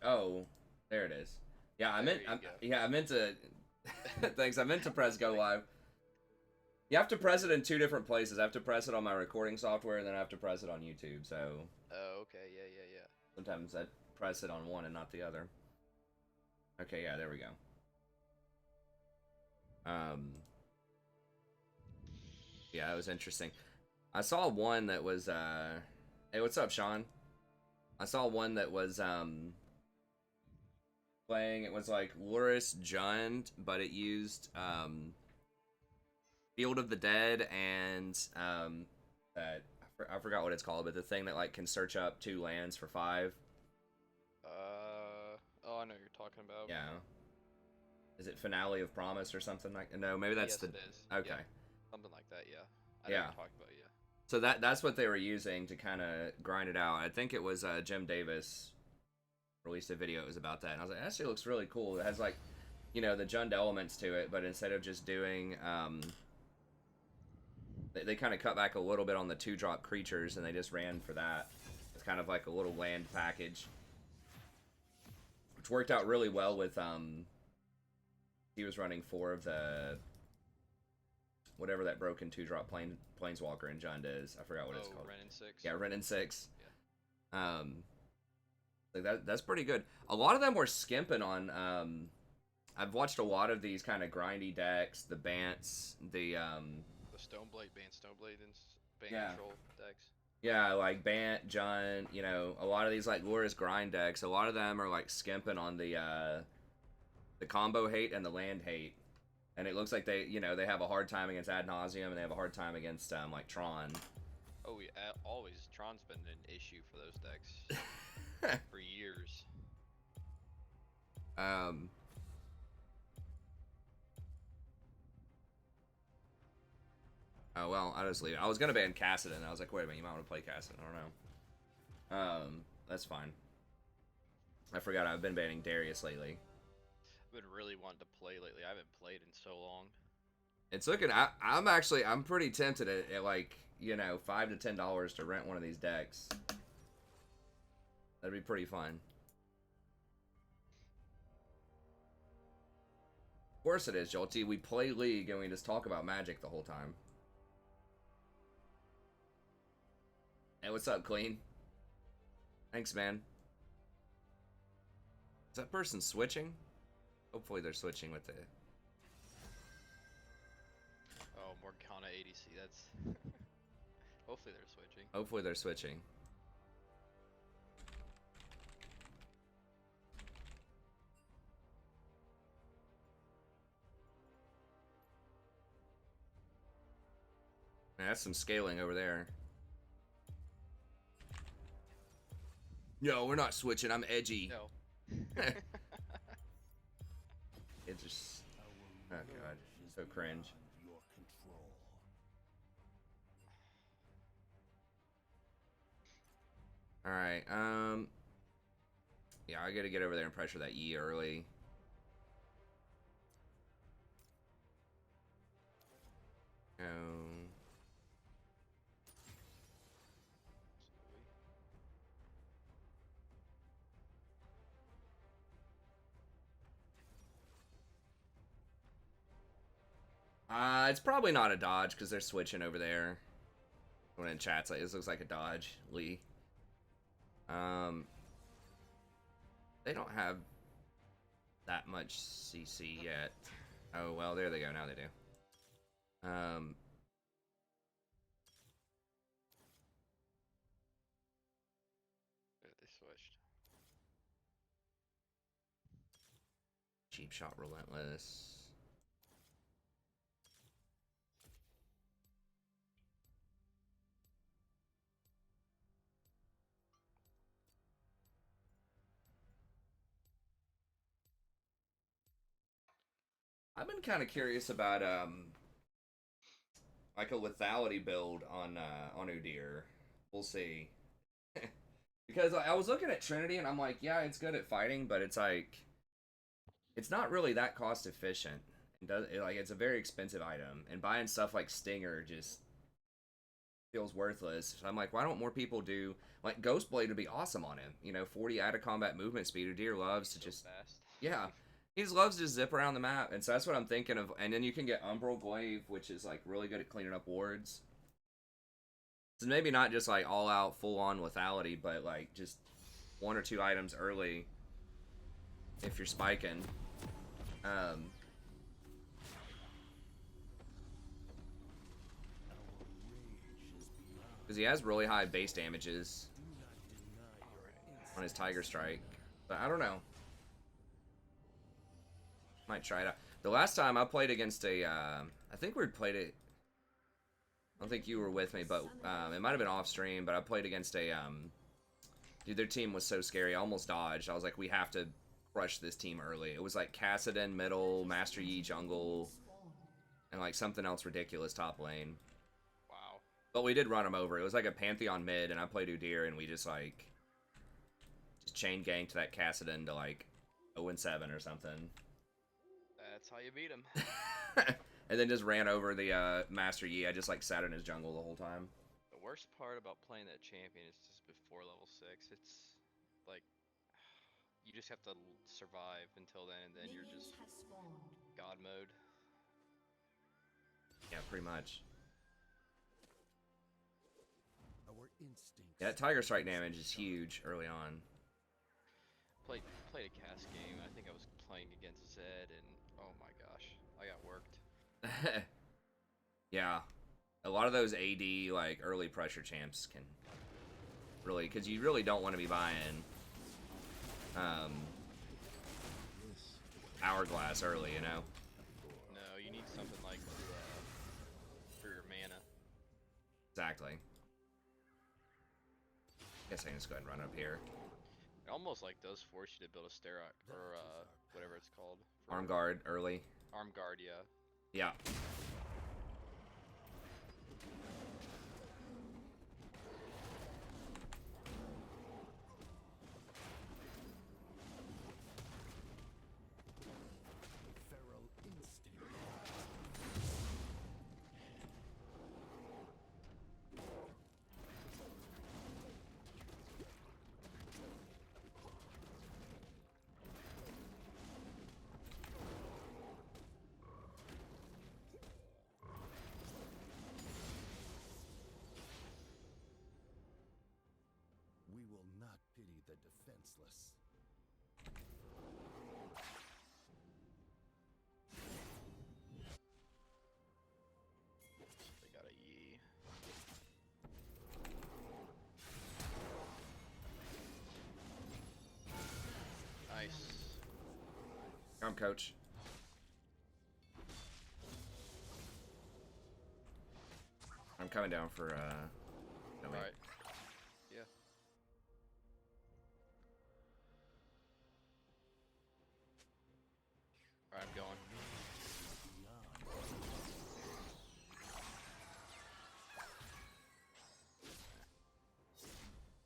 Oh, there it is. Yeah, There you go. I meant to. Thanks. I meant to press go live. You have to press it in two different places. I have to press it on my recording software, and then I have to press it on YouTube. So Oh, okay. Yeah, yeah, yeah. sometimes I press it on one and not the other. Okay, yeah, there we go. Um, yeah, it was interesting. I saw one that was hey, what's up, Sean? I saw one that was playing. It was like Loris Jund, but it used Field of the Dead and I forgot what it's called, but the thing that like can search up two lands for 5. Oh, I know what you're talking about. Yeah. Is it Finale of Promise or something like? No, maybe that's Yes, the. it is. Okay. Yeah, something like that. Yeah, I know what Yeah. you're talking about. Yeah. So that's what they were using to kind of grind it out. I think it was Jim Davis released a video. It was about that, and I was like, that actually looks really cool. It has like, the Jund elements to it, but instead of just doing, they kind of cut back a little bit on the 2-drop creatures, and they just ran for that. It's kind of like a little land package, which worked out really well with he was running 4 of the whatever that broken 2-drop planeswalker in Jund is. I forgot what it's called. Ren and 6. Yeah, Ren and 6. Yeah. Like that's pretty good. A lot of them were skimping on. I've watched a lot of these kind of grindy decks, the Bants, the The Stoneblade, and Bant yeah, Control decks. yeah, like Bant, John. A lot of these like Loris grind decks. A lot of them are like skimping on the combo hate and the land hate, and it looks like they have a hard time against Ad Nauseum, and they have a hard time against like Tron. Oh, yeah, always. Tron's been an issue for those decks for years. um. Oh well, I'll just leave it. I was gonna ban Cassidon, and I was like, wait a minute, you might want to play Cassidon. I don't know. That's fine. I forgot I've been banning Darius lately. I've been really wanting to play lately. I haven't played in so long. It's looking. I'm pretty tempted at like $5 to $10 to rent one of these decks. That'd be pretty fun. Of course it is, Jolty. We play League and we just talk about Magic the whole time. Hey, what's up, Clean? Thanks, man. Is that person switching? Hopefully they're switching with the... Oh, Morgana ADC. That's. Hopefully they're switching. Hopefully they're switching. Man, that's some scaling over there. No, we're not switching. I'm edgy. No. It's just... Oh, God. So cringe. Alright, yeah, I gotta get over there and pressure that E early. It's probably not a dodge because they're switching over there. When in chat's like, this looks like a dodge, Lee. They don't have that much CC yet. Oh well, there they go. Now they do. They switched. Cheap shot, relentless. I've been kind of curious about like a lethality build on Udyr. We'll see. Because I was looking at Trinity and I'm like, yeah, it's good at fighting, but it's like it's not really that cost efficient. It's a very expensive item, and buying stuff like Stinger just feels worthless. So I'm like, why don't more people do like Ghost Blade would be awesome on him. You know, 40 out of combat movement speed. Udyr loves to So just fast. yeah. He just loves to just zip around the map, and so that's what I'm thinking of. And then you can get Umbral Glaive, which is like really good at cleaning up wards. So maybe not just like all out full on lethality, but like just 1 or 2 items early if you're spiking. Because he has really high base damages on his Tiger Strike. But I don't know. Might try it out. The last time I played against a, I think we played it. I don't think you were with me, but it might have been off stream. But I played against a, dude, their team was so scary. I almost dodged. I was like, we have to crush this team early. It was like Kassadin middle, Master Yi jungle, and like something else ridiculous top lane. Wow. But we did run them over. It was like a Pantheon mid, and I played Udyr, and we just like chain ganked that Kassadin to like 0-7 or something. That's how you beat him. And then just ran over the Master Yi. I just like sat in his jungle the whole time. The worst part about playing that champion is just before level 6. It's like you just have to survive until then, and then you're just God mode. Yeah, pretty much. Our instincts. Yeah, that Tiger Strike damage is huge early on. Played a cast game. I think I was playing against Zed, and oh my gosh, I got worked. Yeah, a lot of those AD like early pressure champs can really, because you really don't want to be buying Hourglass early, you know. No, you need something like for your mana. Exactly. Guess I can just go ahead and run up here. It almost like does force you to build a Steroid or whatever it's called. Arm guard early. Arm guard, yeah. Yeah. Feral instinct. We will not pity the defenseless. They got a Yi. Nice. Come, coach. I'm coming down for no, wait. Alright. Yeah. Alright, I'm going.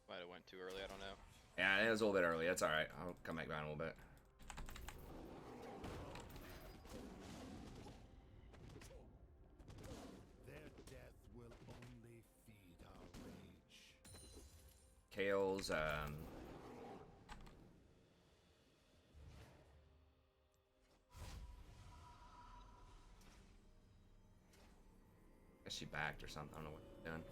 Might have went too early, I don't know. Yeah, it was a little bit early. That's all right. I'll come back down a little bit. Their death will only feed our rage. Kale's guess she backed or something. I don't know what she's doing.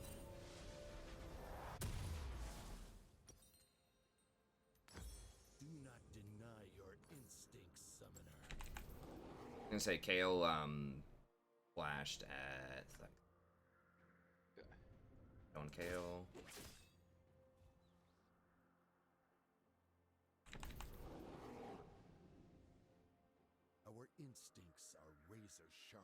Do not deny your instincts, summoner. I'm gonna say Kale flashed at like Okay. going Kale. Our instincts are razor sharp.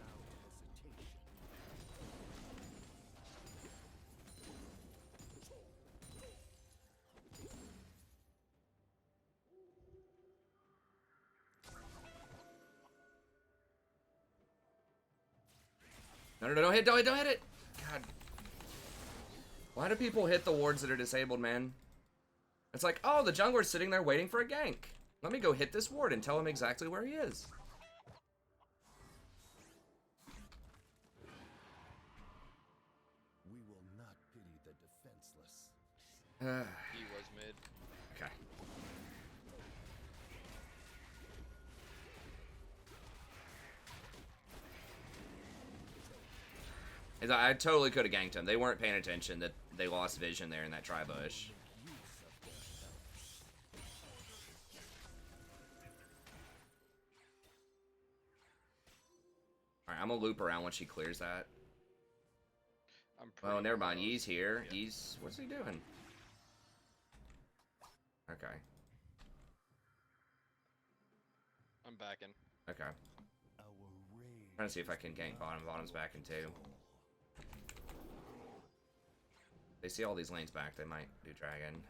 Without hesitation. No, don't hit it! God. Why do people hit the wards that are disabled, man? It's like, oh, the jungler's sitting there waiting for a gank. Let me go hit this ward and tell him exactly where he is. We will not pity the defenseless. He was mid. Okay. I totally could have ganked him. They weren't paying attention that they lost vision there in that tri-bush. Alright, I'm gonna loop around once she clears that. I'm pretty Oh, never mind. close. He's here. Yeah. He's... What's he doing? Okay. I'm backing. Okay. Our rage Trying to see if I can gank bottom. Bottom's back in two. They see all these lanes back. They might do dragon.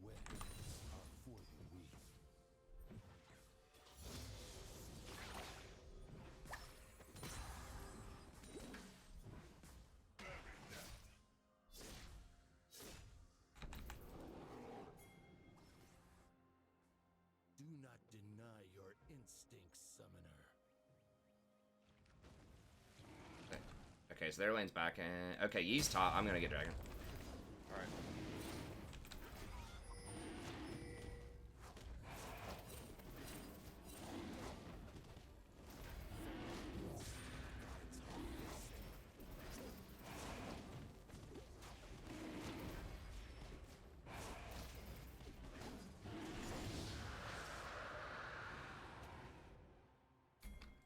weapons are for the weak. Do not deny your instincts, summoner. Okay, so their lane's back in. Okay, Yee's top. I'm gonna get dragon. Alright.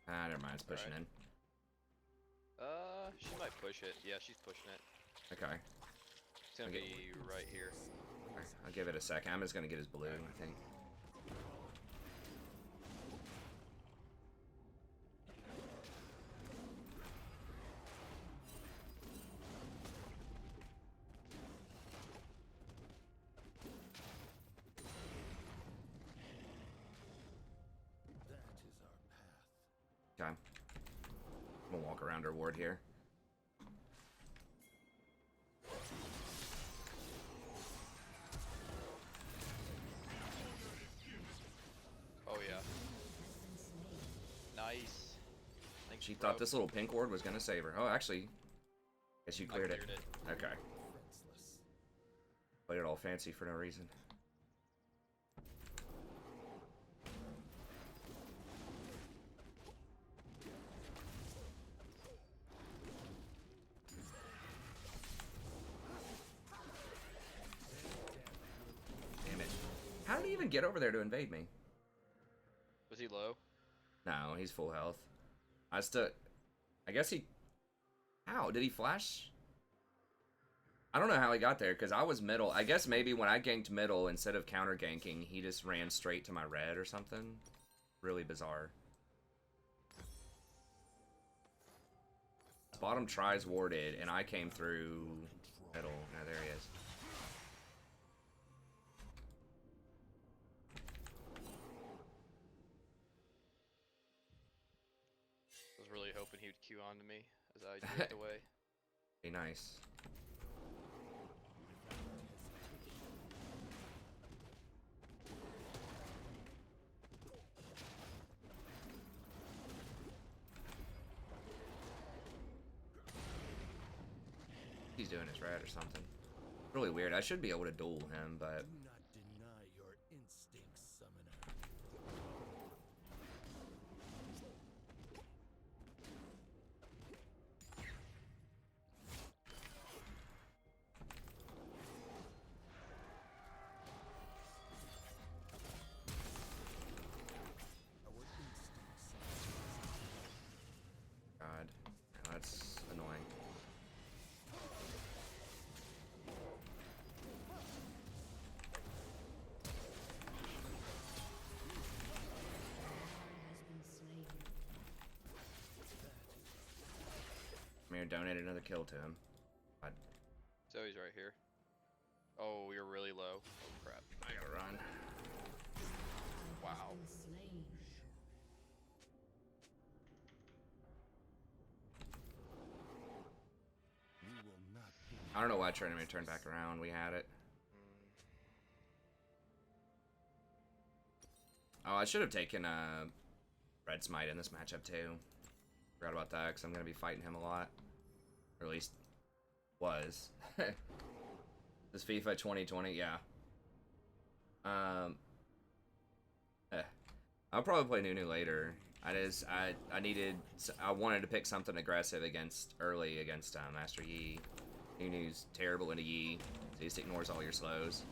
Ah, never mind. It's pushing Alright. in. She might push it. Yeah, she's pushing it. Okay. It's gonna Okay. be right here. Alright, I'll give it a second. I'm just gonna get his blue, I think. That is our path. Okay. I'm gonna walk around her ward here. Oh yeah. Nice. Thanks, She bro. thought this little pink ward was gonna save her. Oh, actually, guess you I cleared it. cleared it. Okay. Defenseless. Played it all fancy for no reason. Damn it. How did he even get over there to invade me? Was he low? No, he's full health. I guess he... How? Did he flash? I don't know how he got there, because I was middle. I guess maybe when I ganked middle, instead of counter ganking, he just ran straight to my red or something. Really bizarre. Bottom tries warded, and I came through middle. Yeah, there he is. I was really hoping he would queue onto me as I drifted away. Be nice. He's doing his red or something. Really weird. I should be able to duel him, but Do not deny your instincts, summoner. Our instincts. God, that's annoying. Mir donated another kill to him. God. So he's right here. Oh, you're really low. Oh crap. I gotta run. Wow. We will not be I don't know why I tried to turn back around. We had it. Oh, I should have taken Red Smite in this matchup too. Forgot about that because I'm gonna be fighting him a lot, or at least was. This FIFA 2020, yeah. I'll probably play Nunu later. I wanted to pick something aggressive early against Master Yi. Nunu's terrible into Yi, so he just ignores all your slows.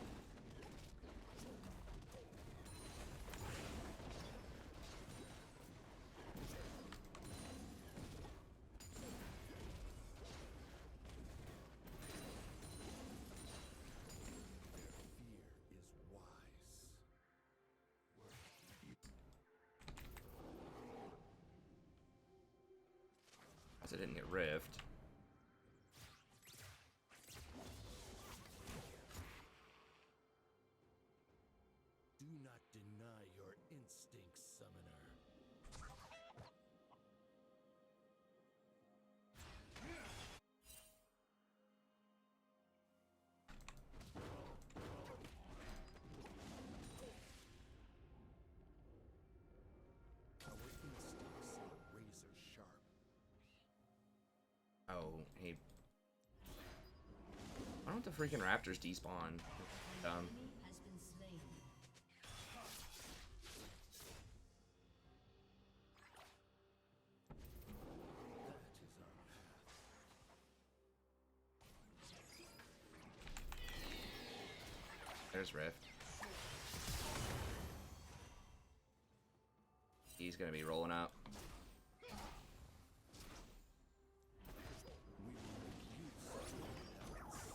fear is wise. Because I didn't get Rift. Do not deny your instincts, summoner. Our instincts are razor sharp. Oh, he. Why don't the freaking Raptors despawn? Dumb. Has been slain. That is our path. There's Rift. He's gonna be rolling up. We will make use of your balance.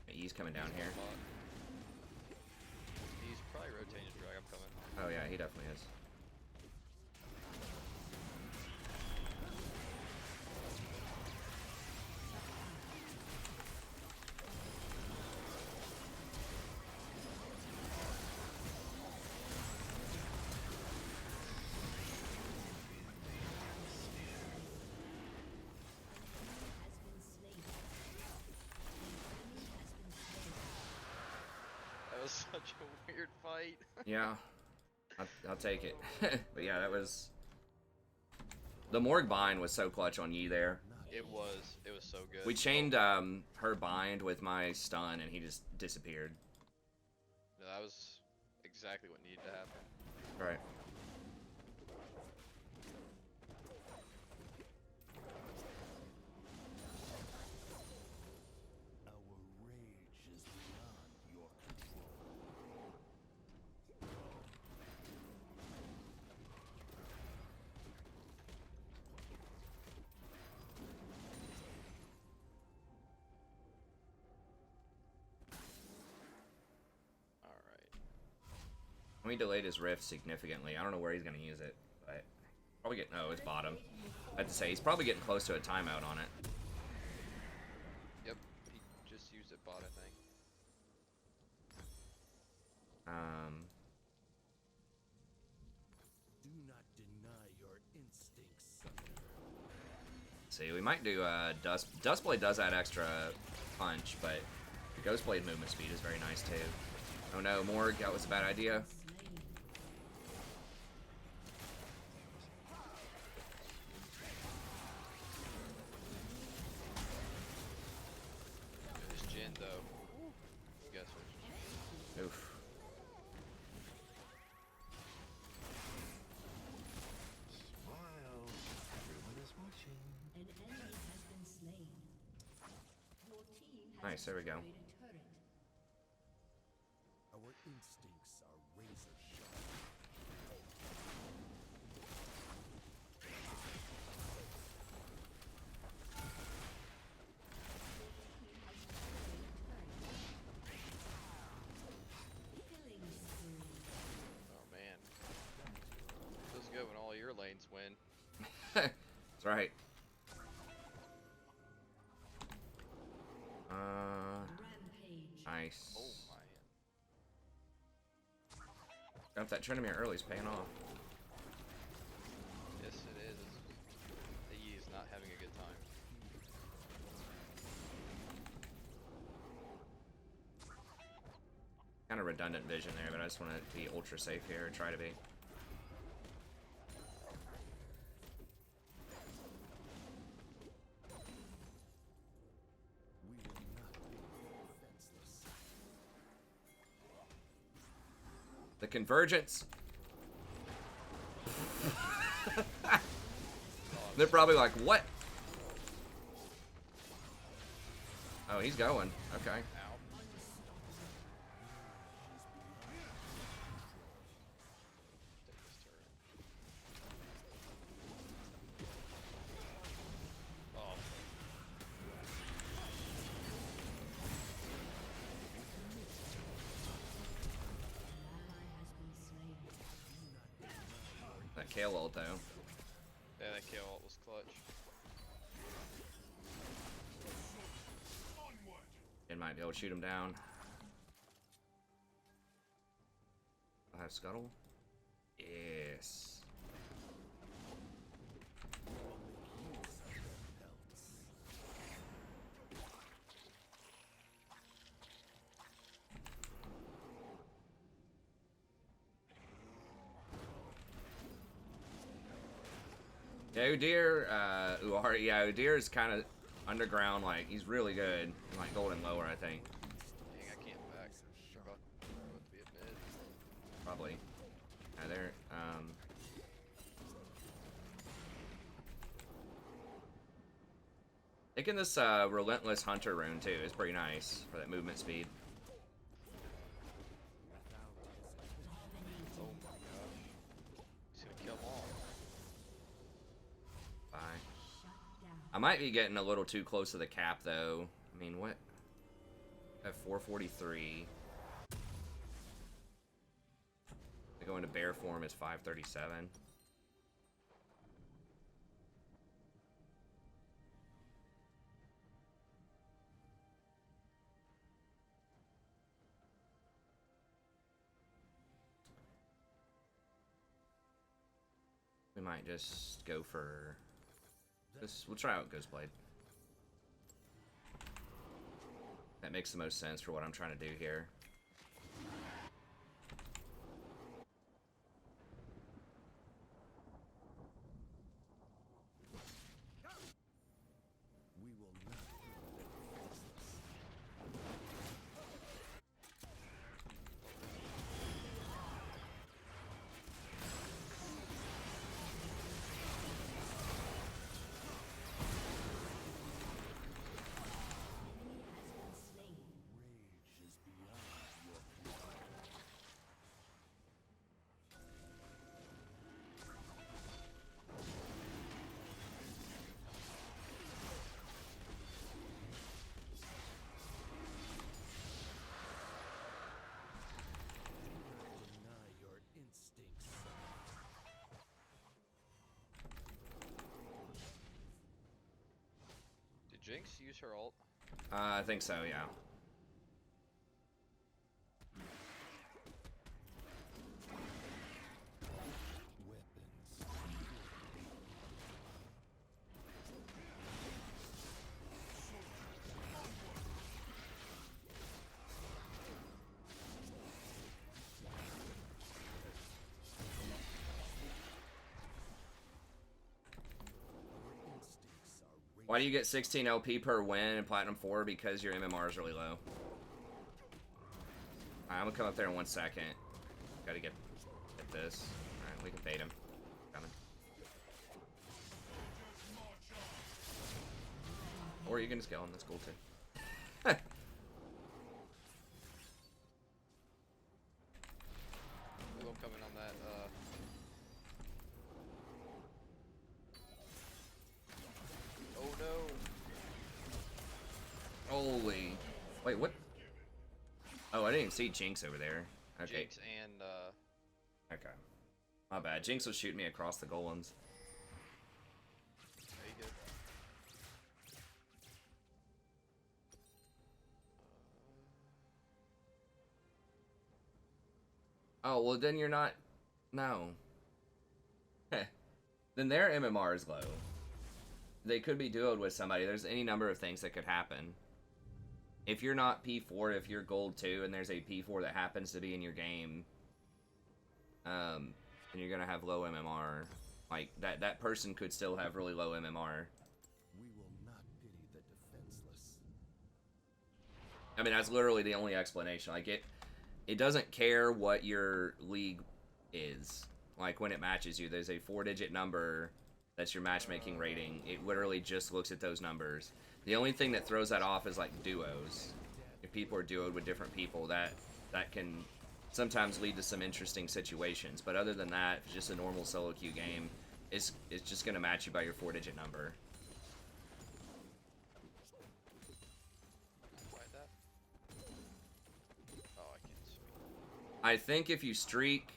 He's coming down here. He's probably rotating his drag. I'm coming. Oh yeah, he definitely is. Has been slain. Enemy has been slain. That was such a weird fight. Yeah, I'll take it. But yeah, that was. The Morg bind was so clutch on Yi there. It was so good. We chained her bind with my stun, and he just disappeared. No, that was exactly what needed to happen. Right. Our rage is beyond your control. All right. We delayed his rift significantly. I don't know where he's gonna use it, but probably get. No, it's bottom. I have to say he's probably getting close to a timeout on it. Yep. He just used it bot, I think. Do not deny your instincts, summoner. See, we might do Dustblade does add extra punch, but the Ghostblade movement speed is very nice too. Oh no, Morg, that was a bad idea. Slain. This Jin though. You guys are Oof. Smile. Everyone is watching. An enemy has been slain. Your team has Nice, there we go. destroyed a turret. Our instincts are razor sharp. Killing spree. Oh That's right. Rampage. Nice. Oh my. Got that tournament early is paying off. Yes, it is. He is not having a good time. Kind of redundant vision there, but I just want to be ultra safe here and try to be. We will not be defenseless. The convergence. They're probably like, what? Oh, he's going. Okay. Ow. Take this turret. Oh. That Kale ult though. Yeah, that kill ult was clutch. It might be able to shoot him down. I have Scuttle. Yes. Yeah, Udyr, yeah, Udyr is kind of underground, like, he's really good. Like, gold and lower, I think. Dang, I can't back. They're about to be a mid. Probably. Yeah, they're, taking this, Relentless Hunter rune, too, is pretty nice for that movement speed. Oh my gosh. He's gonna kill them all. Bye. Shut down. I might be getting a little too close to the cap, though. I mean, what? At 443. I go into bear form is 537. We might just go for this. We'll try out Ghostblade. That makes the most sense for what I'm trying to do here. We will not be defenseless. Slain. Rage is beyond your control. Deny your instincts. Did Jinx use her ult? I think so, yeah. Weapons. Our instincts are Why do you get 16 LP per win in Platinum 4? Because your MMR is really low. Alright, I'm gonna come up there in 1 second. Gotta get this. Alright, we can bait him. Coming. Or you can just kill him, that's cool too. We will come in on that, Oh no! Holy. Wait, what? Oh, I didn't even see Jinx over there. Okay. Jinx and, Okay. My bad. Jinx was shooting me across the golems. Oh, well, then you're not... No. Then their MMR is low. They could be duoed with somebody. There's any number of things that could happen. If you're not P4, if you're gold 2, and there's a P4 that happens to be in your game, then you're gonna have low MMR. Like, that person could still have really low MMR. We will not pity the defenseless. I mean, that's literally the only explanation. Like, it doesn't care what your league is. Like, when it matches you, there's a 4-digit number that's your matchmaking rating. It literally just looks at those numbers. The only thing that throws that off is, like, duos. If people are duoed with different people, that can sometimes lead to some interesting situations. But other than that, if it's just a normal solo queue game, it's just going to match you by your 4-digit number. Why that? Oh, I can't see. I think if you streak,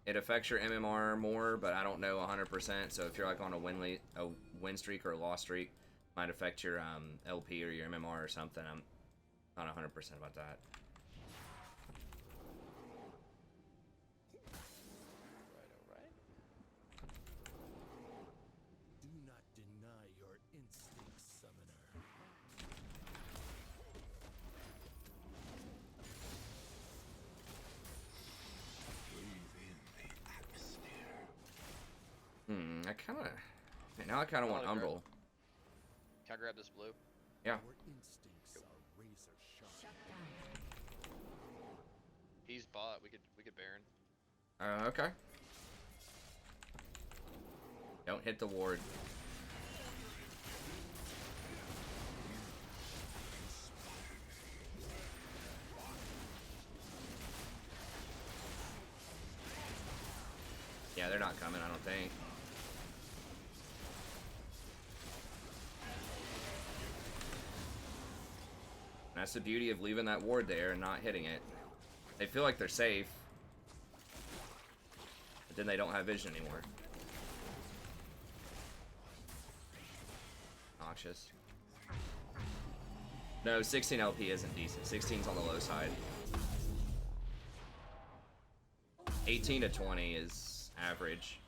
it affects your MMR more, but I don't know 100%. So if you're like on a win streak or a loss streak, it might affect your LP or your MMR or something. I'm not 100% about that. Right. Do not deny your instincts, summoner. I kind of... Now I kind of want Umbral. Can I grab this blue? Yeah. Your instincts are razor sharp. Shut down. He's bot. We could Baron. Okay. Don't hit the ward. Yeah, they're not coming, I don't think. That's the beauty of leaving that ward there and not hitting it. They feel like they're safe, but then they don't have vision anymore. Noxious. No, 16 LP isn't decent. 16's on the low side. 18 to 20 is average.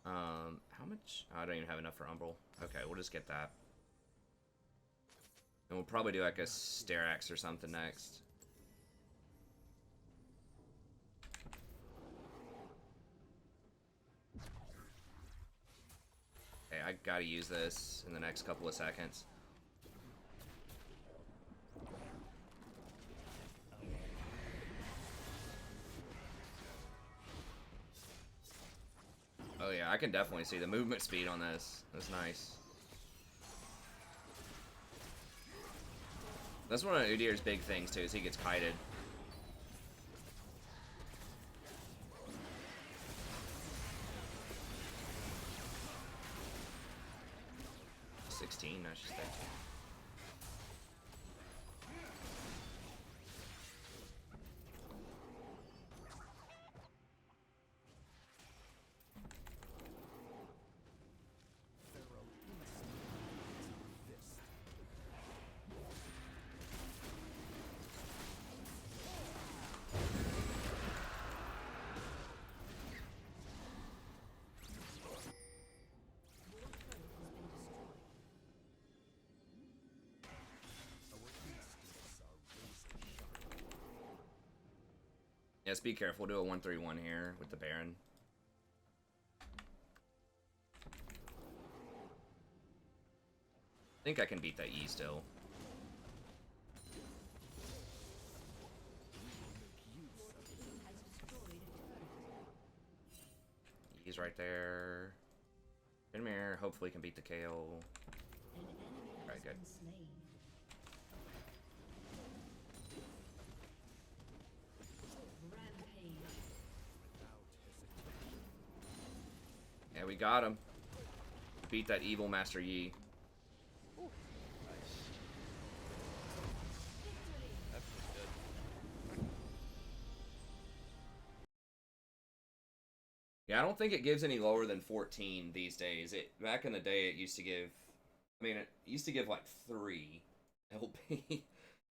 How much? Oh, I don't even have enough for Umbral. Okay, we'll just get that. And we'll probably do like a Sterax or something next. Okay, I gotta use this in the next couple of seconds. Oh yeah, I can definitely see the movement speed on this. That's nice. That's one of Udyr's big things too, is he gets kited. No, she's 13. Yes, be careful. We'll do a 1-3-1 here with the Baron. I think I can beat that E still. He's right there. Come here. Hopefully can beat the KO. Alright, good. Yeah, we got him. Beat that evil Master Yi. Ooh, nice. That's pretty good. Yeah, I don't think it gives any lower than 14 these days. Back in the day, it used to give... I mean, it used to give like 3 LP.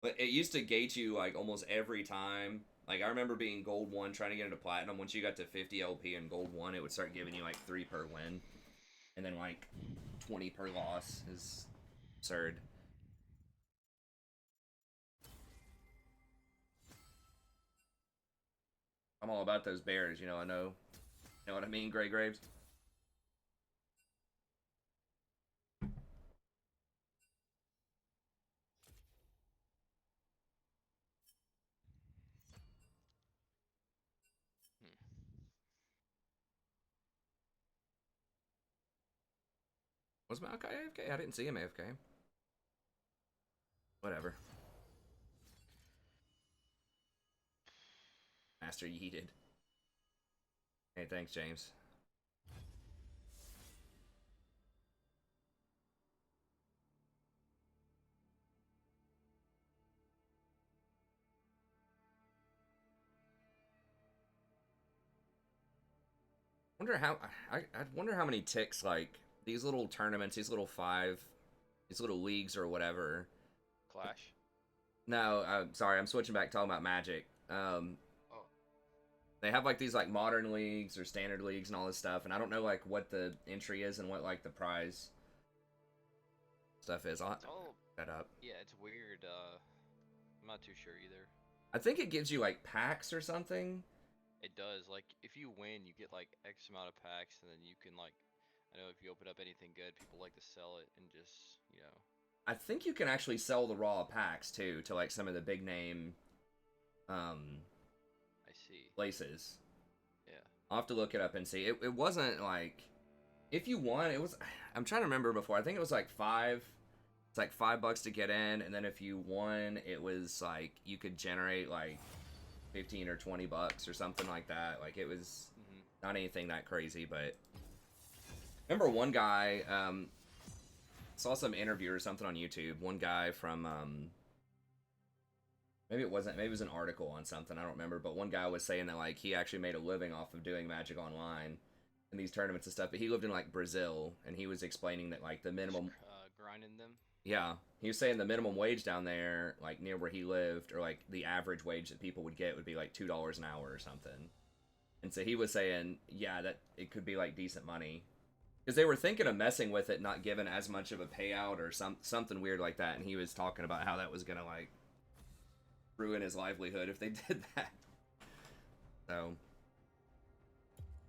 But it used to gate you like almost every time. Like, I remember being gold 1 trying to get into platinum. Once you got to 50 LP and gold 1, it would start giving you like 3 per win. And then like 20 per loss is absurd. I'm all about those bears, you know, I know. You know what I mean, Grey Graves? Was Malachi AFK? I didn't see him AFK. Whatever. Master yeeted. Hey, thanks, James. Wonder how I wonder how many ticks like these little tournaments, these little these little leagues or whatever. Clash? No, sorry, I'm switching back talking about Magic. Oh. They have like these like modern leagues or standard leagues and all this stuff, and I don't know like what the entry is and what like the prize stuff is. I'll all that up. Yeah, it's weird. I'm not too sure either. I think it gives you like packs or something. It does. Like, if you win, you get like X amount of packs, and then you can like, I know if you open up anything good, people like to sell it and just, you know. I think you can actually sell the raw packs too to like some of the big name I see. places. Yeah. I'll have to look it up and see. It wasn't like if you won, it was I'm trying to remember before. I think it was like it's like $5 to get in, and then if you won, it was like you could generate like 15 or 20 bucks or something like that. Like it was not anything that crazy, but remember one guy saw some interview or something on YouTube. One guy from maybe it wasn't, maybe it was an article on something, I don't remember, but one guy was saying that like he actually made a living off of doing Magic Online in these tournaments and stuff. But he lived in like Brazil, and he was explaining that like the minimum grinding them. Yeah, he was saying the minimum wage down there, like near where he lived, or like the average wage that people would get would be like $2 an hour or something. And so he was saying, yeah, that it could be like decent money, because they were thinking of messing with it, not giving as much of a payout or something weird like that. And he was talking about how that was gonna like ruin his livelihood if they did that. So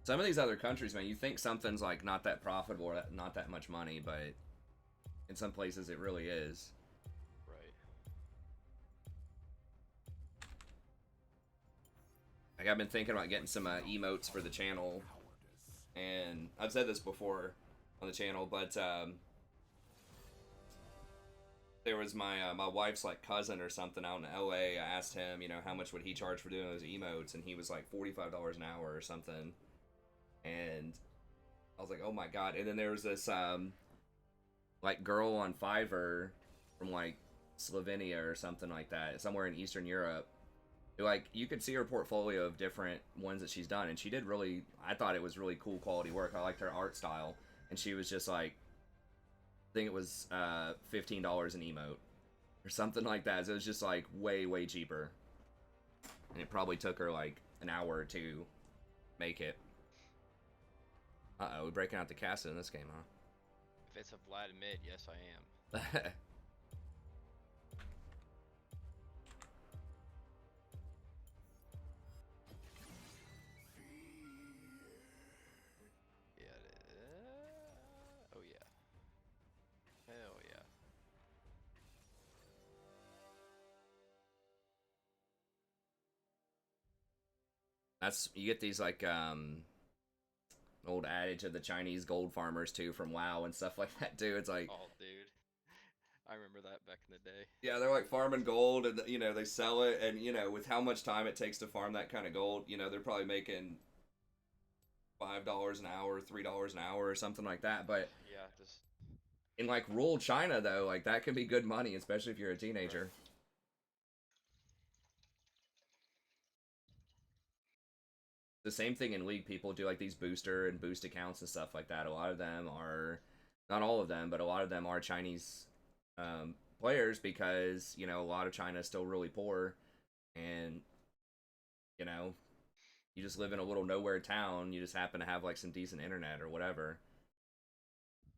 some of these other countries, man, you think something's like not that profitable or not that much money, but in some places it really is. Right. Like I've been thinking about getting some emotes for the channel, and I've said this before on the channel, but there was my wife's like cousin or something out in LA. I asked him, you know, how much would he charge for doing those emotes, and he was like $45 an hour or something. And I was like, oh my god. And then there was this like girl on Fiverr from like Slovenia or something like that, somewhere in Eastern Europe. Like you could see her portfolio of different ones that she's done, and she did really, I thought it was really cool quality work. I liked her art style, and she was just like, I think it was $15 an emote or something like that. So it was just like way cheaper, and it probably took her like an hour to make it. Uh-oh, we're breaking out the cast in this game, huh? If it's a Vlad mid, yes I am. Oh yeah. Hell yeah. That's, you get these like old adage of the Chinese gold farmers too from WoW and stuff like that too. It's like, Oh dude, I remember that back in the day. yeah, they're like farming gold, and you know they sell it, and you know with how much time it takes to farm that kind of gold, you know they're probably making $5 an hour, $3 an hour, or something like that. But Yeah, just in like rural China though, like that can be good money, especially if you're a teenager. Right. The same thing in League. People do like these booster and boost accounts and stuff like that. A lot of them are, not all of them, but a lot of them are Chinese players, because you know a lot of China is still really poor, and You know, you just live in a little nowhere town. You just happen to have like some decent internet or whatever.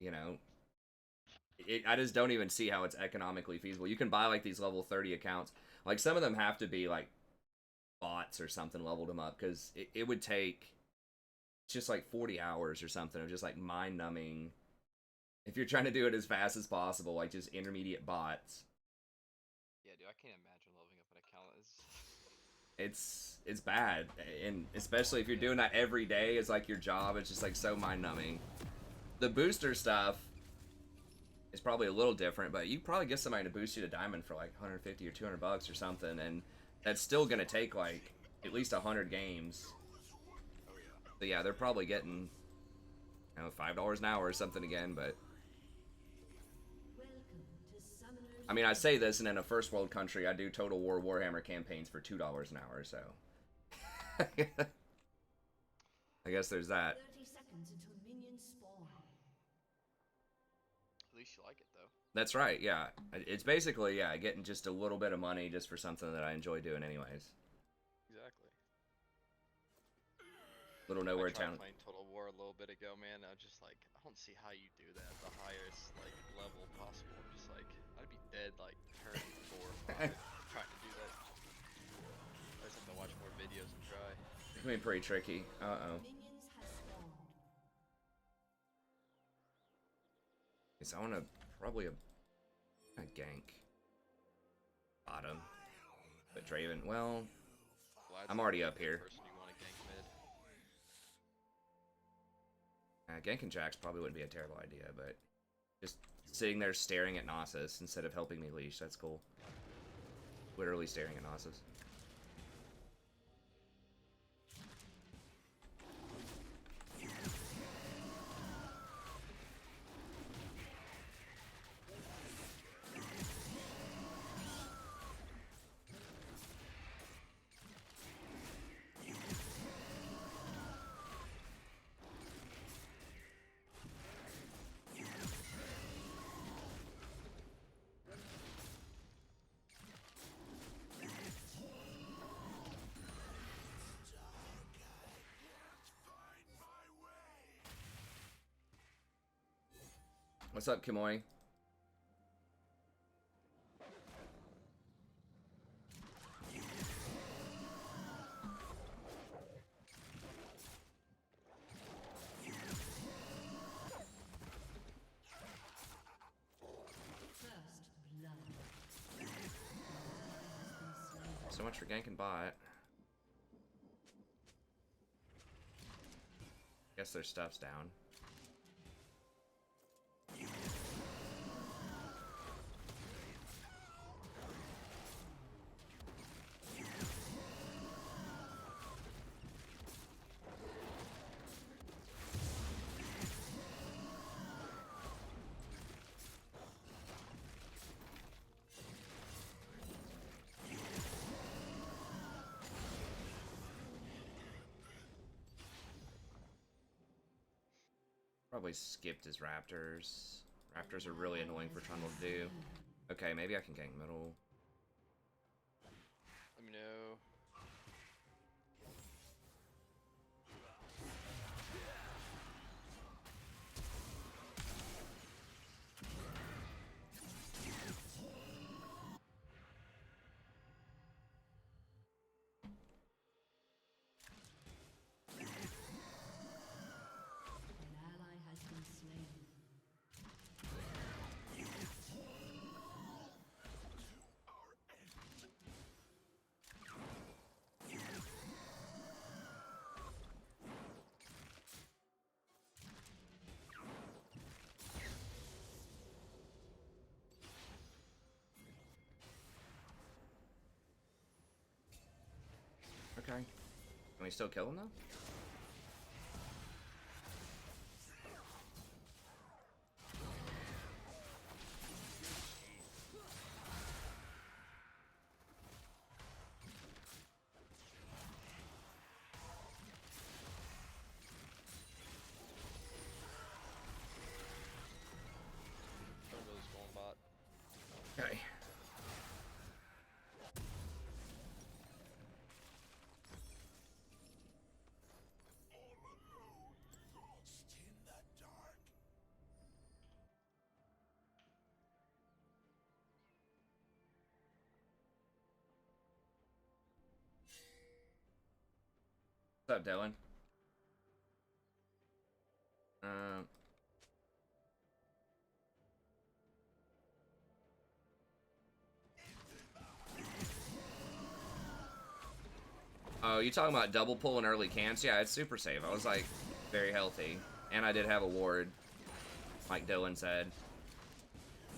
You know, I just don't even see how it's economically feasible. You can buy like these level 30 accounts. Like some of them have to be like bots or something leveled them up because it would take just like 40 hours or something of just like mind numbing. If you're trying to do it as fast as possible, like just intermediate bots. Yeah, dude, I can't imagine leveling up an account. It's bad, and especially if you're doing that every day as like your job, it's just like so mind numbing. The booster stuff is probably a little different, but you probably get somebody to boost you to diamond for like 150 or 200 bucks or something, and that's still gonna take like at least 100 games. Oh yeah. So yeah, they're probably getting, you know, $5 an hour or something again, but Welcome to Summoner's I mean, I say this, and in a first world country, I do Total War Warhammer campaigns for $2 an hour, so I guess there's that. 30 seconds until minions spawn. At least you like it though. That's right, yeah. It's basically, yeah, getting just a little bit of money just for something that I enjoy doing anyways. Exactly. Little I nowhere tried town. playing Total War a little bit ago, man. I was just like, I don't see how you do that at the highest like level possible. I'm just like, I'd be dead like turn 4 or 5 trying to do that. I just have to watch more videos and try. It can be pretty tricky. Uh-oh. Minions has spawned. So I want to probably a gank. Bottom. But Draven, well, Vlad's I'm like already the up here. Person you want to gank mid. Ganking Jax probably wouldn't be a terrible idea, but just sitting there staring at Nasus instead of helping me leash, that's cool. Literally staring at Nasus. What's up, Kimoy? First blood. So much for ganking bot. Guess their stuff's down. Probably skipped his Raptors. Raptors are really annoying for Trundle to do. Okay, maybe I can gank middle. Let me know. An ally has been slain. Okay. Can we still kill him though? Turbo's going bot. Okay. What's up, Dylan? Um. Oh, you talking about double pull and early camps? Yeah, it's super safe. I was like very healthy, and I did have a ward, like Dylan said.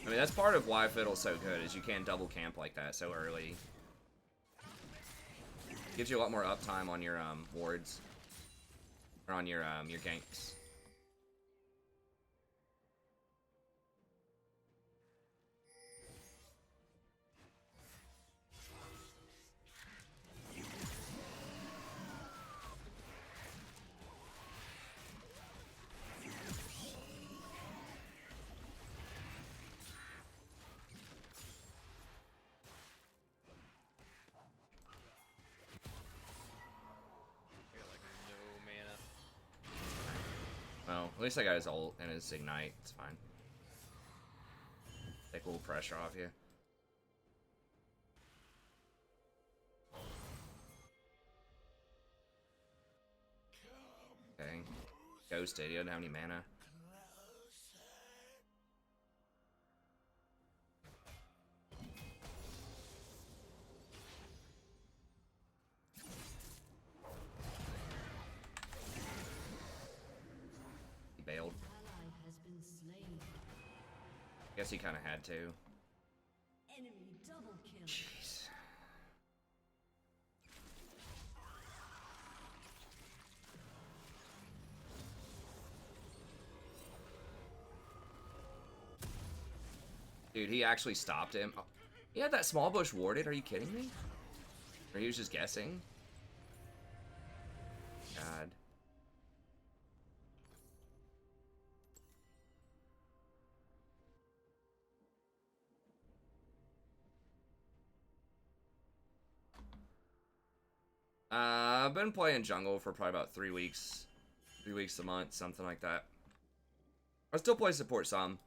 I mean, that's part of why Fiddle's so good, is you can double camp like that so early. Gives you a lot more uptime on your wards, or on your ganks. I got like no mana. Well, at least I got his ult and his ignite. It's fine. Take a little pressure off you. Okay. Ghosted. He doesn't have any mana. He bailed. Ally has been slain. Guess he kind of had to. Enemy double kill. Jeez. Dude, he actually stopped him. Oh, he had that small bush warded. Are you kidding me? Or he was just guessing? God. I've been playing jungle for probably about 3 weeks. 3 weeks a month, something like that. I still play support some.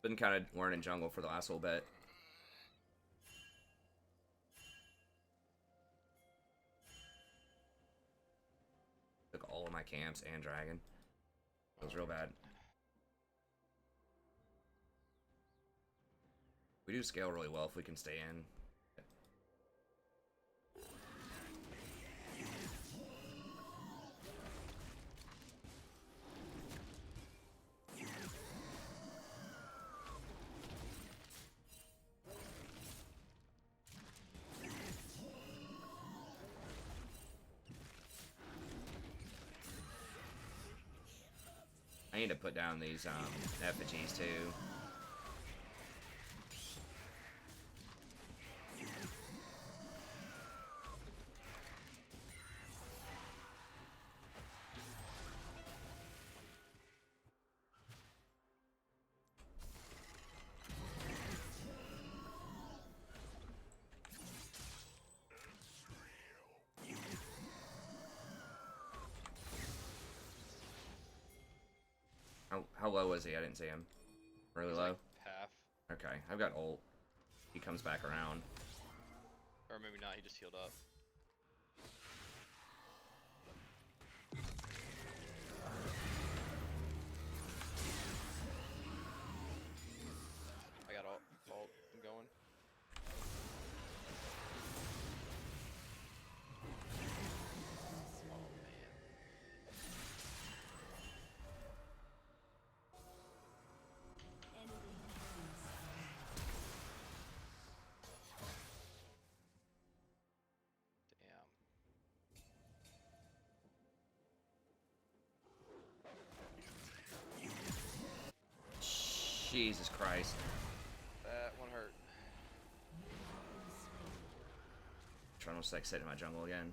Been kind of learning jungle for the last little bit. Took all of my camps and dragon. It was real bad. We do scale really well if we can stay in. I need to put down these effigies too. How low was he? I didn't see him. Really He's low? like half, Okay, I've got ult. He comes back around. or maybe not. He just healed up. I got ult. I'm going. Oh man. Enemy killing Damn. Jesus Christ. That one hurt. Trying to like sit in my jungle again.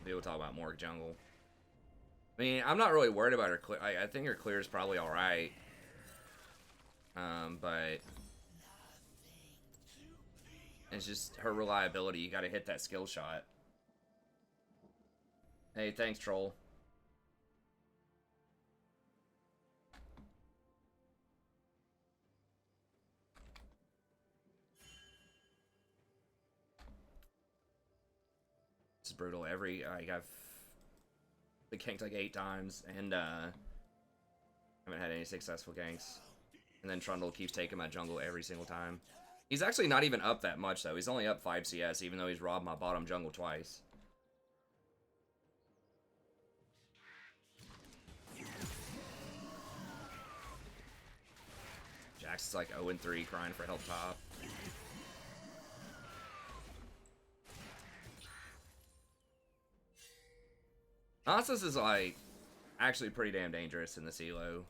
People talk about more jungle. I mean, I'm not really worried about her clear. I think her clear is probably alright. But it's just her reliability. You gotta hit that skill shot. Hey, thanks, troll. I've been ganked like 8 times, and haven't had any successful ganks. And then Trundle keeps taking my jungle every single time. He's actually not even up that much, though. He's only up 5 CS, even though he's robbed my bottom jungle twice. Jax is like 0-3, crying for help top. Nasus is like actually pretty damn dangerous in this elo.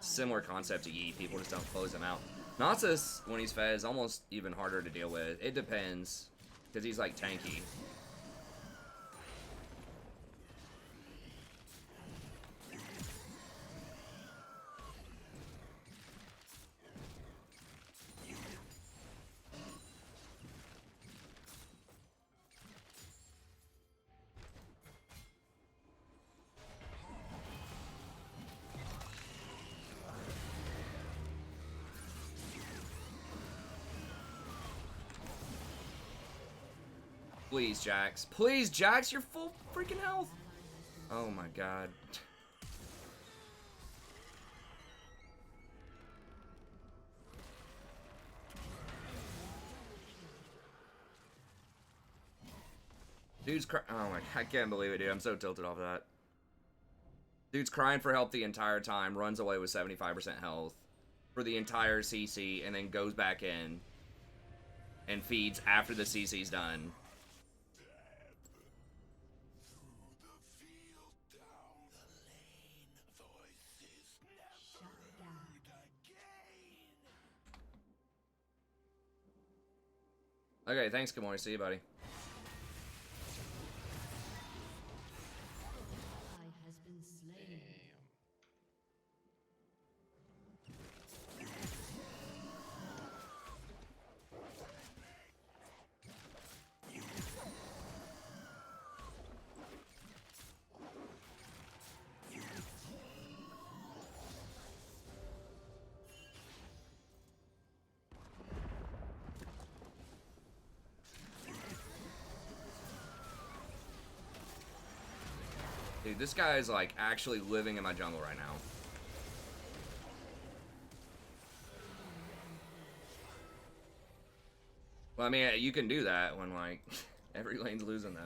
Similar concept to Yi, people just don't close him out. Nasus, when he's fed, is almost even harder to deal with. It depends, because he's like tanky. Please, Jax. Please, Jax, you're full freaking health. Oh my god. Dude's crying. Oh my, I can't believe it, dude. I'm so tilted off of that. Dude's crying for help the entire time, runs away with 75% health for the entire CC, and then goes back in and feeds after the CC's done. Okay, thanks, Kamori. See you, buddy. Has been slain. Dude, this guy is like actually living in my jungle right now. Well, I mean, you can do that when like every lane's losing though.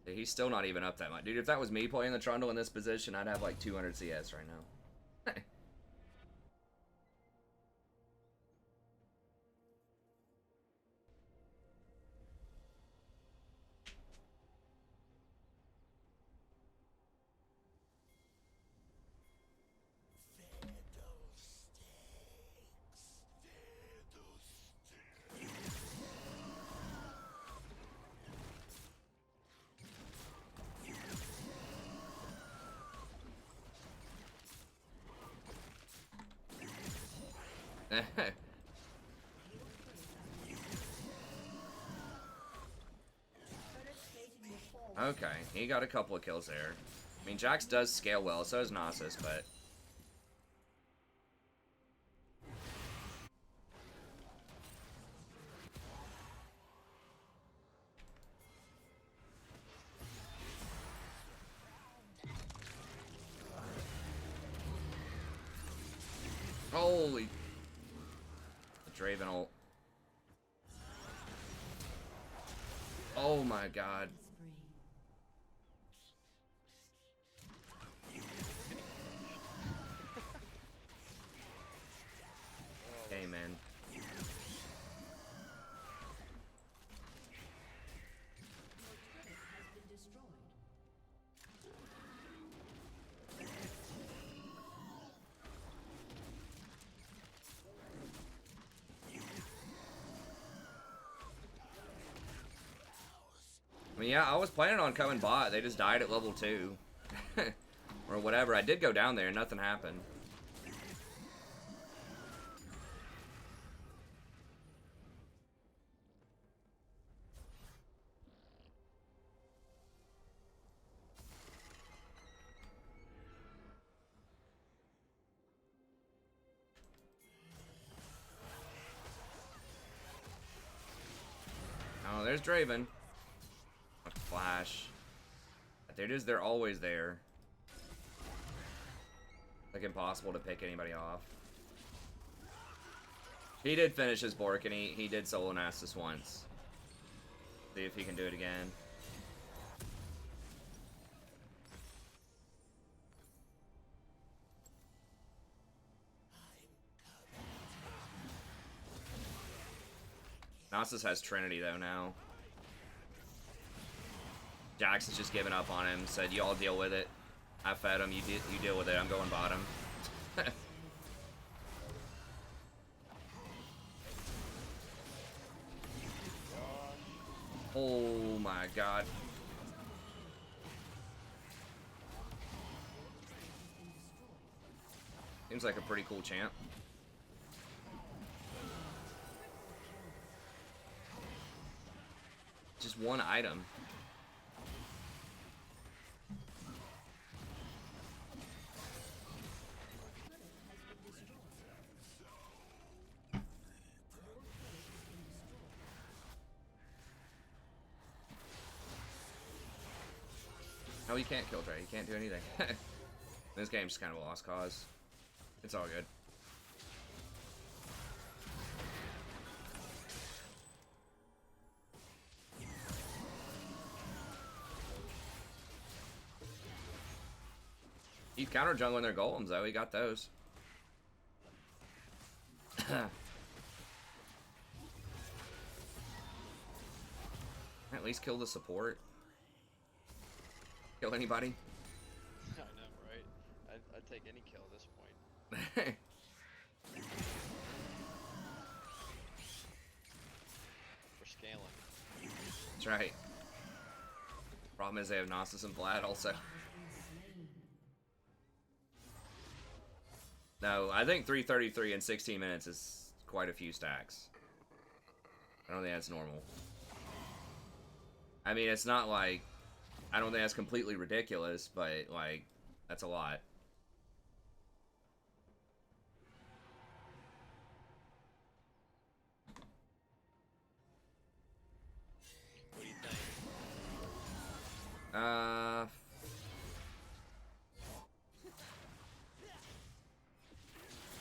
Dude, he's still not even up that much. Dude, if that was me playing the Trundle in this position, I'd have like 200 CS right now. Okay, he got a couple of kills there. I mean, Jax does scale well, so does Nasus, but... Holy... The Draven ult. Oh my god. Hey, man. I mean, yeah, I was planning on coming bot. They just died at level 2. Or whatever. I did go down there and nothing happened. there's Draven. A flash. They're always there. Like impossible to pick anybody off. He did finish his Bork and he did solo Nasus once. See if he can do it again. Nasus has Trinity though now. Jax has just given up on him, said you all deal with it. I fed him, you deal with it, I'm going bottom. Oh my god. Seems like a pretty cool champ. Just one item. No, you can't kill Dre. You can't do anything. This game's just kind of a lost cause. It's all good. He's counter jungling their golems though. He got those. At least kill the support. Kill anybody? I know, right? I'd take any kill at this point. We're scaling. That's right. Problem is they have Nasus and Vlad also. No, I think 333 in 16 minutes is quite a few stacks. I don't think that's normal. I mean, it's not like... I don't think that's completely ridiculous, but, like, that's a lot. What do you think?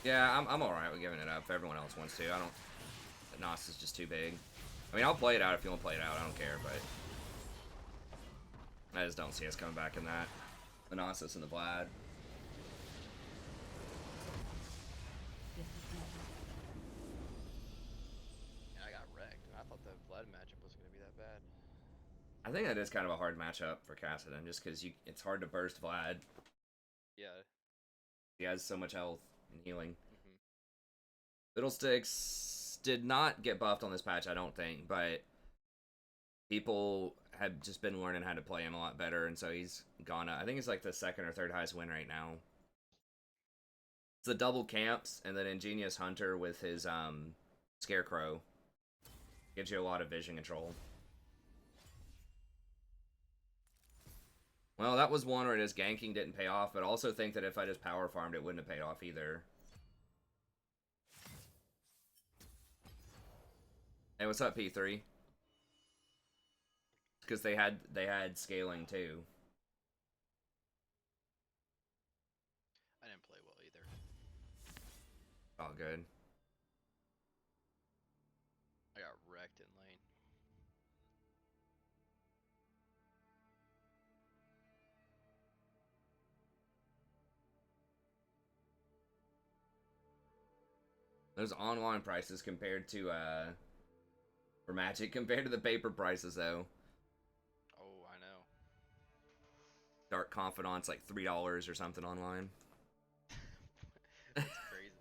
Yeah, I'm alright with giving it up if everyone else wants to. I don't... Nos is just too big. I mean, I'll play it out if you want to play it out. I don't care, but... I just don't see us coming back in that. The Nasus and the Vlad. Yeah, I got wrecked. I thought the Vlad matchup was going to be that bad. I think that is kind of a hard matchup for Kassadin, just because it's hard to burst Vlad. Yeah. He has so much health and healing. Mm-hmm. Fiddlesticks did not get buffed on this patch, I don't think, but people have just been learning how to play him a lot better, and so he's gone up. I think he's like the second or third highest win right now. It's the double camps, and then Ingenious Hunter with his Scarecrow. Gives you a lot of vision control. Well, that was one where his ganking didn't pay off, but I also think that if I just power farmed, it wouldn't have paid off either. Hey, what's up, P3? Because they had scaling too. I didn't play well either. All good. I got wrecked in lane. Those online prices compared to for Magic compared to the paper prices though. Oh, I know. Dark Confidant's like $3 or something online. That's crazy.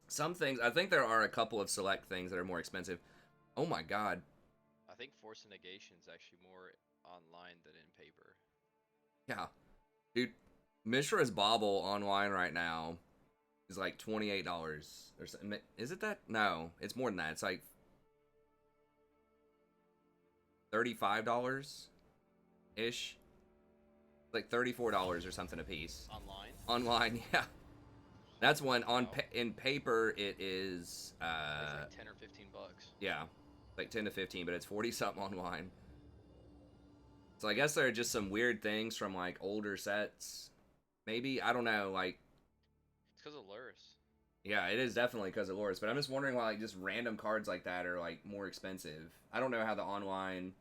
Some things, I think there are a couple of select things that are more expensive. Oh my god. I think Force of Negation is actually more online than in paper. Yeah. Dude, Mishra's Bauble online right now is like $28 or something. Is it that? No, it's more than that. It's like $35-ish. Like $34 or something a piece. Online? Online, yeah. That's one on Wow. in paper it is It's like 10 or 15 bucks. yeah, like 10 to 15, but it's 40 something online. So I guess there are just some weird things from like older sets. Maybe, I don't know, like It's because of Luris. yeah, it is definitely because of lures, but I'm just wondering why like just random cards like that are like more expensive. I don't know how the online,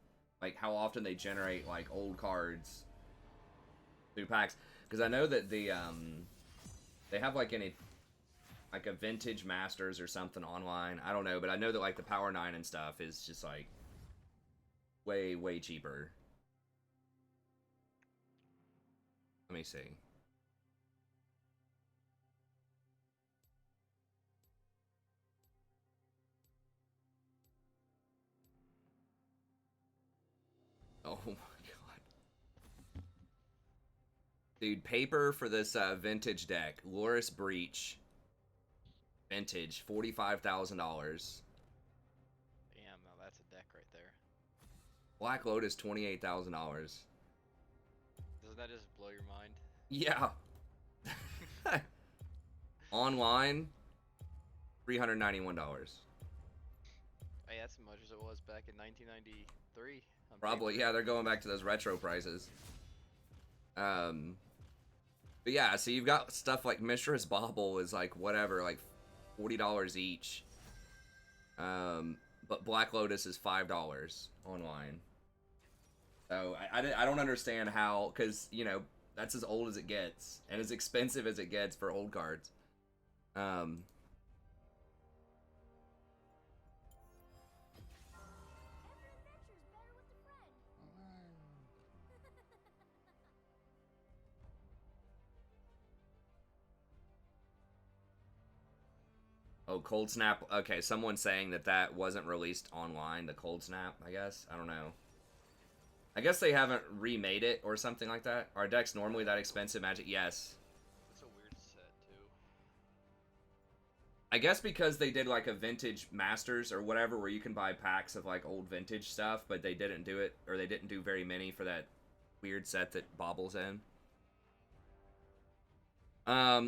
like how often they generate like old cards through packs, because I know that they have like like a vintage masters or something online. I don't know, but I know that like the Power 9 and stuff is just like way cheaper. Let me see. Oh my god. Dude, paper for this vintage deck. Loris Breach. Vintage. $45,000. Damn, now that's a deck right there. Black Lotus, $28,000. Doesn't that just blow your mind? Yeah. Online, $391. Hey, that's as much as it was back in 1993. On Probably, paper. yeah, they're going back to those retro prices. But yeah, so you've got stuff like Mishra's Bauble is like whatever, like $40 each. But Black Lotus is $5 online. So I don't understand how, because you know that's as old as it gets and as expensive as it gets for old cards. Um, oh, Cold Snap. Okay, someone's saying that that wasn't released online. The Cold Snap, I guess. I don't know. I guess they haven't remade it or something like that. Are decks normally that expensive? Magic? Yes. It's a weird set too. I guess because they did like a vintage masters or whatever where you can buy packs of like old vintage stuff, but they didn't do it, or they didn't do very many for that weird set that Bobble's in.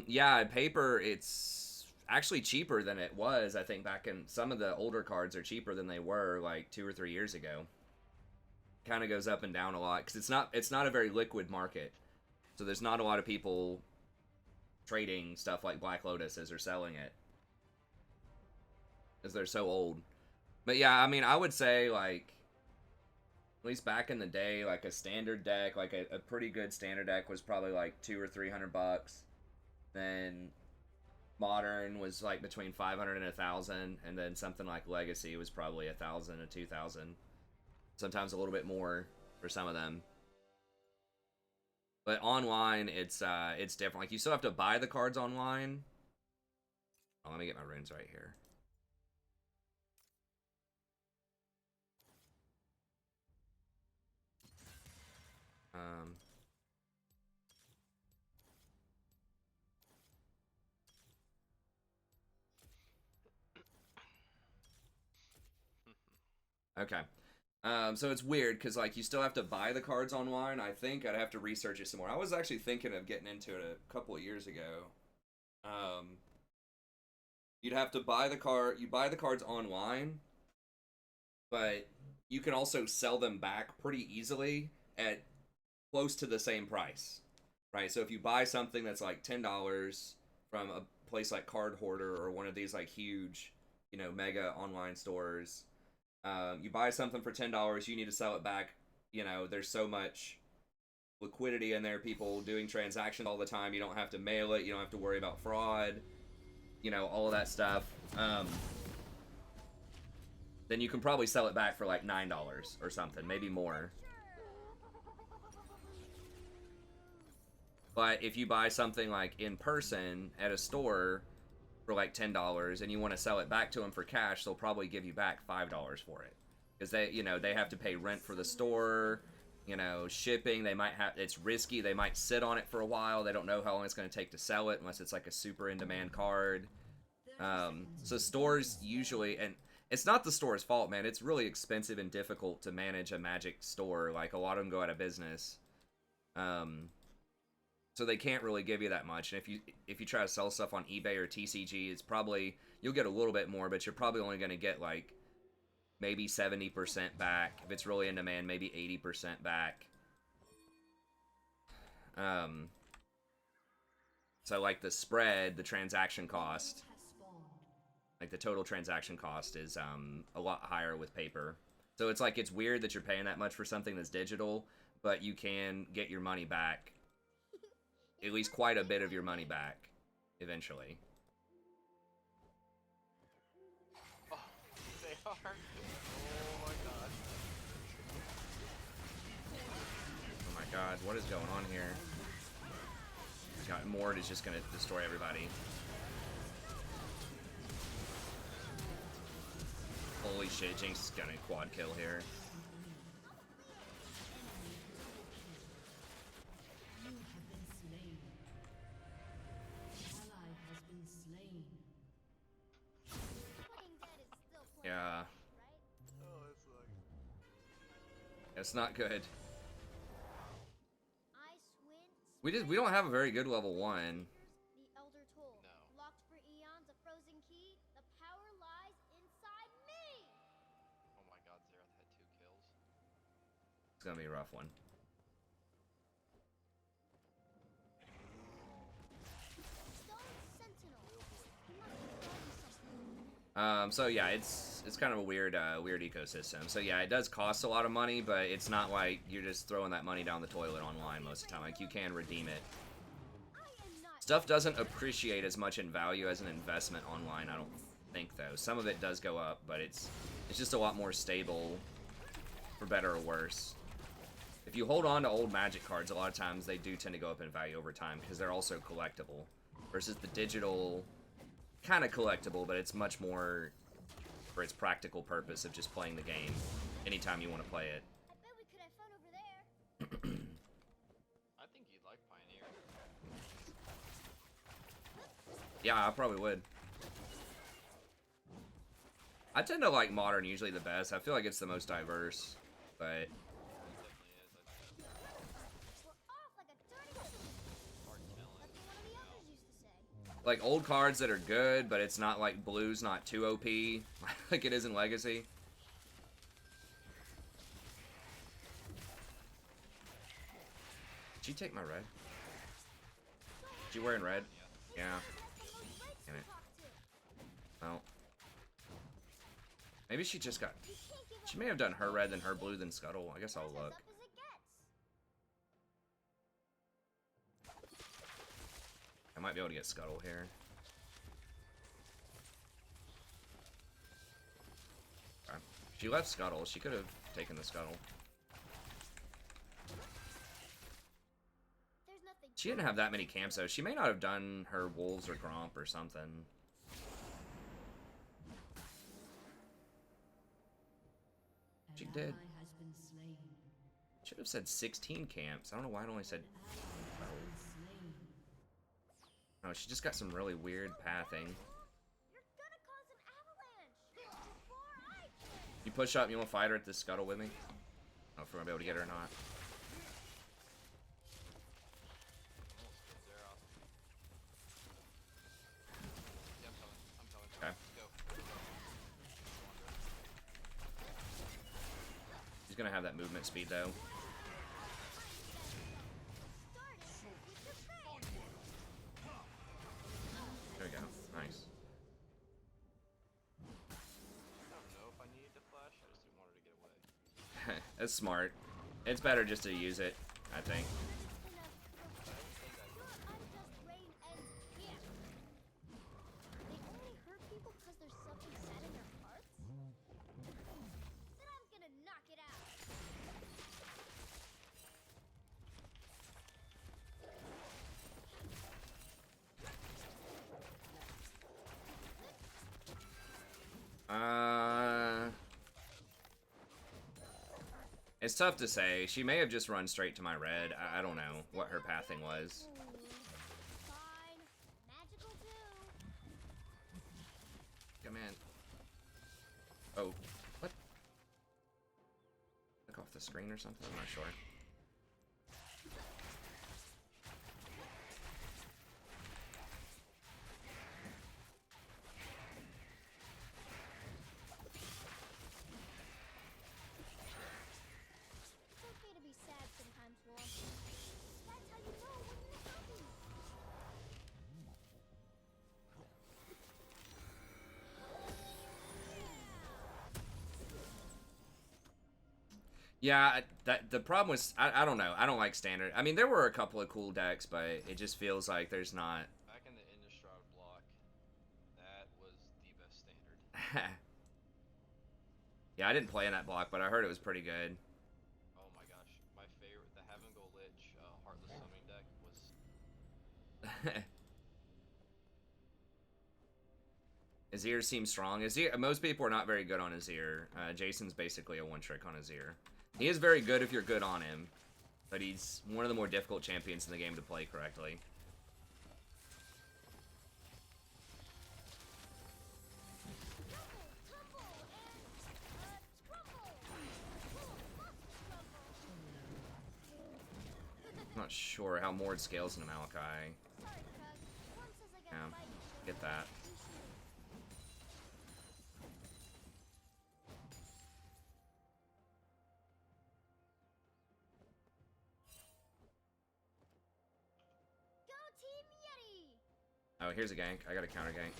Yeah, paper, it's actually cheaper than it was. I think back in some of the older cards are cheaper than they were like 2 or 3 years ago. Kind of goes up and down a lot because it's not a very liquid market, so there's not a lot of people trading stuff like Black Lotuses or selling it because they're so old. But yeah, I mean, I would say like at least back in the day, like a standard deck, like a pretty good standard deck was probably like 200 or 300 bucks. Then modern was like between 500 and 1,000, and then something like legacy was probably 1,000 to 2,000. Sometimes a little bit more for some of them. But online, it's different. Like you still have to buy the cards online. Oh, let me get my runes right here. Um, okay. So it's weird because like you still have to buy the cards online. I think I'd have to research it some more. I was actually thinking of getting into it a couple of years ago. Um, you'd have to buy the card. You buy the cards online, but you can also sell them back pretty easily at close to the same price, right? So if you buy something that's like $10 from a place like Card Hoarder or one of these like huge, you know, mega online stores, you buy something for $10, you need to sell it back. You know, there's so much liquidity in there, people doing transactions all the time. You don't have to mail it. You don't have to worry about fraud. You know, all of that stuff. Then you can probably sell it back for like $9 or something, maybe more. But if you buy something like in person at a store for like $10 and you want to sell it back to them for cash, they'll probably give you back $5 for it. Because they, you know, they have to pay rent for the store, you know, shipping. They might have, it's risky. They might sit on it for a while. They don't know how long it's going to take to sell it unless it's like a super in demand card. So stores usually, and it's not the store's fault, man. It's really expensive and difficult to manage a Magic store. Like a lot of them go out of business. So they can't really give you that much. And if you try to sell stuff on eBay or TCG, it's probably, you'll get a little bit more, but you're probably only going to get like maybe 70% back. If it's really in demand, maybe 80% back. So like the spread, the transaction cost, like the total transaction cost is a lot higher with paper. So it's like, it's weird that you're paying that much for something that's digital, but you can get your money back. At least quite a bit of your money back, eventually. Oh, they are. Oh my god. Oh my god, what is going on here? God, Mord is just gonna destroy everybody. Holy shit, Jinx is gonna quad kill here. Yeah. Oh, it's like... It's not good. We don't have a very good level 1. The Elder Toll. No. Locked for eons, a frozen key. The power lies inside me. Oh my god, Zeroth had 2 kills. It's gonna be a rough one. Stone Sentinel. He must be guarding something. So yeah, it's kind of a weird ecosystem. So yeah, it does cost a lot of money, but it's not like you're just throwing that money down the toilet online most of the time. Like, you can redeem it. I am not. Stuff doesn't appreciate as much in value as an investment online, I don't think, though. Some of it does go up, but it's just a lot more stable, for better or worse. If you hold on to old Magic cards, a lot of times they do tend to go up in value over time, because they're also collectible. Versus the digital, kind of collectible, but it's much more for its practical purpose of just playing the game anytime you want to play it. I bet we could have fun over there. I think you'd like Pioneer. Yeah, I probably would. I tend to like Modern usually the best. I feel like it's the most diverse, but It definitely is. We're off like a dirty Hard telling. That's what one of the elders used to say. like old cards that are good, but it's not like blue's not too OP like it is in Legacy. Did you take my red? Is you wearing red? Yeah. Damn it. Well. Maybe she just got... She may have done her red, then her blue, then Scuttle. I guess I'll look. I might be able to get Scuttle here. Okay. She left Scuttle. She could have taken the Scuttle. She didn't have that many camps, though. She may not have done her Wolves or Gromp or something. She did. Should have said 16 camps. I don't know why it only said 12. Oh, she just got some really weird pathing. You're gonna cause an avalanche before I can. You push up, you want to fight her at this Scuttle with me? I don't know if we're gonna be able to get her or not. Yeah, I'm coming. Okay. Let's go. She's gonna have that movement speed though. There we go. Nice. I don't know if I needed to flash, I just didn't want her to get away. That's smart. It's better just to use it, I think. It's tough to say. She may have just run straight to my red. I don't know what her pathing was. Come in. Oh, what? Click off the screen or something? I'm not sure. Yeah, the problem was I don't know. I don't like standard. I mean, there were a couple of cool decks, but it just feels like there's not. Back in the Innistrad block, that was the best standard. Yeah, I didn't play in that block, but I heard it was pretty good. Oh my gosh, my favorite, the Heaven Go Lich Heartless Summoning deck was. Azir seems strong. Azir, most people are not very good on Azir. Jason's basically a one-trick on Azir. He is very good if you're good on him, but he's one of the more difficult champions in the game to play correctly. I'm not sure how Mord scales in Malachi. Yeah, get that. Oh, here's a gank. I got a counter gank.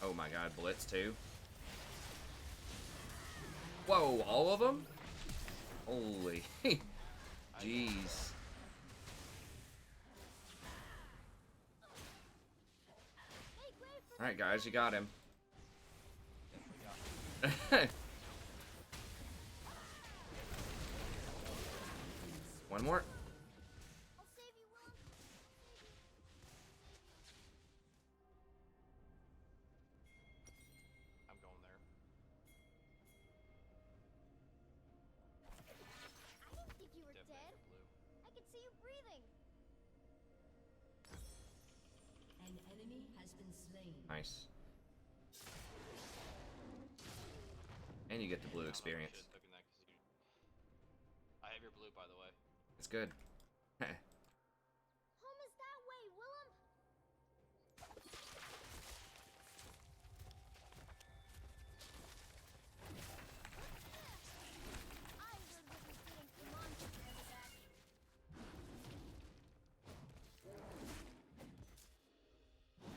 Oh my god, Blitz too. Whoa, all of them? Holy. Jeez. Alright, guys, you got him. One more. I'm going there. I didn't think you were Definitely dead. blue. I could see you breathing. An enemy has been slain. Nice. And you get the blue experience. Should've taken that 'cause you... I have your blue, by the way. It's good. Home is that way, Willem. I really wasn't getting command control of that.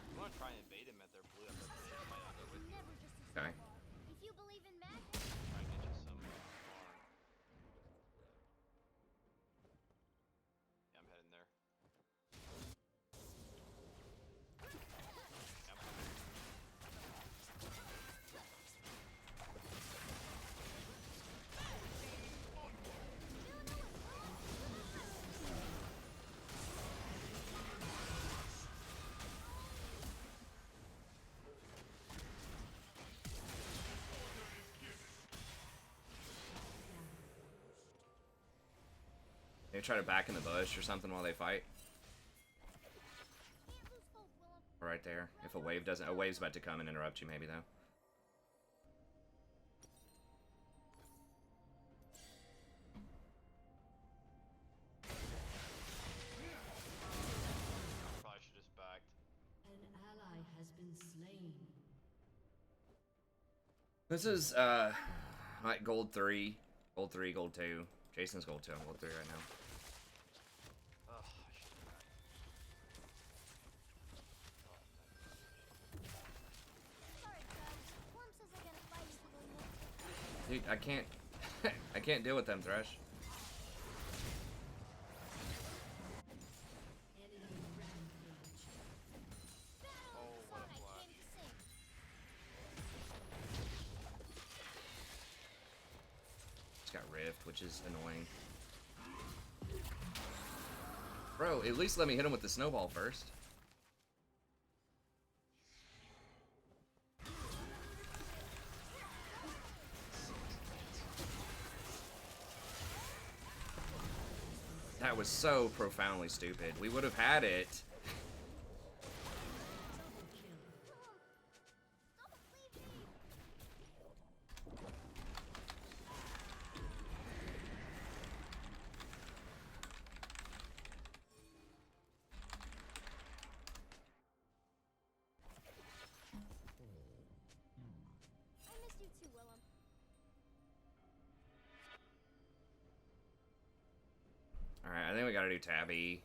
You want to try and invade him at their blue? I'm pretty sure might not go with you. Never just a Okay. snowball. If you believe in magic, Try and get you some farm. Yeah, I'm heading there. Yep. Maybe try to back in the bush or something while they fight. can't lose hope, Willem. Right there. If a wave doesn't... A wave's about to come and interrupt you maybe, though. Probably should just backed. An ally has been slain. This is, like gold 3. Gold 3, gold 2. Jason's gold 2. I'm gold 3 right now. Ugh, I should have backed. Sorry, Cub. Worm says I gotta fight until the next. Dude, I can't... I can't deal with them, Thresh. Enemy rampage. Battle Oh, is the what a song I flash. came to sing. It's got Rift, which is annoying. Bro, at least let me hit him with the snowball first. That was so profoundly stupid. We would have had it. Don't leave me. I missed you too, Willem. Alright, I think we gotta do Tabby.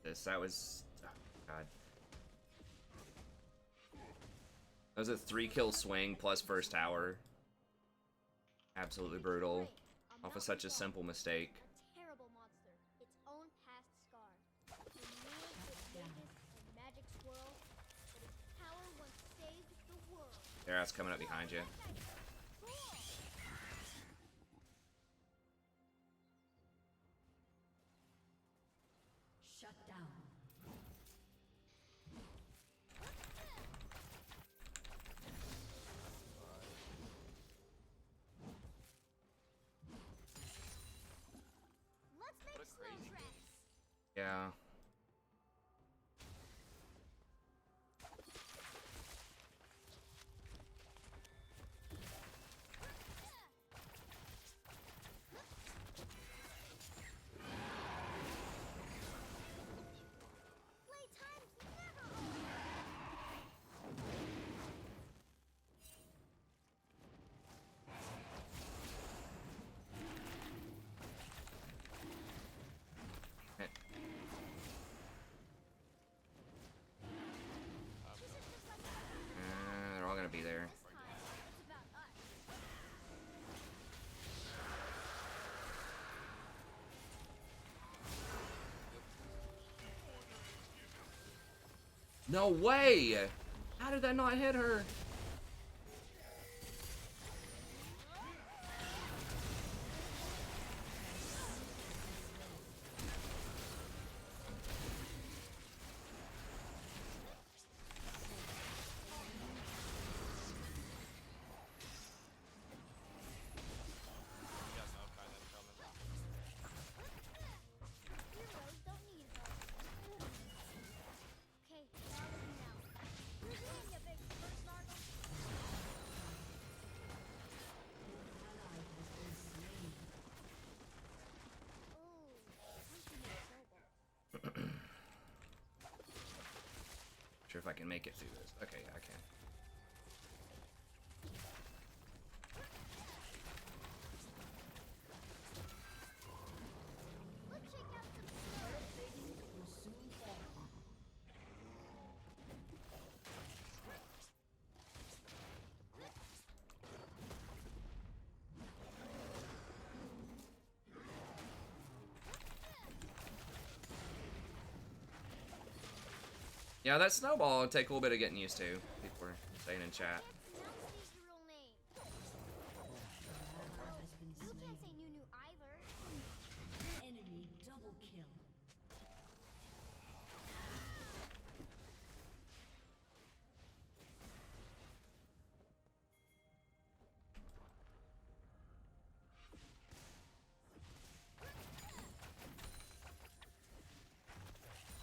That was... Oh, God. That was a 3-kill swing plus first tower. Absolutely brutal. Wait, a Off of Not such a resolved. simple mistake. A terrible monster, its own past scar. It made its mages and magic swirl, but its power once saved the world. There, that's coming up behind you. Cool. Shut down. Let's make What a snow crazy tracks. Yeah. Playtime's never over. Eh, they're all gonna be there. This time, it's about us. No way! How did that not hit her? You got no kind of coming. Heroes don't need help. Okay, now listen now. Who's in ya, big first snargle? Ooh, punching a snowball. Sure if I can make it through this. Okay, I can. Let's check out some Smurf. Yeah, that snowball will take a little bit of getting used to. People are saying in chat. Can't pronounce your real name. You can't say Nunu either. Enemy double kill.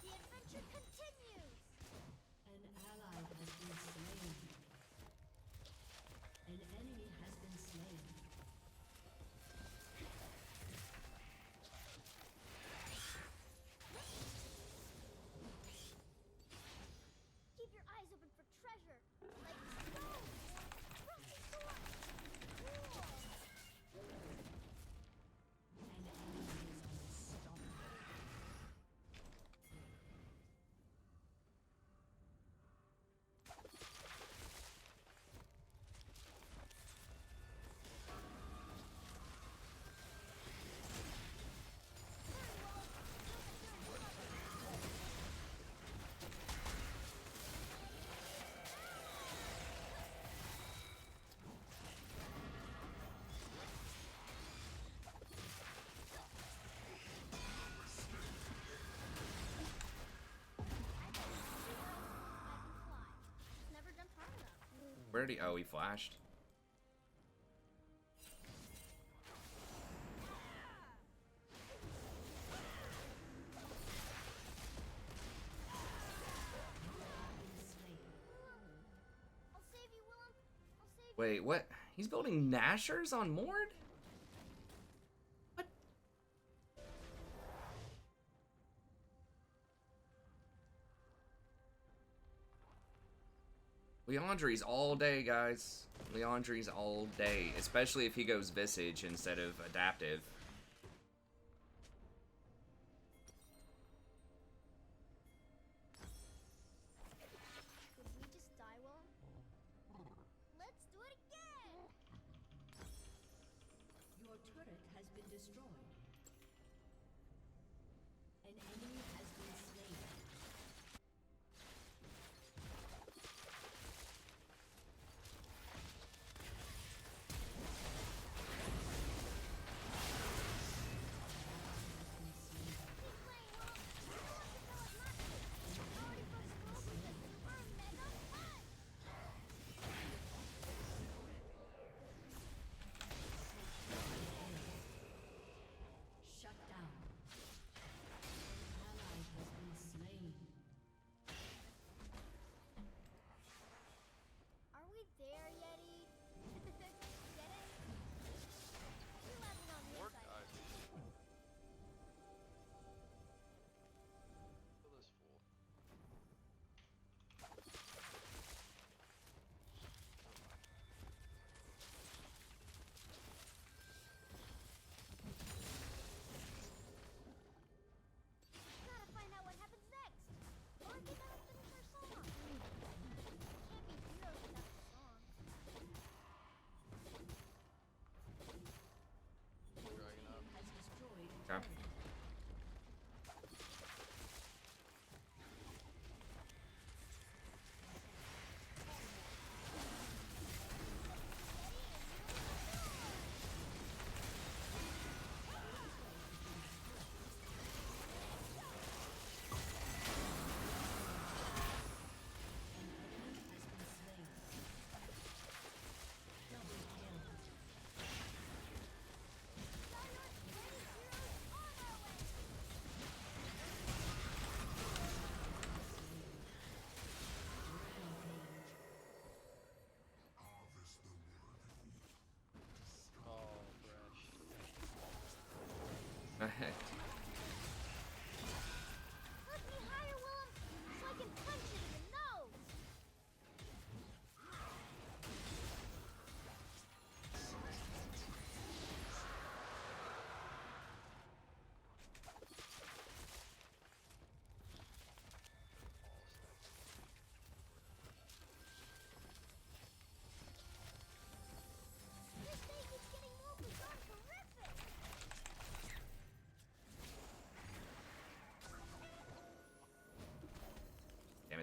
The adventure continues. An ally has been slain. An enemy has been slain. Keep your eyes open for treasure, like stone or rusty sword. Cool. An enemy is unstoppable. Never jumped hard enough. Where did he? Oh, he flashed. I'll save you, Willem. I'll save you. Wait, what? He's building Nashers on Mord? What? Leandri's all day, guys. Leandri's all day. Especially if he goes Visage instead of Adaptive. Could we just die, Willem? Let's do it again. Your turret has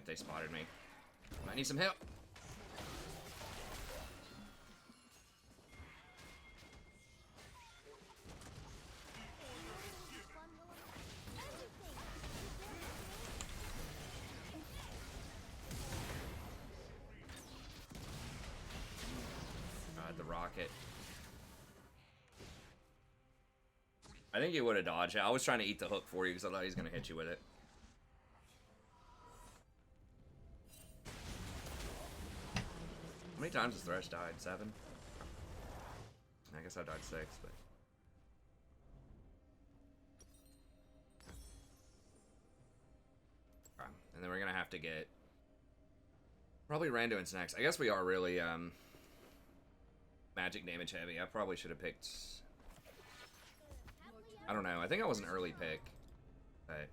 they spotted me. I need some help. The rocket. I think you would have dodged it. I was trying to eat the hook for you because I thought he was going to hit you with it. How many times has Thresh died? 7? I guess I died 6, but... Okay. And then we're going to have to get... Probably Randuin's next. I guess we are really, magic damage heavy. I probably should have picked... I don't know. I think I was an early pick. But...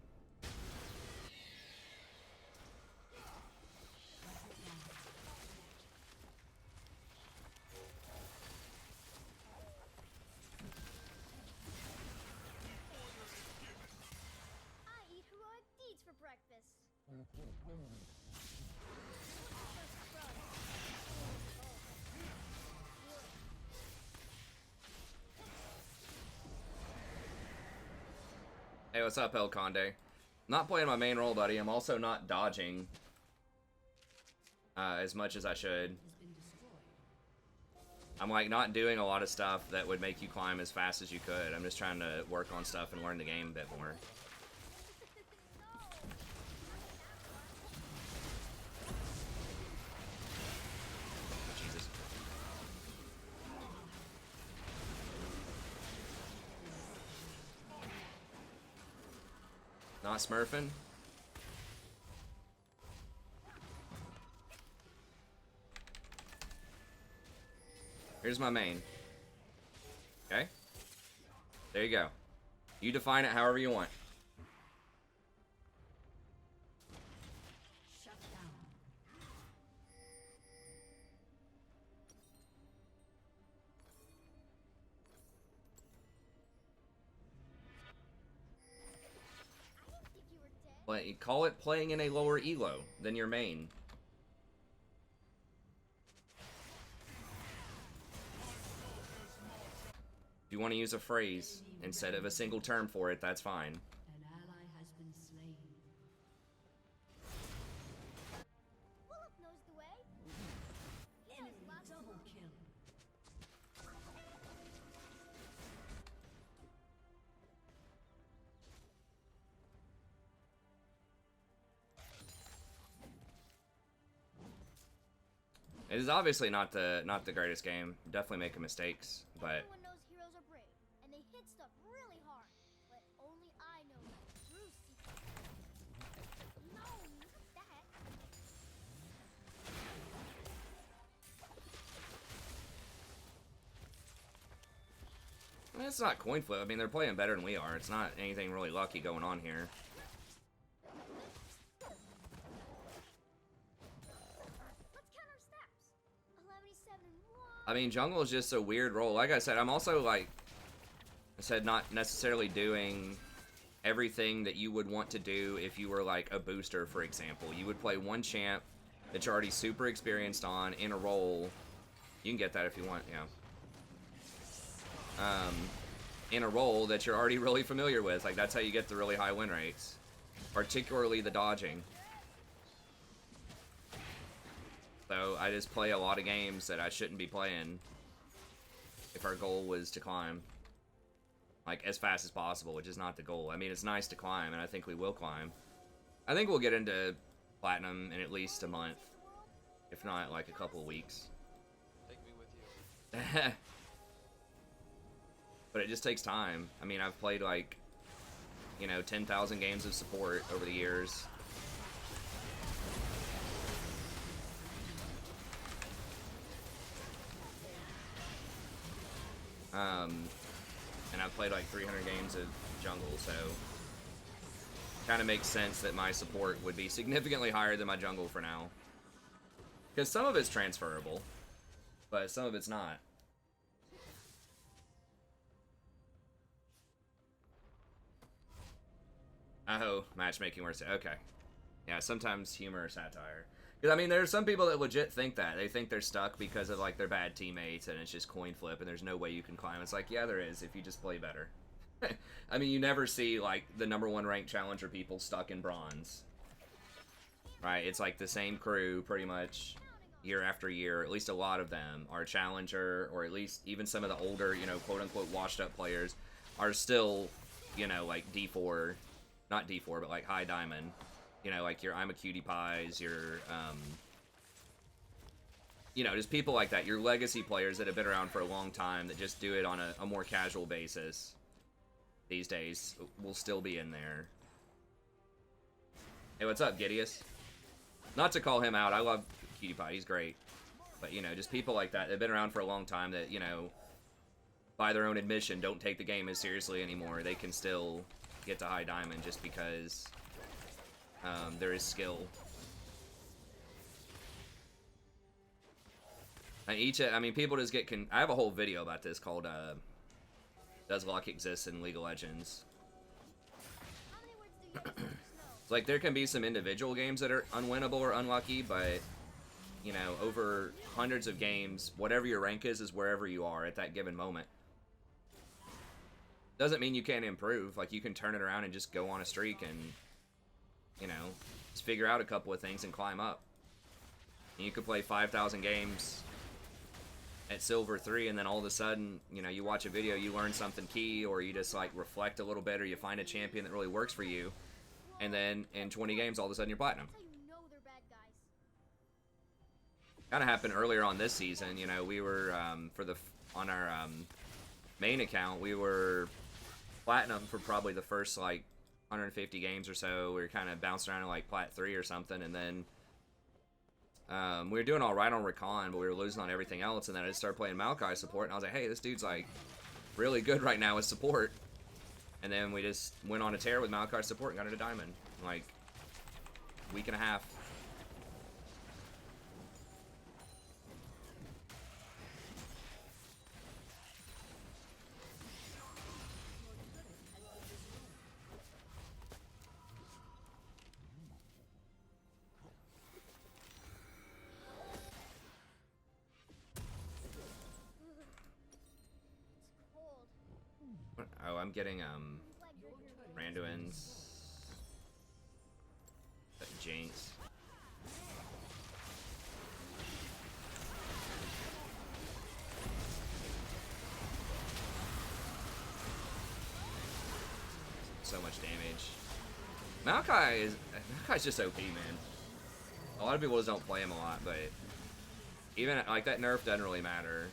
I eat heroic deeds for breakfast. Hey, what's up, El Conde? Not playing my main role, buddy. I'm also not dodging as much as I should. I'm like not doing a lot of stuff that would make you climb as fast as you could. I'm just trying to work on stuff and learn the game a bit more. Jesus. Not smurfing? Here's my main. Okay? There you go. You define it however you want. Shut down. I didn't think you were dead. But you call it playing in a lower elo than your main. If you want to use a phrase instead of a single term for it, that's fine. An ally has been slain. Wulf knows the way. He knows Enemy lots of double them. kill. It is obviously not the greatest game. Definitely making mistakes, but Everyone knows heroes are brave, and they hit stuff really hard. But only I know the true secret. No, not that. it's not coin flip. I mean, they're playing better than we are. It's not anything really lucky going on here. Let's count our steps. 11, 1. I mean, jungle is just a weird role. Like I said, I'm also, like I said, not necessarily doing everything that you would want to do if you were, like, a booster, for example. You would play one champ that you're already super experienced on in a role. You can get that if you want, yeah. In a role that you're already really familiar with. Like, that's how you get the really high win rates. Particularly the dodging. So I just play a lot of games that I shouldn't be playing if our goal was to climb, like, as fast as possible, which is not the goal. I mean, it's nice to climb, and I think we will climb. I think we'll get into Platinum in at least a month, if not, like, a couple of weeks. Take me with you. But it just takes time. I mean, I've played, like, you know, 10,000 games of support over the years. And I've played like 300 games of jungle, so kind of makes sense that my support would be significantly higher than my jungle for now. Because some of it's transferable, but some of it's not. Oh, matchmaking works. Okay. Yeah, sometimes humor or satire. Because, I mean, there are some people that legit think that. They think they're stuck because of, like, their bad teammates, and it's just coin flip, and there's no way you can climb. It's like, yeah, there is, if you just play better. I mean, you never see, like, the #1 ranked challenger people stuck in bronze. Right? It's like the same crew, pretty much, year after year. At least a lot of them are challenger, or at least even some of the older, you know, quote-unquote washed-up players are still, you know, like D4, not D4, but like high diamond. You know, like your I'm a Cutie Pies, your, you know, just people like that. Your legacy players that have been around for a long time that just do it on a more casual basis these days will still be in there. Hey, what's up, Gideus? Not to call him out, I love Cutie Pie, he's great. But, you know, just people like that, they've been around for a long time that, you know, by their own admission, don't take the game as seriously anymore. They can still get to high diamond just because there is skill. I mean, people just get I have a whole video about this called Does Luck Exist in League of Legends? How many words do you have, Snow? It's like there can be some individual games that are unwinnable or unlucky, but, you know, over hundreds of games, whatever your rank is wherever you are at that given moment. Doesn't mean you can't improve. Like, you can turn it around and just go on a streak and, you know, just figure out a couple of things and climb up. And you could play 5,000 games at Silver 3, and then all of a sudden, you know, you watch a video, you learn something key, or you just, like, reflect a little bit, or you find a champion that really works for you, and then in 20 games, all of a sudden, you're platinum. That's how you know they're bad guys. Kind of happened earlier on this season. You know, we were, on our main account, we were platinum for probably the first, like, 150 games or so. We were kind of bouncing around in, like, plat 3 or something, and then we were doing all right on Recon, but we were losing on everything else, and then I just started playing Maokai support, and I was like, hey, this dude's, like, really good right now with support. And then we just went on a tear with Maokai support and got into diamond. Like, week and a half. It's cold. Oh, I'm getting, Like you're Randuin's Jinx. So much damage. Maokai's just OP, man. A lot of people just don't play him a lot, but even like that nerf doesn't really matter.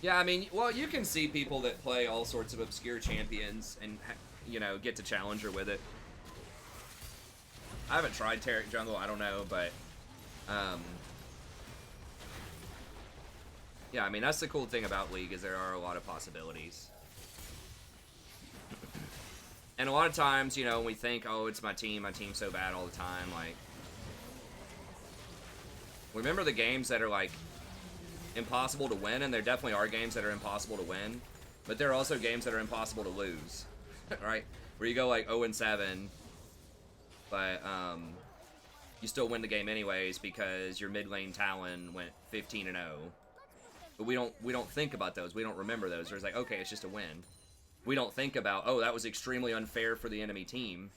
Yeah, I mean, well, you can see people that play all sorts of obscure champions and, you know, get to challenger with it. I haven't tried Taric Jungle, I don't know, but, yeah, I mean, that's the cool thing about League, is there are a lot of possibilities. And a lot of times, you know, when we think, oh, it's my team's so bad all the time, like, remember the games that are, like, impossible to win, and there definitely are games that are impossible to win, but there are also games that are impossible to lose, right? Where you go, like, 0-7, but, you still win the game anyways because your mid lane Talon went 15-0. But we don't think about those. We don't remember those. There's like, okay, it's just a win. We don't think about, oh, that was extremely unfair for the enemy team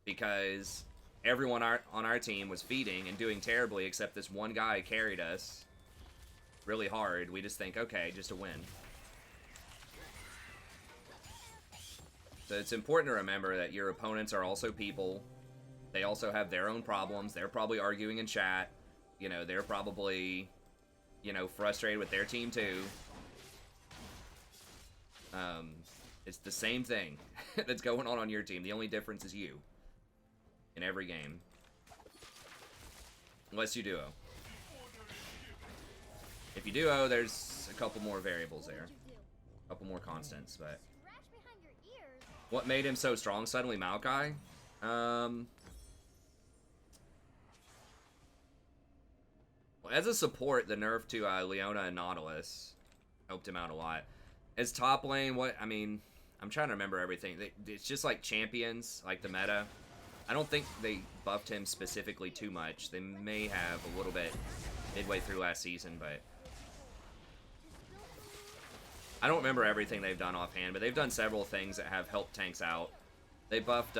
because everyone on our team was feeding and doing terribly except this one guy carried us really hard. We just think, okay, just a win. So it's important to remember that your opponents are also people. They also have their own problems. They're probably arguing in chat. You know, they're probably, you know, frustrated with their team too. It's the same thing that's going on your team. The only difference is you in every game. Unless you duo. If you duo, there's a couple more variables there. A couple more constants, but... Scratch behind your ears. What made him so strong suddenly, Maokai? Well, as a support, the nerf to Leona and Nautilus helped him out a lot. As top lane, what I mean, I'm trying to remember everything. It's just like champions, like the meta. I don't think they buffed him specifically too much. They may have a little bit midway through last season, but I don't remember everything they've done offhand. But they've done several things that have helped tanks out. They buffed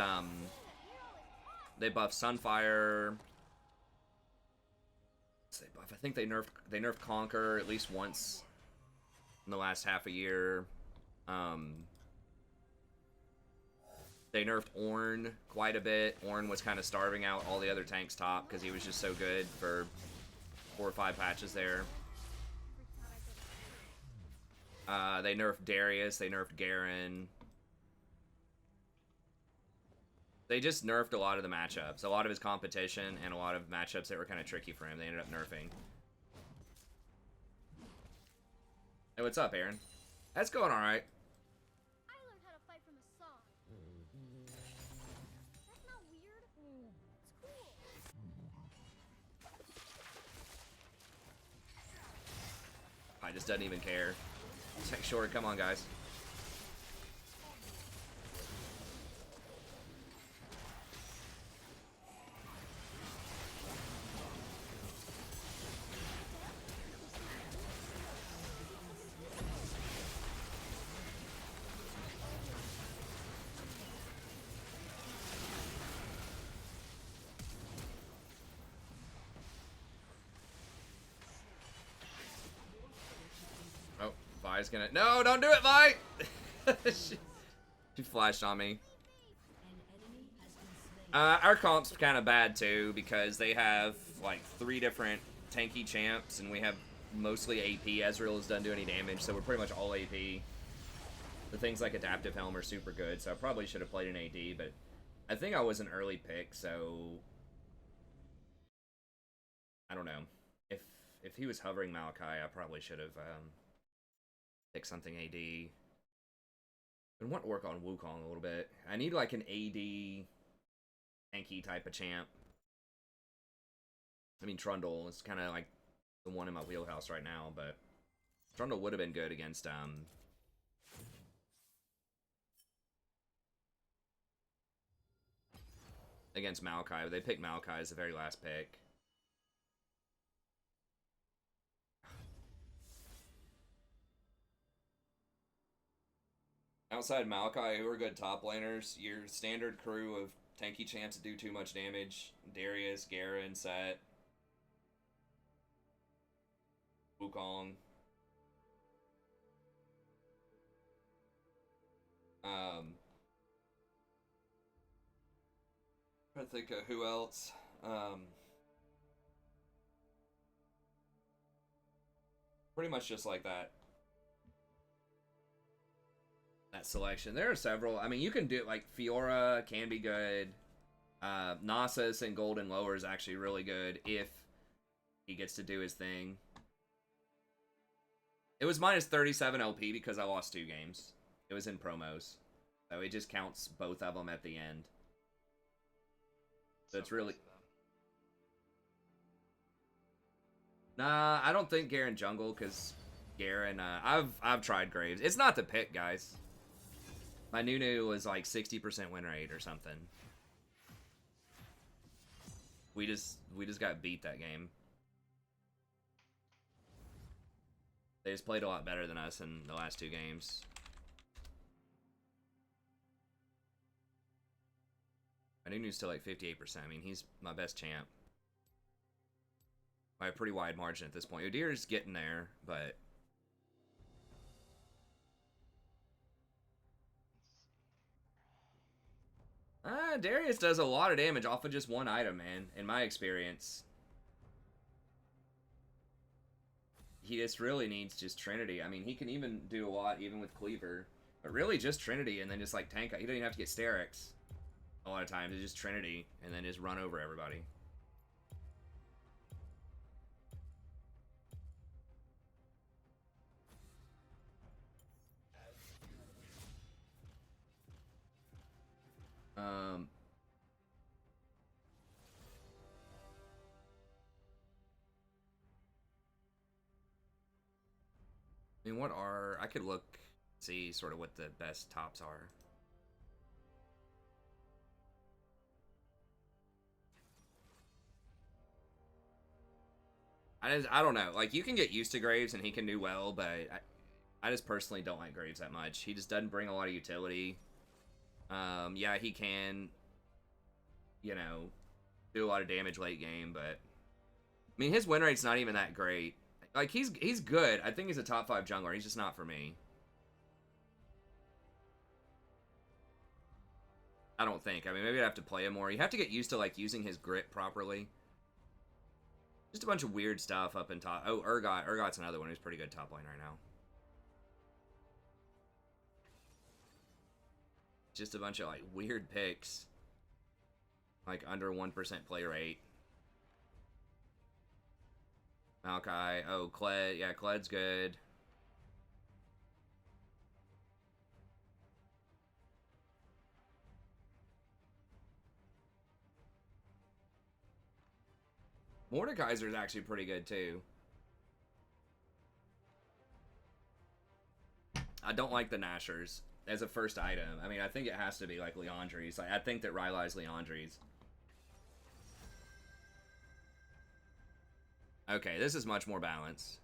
Sunfire. I think they nerfed Conquer at least once in the last half a year. They nerfed Ornn quite a bit. Ornn was kind of starving out all the other tanks top because he was just so good for 4 or 5 patches there. They nerfed Darius. They nerfed Garen. They just nerfed a lot of the matchups. A lot of his competition and a lot of matchups that were kind of tricky for him. They ended up nerfing. Hey, what's up, Aaron? That's going alright. I learned how to fight from a song. That's not weird. It's cool. I just doesn't even care. It's like, sure, come on, guys. Vi's gonna... No, don't do it, Vi! she flashed on me. Our comp's kind of bad, too, because they have, like, 3 different tanky champs, and we have mostly AP. Ezreal doesn't do any damage, so we're pretty much all AP. The things like Adaptive Helm are super good, so I probably should have played an AD, but I think I was an early pick, so... I don't know. If he was hovering Maokai, I probably should have, pick something AD. I want to work on Wukong a little bit. I need like an AD tanky type of champ. I mean, Trundle is kind of like the one in my wheelhouse right now, but Trundle would have been good against Maokai, but they picked Maokai as the very last pick. Outside Maokai, who are good top laners, your standard crew of tanky champs that do too much damage. Darius, Garen, Set, Wukong. I think of who else. Pretty much just like that. That selection. There are several. I mean, you can do like Fiora can be good. Nasus and Golden Lower is actually really good if he gets to do his thing. It was minus 37 LP because I lost 2 games. It was in promos. So it just counts both of them at the end. So it's really... Nah, I don't think Garen jungle because Garen... I've tried Graves. It's not the pick, guys. My Nunu was like 60% win rate or something. We just got beat that game. They just played a lot better than us in the last 2 games. My Nunu's still like 58%. I mean, he's my best champ. By a pretty wide margin at this point. Udir's getting there, but... Darius does a lot of damage off of just one item, man, in my experience. He just really needs just Trinity. I mean, he can even do a lot, even with Cleaver. But really just Trinity, and then just, like, tank. He doesn't even have to get Sterix. A lot of times, it's just Trinity, and then just run over everybody. I mean, what are... I could look, see sort of what the best tops are. I don't know. Like, you can get used to Graves and he can do well, but I just personally don't like Graves that much. He just doesn't bring a lot of utility. Yeah, he can, you know, do a lot of damage late game, but... I mean, his win rate's not even that great. Like, he's good. I think he's a top 5 jungler. He's just not for me. I don't think. I mean, maybe I'd have to play him more. You have to get used to, like, using his grit properly. Just a bunch of weird stuff up in top. Oh, Urgot. Urgot's another one who's pretty good top lane right now. Just a bunch of, like, weird picks. Like, under 1% play rate. Maokai. Oh, Kled. Yeah, Kled's good. Mordekaiser's actually pretty good, too. I don't like the Nashers as a first item. I mean, I think it has to be like Leandri's. Like, I think that Rylai's Leandri's. Okay, this is much more balanced.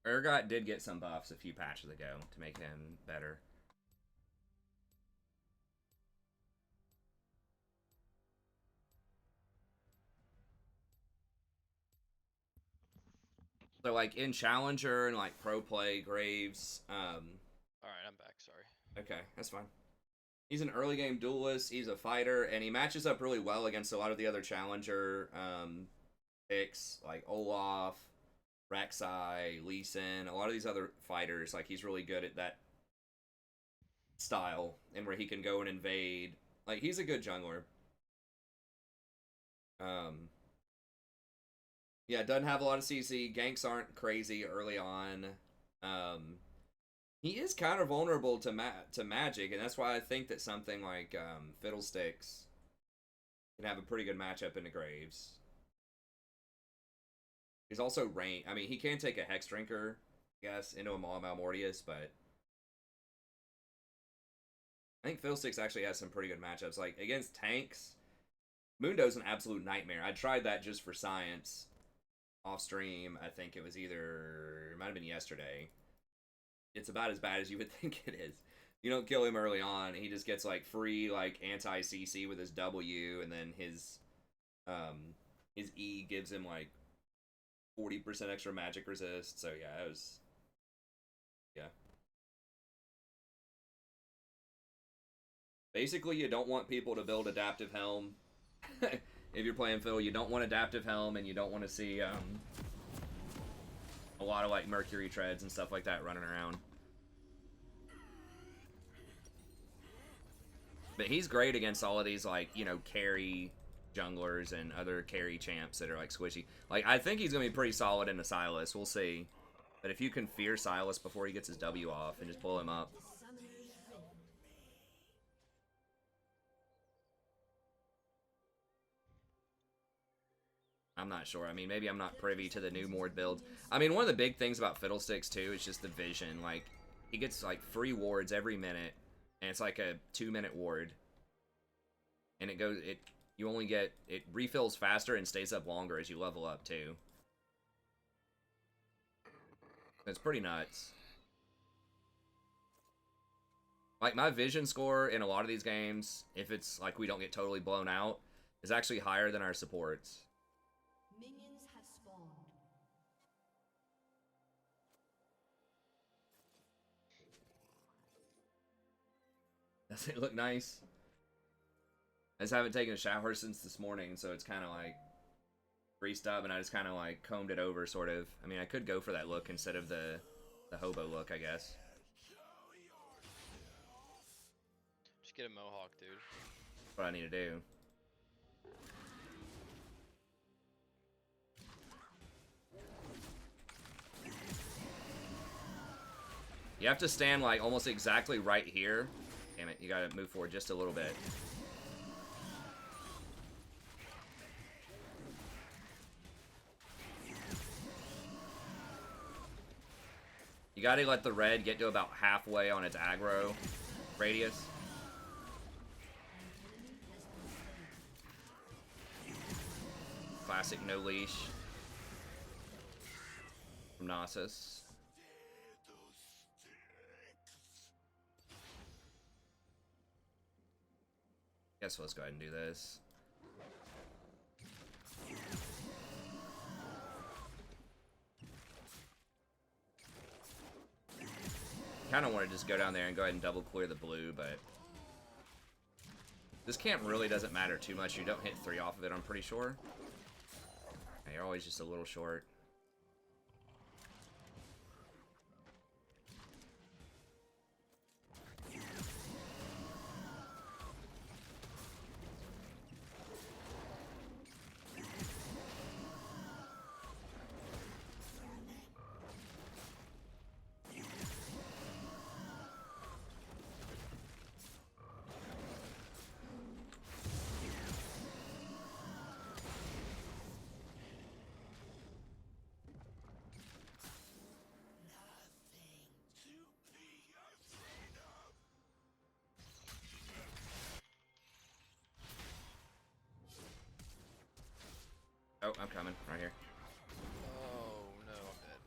Urgot did get some buffs a few patches ago to make him better. So, like, in Challenger and, like, Pro Play, Graves, Alright, I'm back, sorry. Okay, that's fine. He's an early game duelist, he's a fighter, and he matches up really well against a lot of the other Challenger picks, like Olaf, Rek'Sai, Lee Sin, a lot of these other fighters. Like, he's really good at that style, and where he can go and invade. Like, he's a good jungler. Yeah, doesn't have a lot of CC. Ganks aren't crazy early on. He is kind of vulnerable to magic, and that's why I think that something like Fiddlesticks can have a pretty good matchup into Graves. He's also range. I mean, he can take a Hex Drinker, I guess, into a Maul Malmortius, but I think Fiddlesticks actually has some pretty good matchups. Like, against tanks, Mundo's an absolute nightmare. I tried that just for science off stream. I think it was either, it might have been yesterday. It's about as bad as you would think it is. You don't kill him early on, he just gets, like, free, like, anti-CC with his W, and then his E gives him, like, 40% extra magic resist. So yeah, it was, yeah. Basically, you don't want people to build Adaptive Helm. If you're playing Fiddle, you don't want Adaptive Helm, and you don't want to see a lot of, like, Mercury Treads and stuff like that running around. But he's great against all of these, like, you know, carry junglers and other carry champs that are, like, squishy. Like, I think he's going to be pretty solid into Sylas. We'll see. But if you can fear Sylas before he gets his W off and just pull him up. I'm not sure. I mean, maybe I'm not privy to the new Mord builds. I mean, one of the big things about Fiddlesticks, too, is just the vision. Like, he gets, like, free wards every minute, and it's like a 2-minute ward. And you only get, it refills faster and stays up longer as you level up, too. It's pretty nuts. Like, my vision score in a lot of these games, if it's, like, we don't get totally blown out, is actually higher than our supports. Minions have spawned. Does it look nice? I just haven't taken a shower since this morning, so it's kind of like greased up, and I just kind of like combed it over, sort of. I mean, I could go for that look instead of the hobo look, I guess. get a mohawk, dude. What I need to do. You have to stand like almost exactly right here. Damn it, you gotta move forward just a little bit. You gotta let the red get to about halfway on its aggro radius. Classic no leash from Nasus. Guess let's go ahead and do this. Kind of want to just go down there and go ahead and double clear the blue, but this camp really doesn't matter too much. You don't hit 3 off of it, I'm pretty sure. Yeah, you're always just a little short. Oh, I'm coming, right here. Oh no, I'm dead.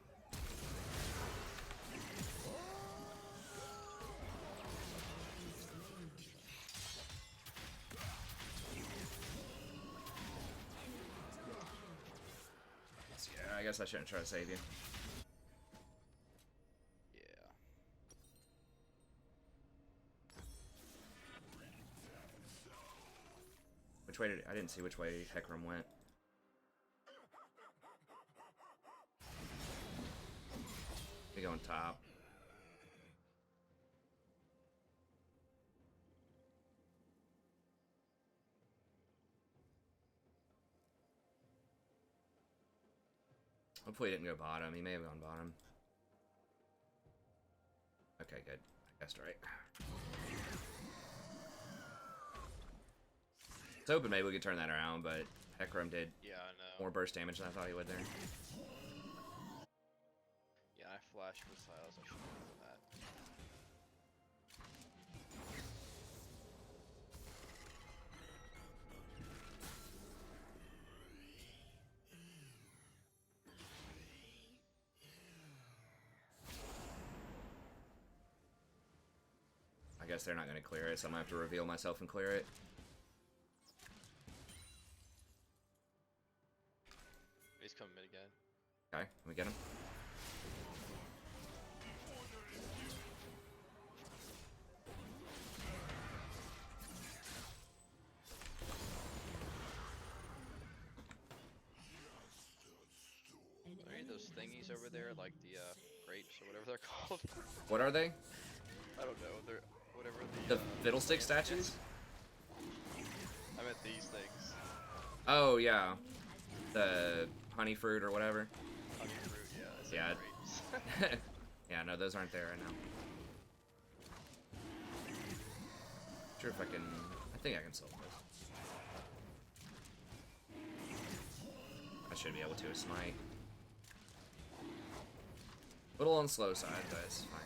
Yeah, I guess I shouldn't try to save you. Yeah. Which way did I didn't see which way Hecarim went. We go on top. Hopefully he didn't go bottom. He may have gone bottom. Okay, good. I guessed right. I was hoping maybe we could turn that around, but Hecarim did Yeah, I know. more burst damage than I thought he would there. Yeah, I flashed with Silas. I should have done that. I guess they're not going to clear it, so I'm going to have to reveal myself and clear it. He's coming mid again. Okay, can we get him? Are any of those thingies over there, like the grapes or whatever they're called? What are they? I don't know. They're whatever the. The Fiddlesticks statues? I meant these things. Oh, yeah. The honey fruit or whatever. Honey fruit, yeah. I said Yeah. grapes. Yeah, no, those aren't there right now. Sure if I can... I think I can solve this. I should be able to with Smite. A little on the slow side, but it's fine.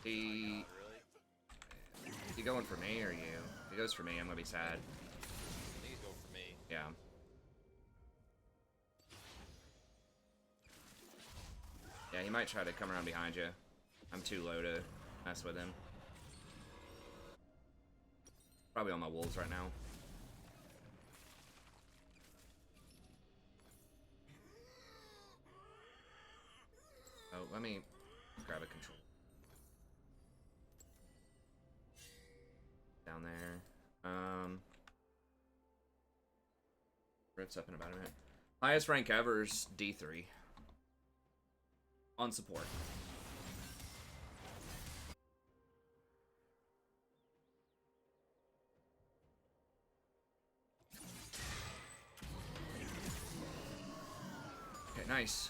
He... Really? You going for me or you? If he goes for me, I'm gonna be sad. I think he's going for me. Yeah. Yeah, he might try to come around behind you. I'm too low to mess with him. Probably on my wolves right now. let me grab a control. Down there. Rift's up in about a minute. Highest rank ever is D3. On support. Okay, nice.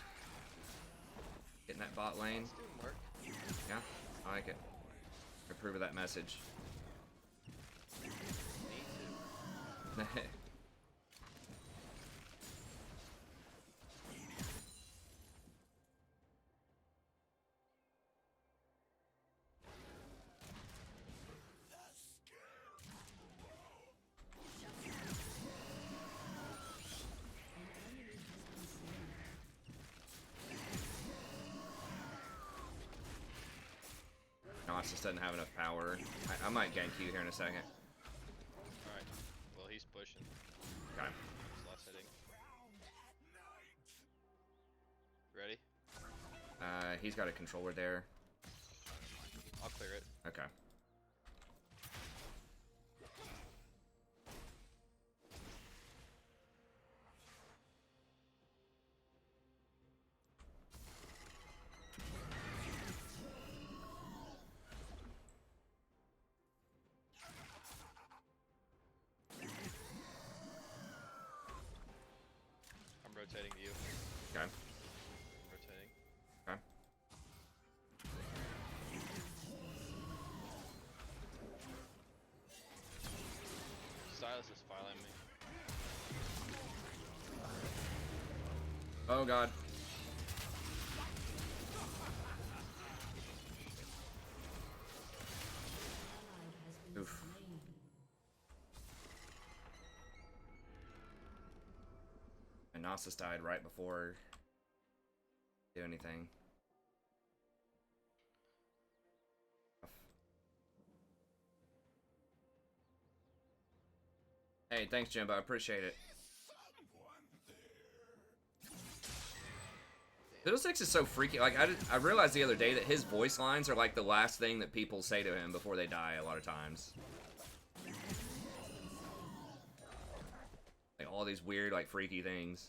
Getting that bot lane. It's doing work. Yeah, I like it. Approve of that message. Me too. No, it just doesn't have enough power. I might gank you here in a second. Alright. Well, he's pushing. Okay. His last hitting. Ready? He's got a controller there. I'll clear it. Okay. I'm rotating to you. Okay. Rotating. Okay. Silas is filing me. Oh god. Oof. And Nasus died right before do anything. Hey, thanks, Jimbo. I appreciate it. Fiddlesticks is so freaky. Like, I realized the other day that his voice lines are like the last thing that people say to him before they die a lot of times. Like, all these weird, like, freaky things.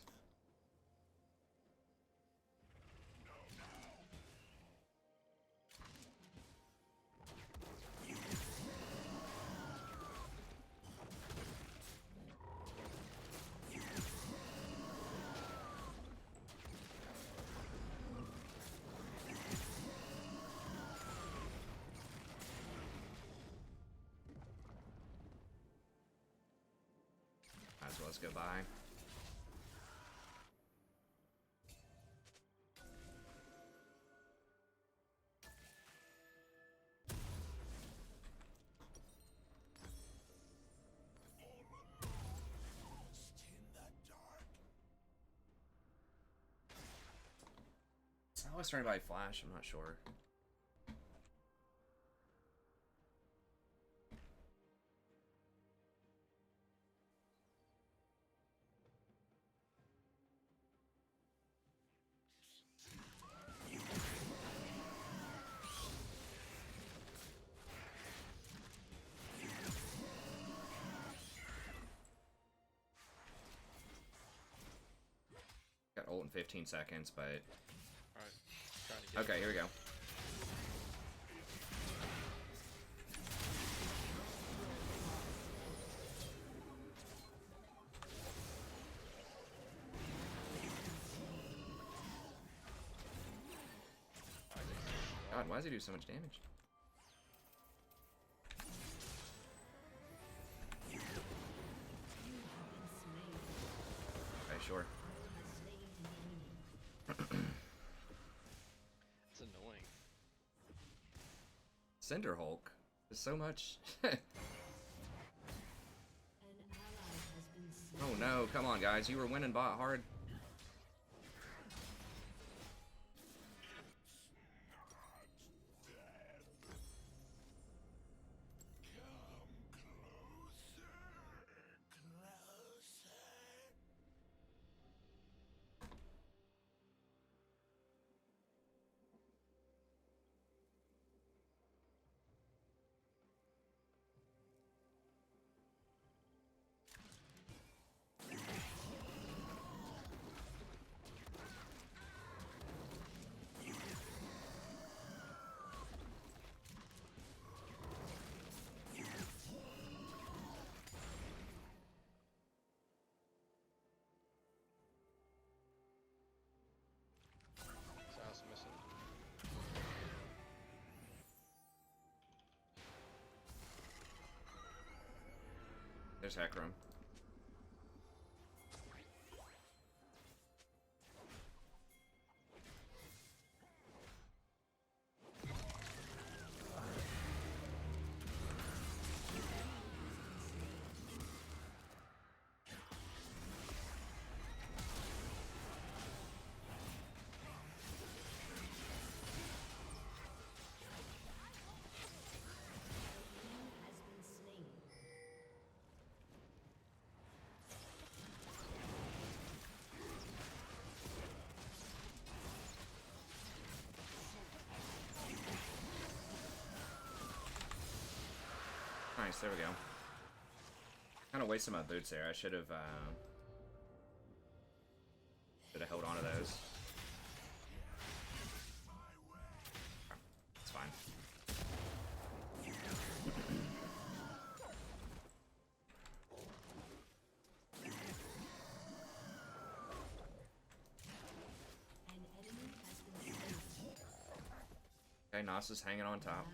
Might as well let's go by. It's not starting by flash, I'm not sure. Got ult in 15 seconds, but... Alright. Trying to get Okay, here we go. God, why does he do so much damage? Okay, sure. It's annoying. Cinder Hulk. There's so much. Oh no, come on guys, you were winning bot hard. There's Hecarim. Nice, there we go. Kind of wasted my boots there. I should have held on to those. It's fine. Okay, Nas is hanging on top.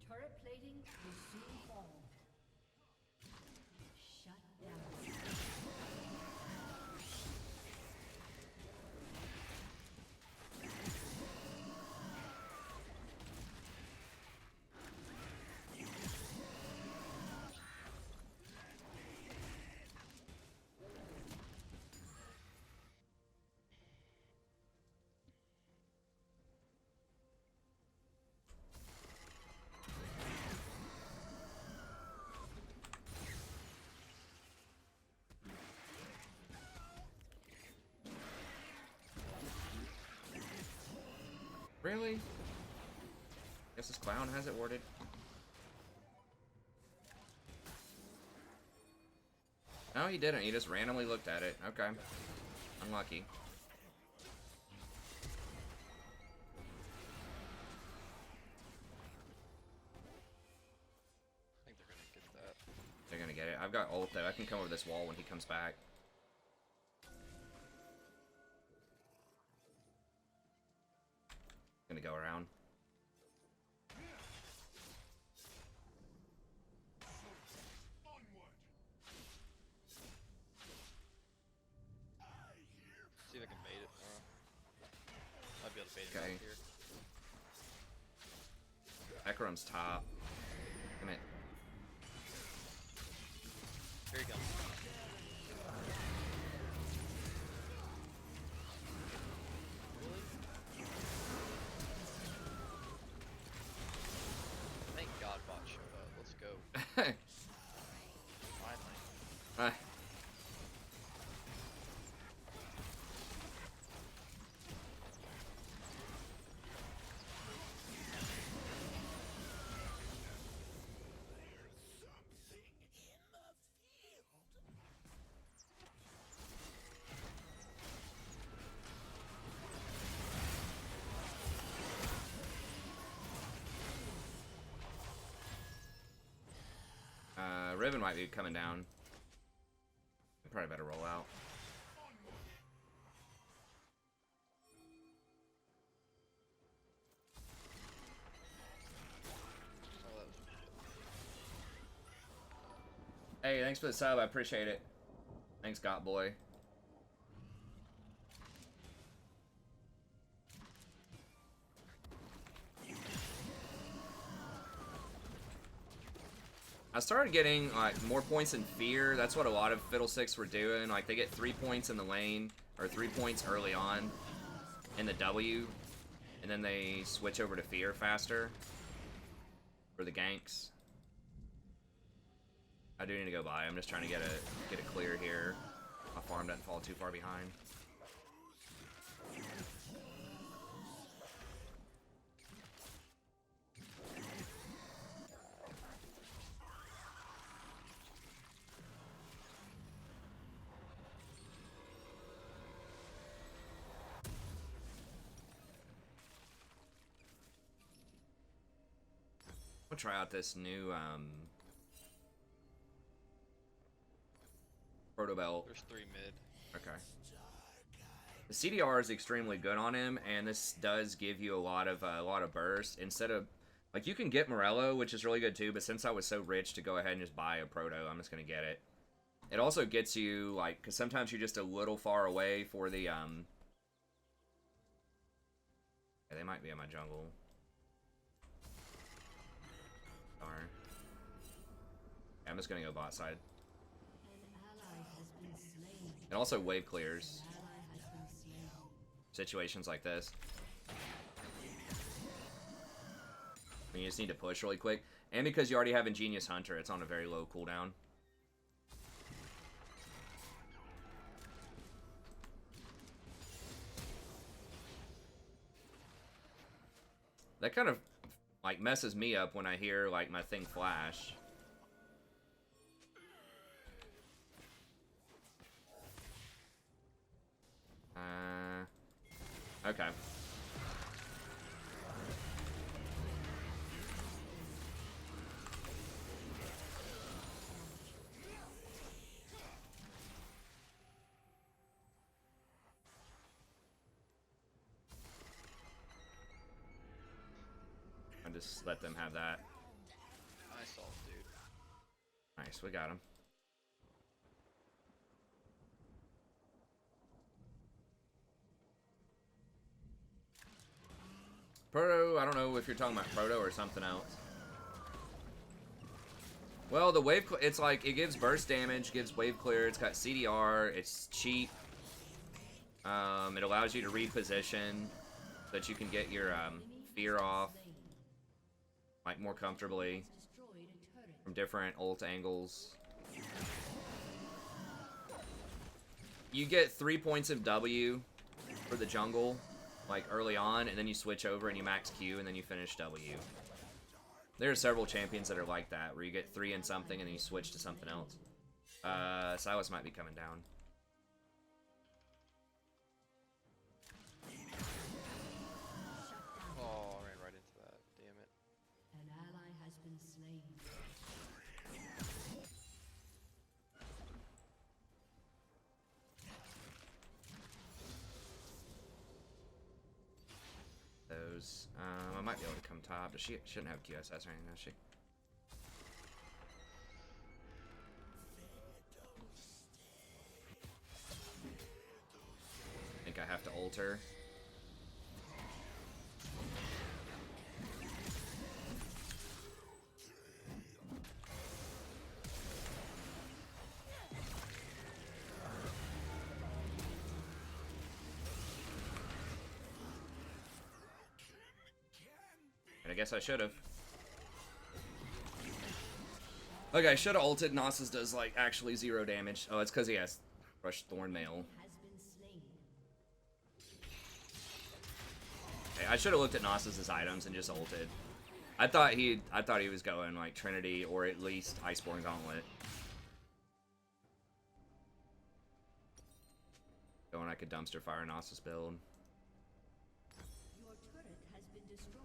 Turret plating will soon fall. Shut down. Really? Guess this clown has it warded. No, he didn't. He just randomly looked at it. Okay. Unlucky. I think they're gonna get that. They're gonna get it. I've got ult though. I can come over this wall when he comes back. Gonna go around. See if I can bait it. Might be able to bait it Okay. back here. Hecarim's top. Damn it. Here he comes. Really? Thank God bot showed up. Let's go. Finally. Riven might be coming down. Probably better roll out. Oh, that was Hey, thanks for the sub. I appreciate it. Thanks, Got Boy. I started getting like more points in fear. That's what a lot of Fiddlesticks were doing. Like they get 3 points in the lane or 3 points early on in the W, and then they switch over to fear faster for the ganks. I do need to go by. I'm just trying to get it clear here. My farm doesn't fall too far behind. We'll try out this new Proto Belt. There's 3 mid. Okay. The CDR is extremely good on him, and this does give you a lot of burst. Instead of Like, you can get Morello, which is really good too, but since I was so rich to go ahead and just buy a Proto, I'm just going to get it. It also gets you, like, because sometimes you're just a little far away for the, Yeah, they might be in my jungle. Darn. Yeah, I'm just going to go bot side. It also wave clears situations like this. I mean, you just need to push really quick. And because you already have Ingenious Hunter, it's on a very low cooldown. That kind of, like, messes me up when I hear, like, my thing flash. Okay. I just let them have that. Nice ult, dude. Nice, we got him. Proto, I don't know if you're talking about Proto or something else. Well, the wave, it's like, it gives burst damage, gives wave clear, it's got CDR, it's cheap. It allows you to reposition so that you can get your fear off, like, more comfortably from different ult angles. You get 3 points of W for the jungle, like, early on, and then you switch over and you max Q, and then you finish W. There are several champions that are like that, where you get 3 in something and then you switch to something else. Silas might be coming down. Oh, I ran right into that. Damn it. An ally has been slain. Those, I might be able to come top. She shouldn't have QSS or anything, does she? I think I have to ult her. And I guess I should have. Okay, I should have ulted. Nasus does, like, actually 0 damage. Oh, it's because he has Rush Thorn Mail. Has been slain. Okay, I should have looked at Nasus's items and just ulted. I thought he was going, like, Trinity or at least Iceborne Gauntlet. Going like a dumpster fire Nasus build. Your turret has been destroyed.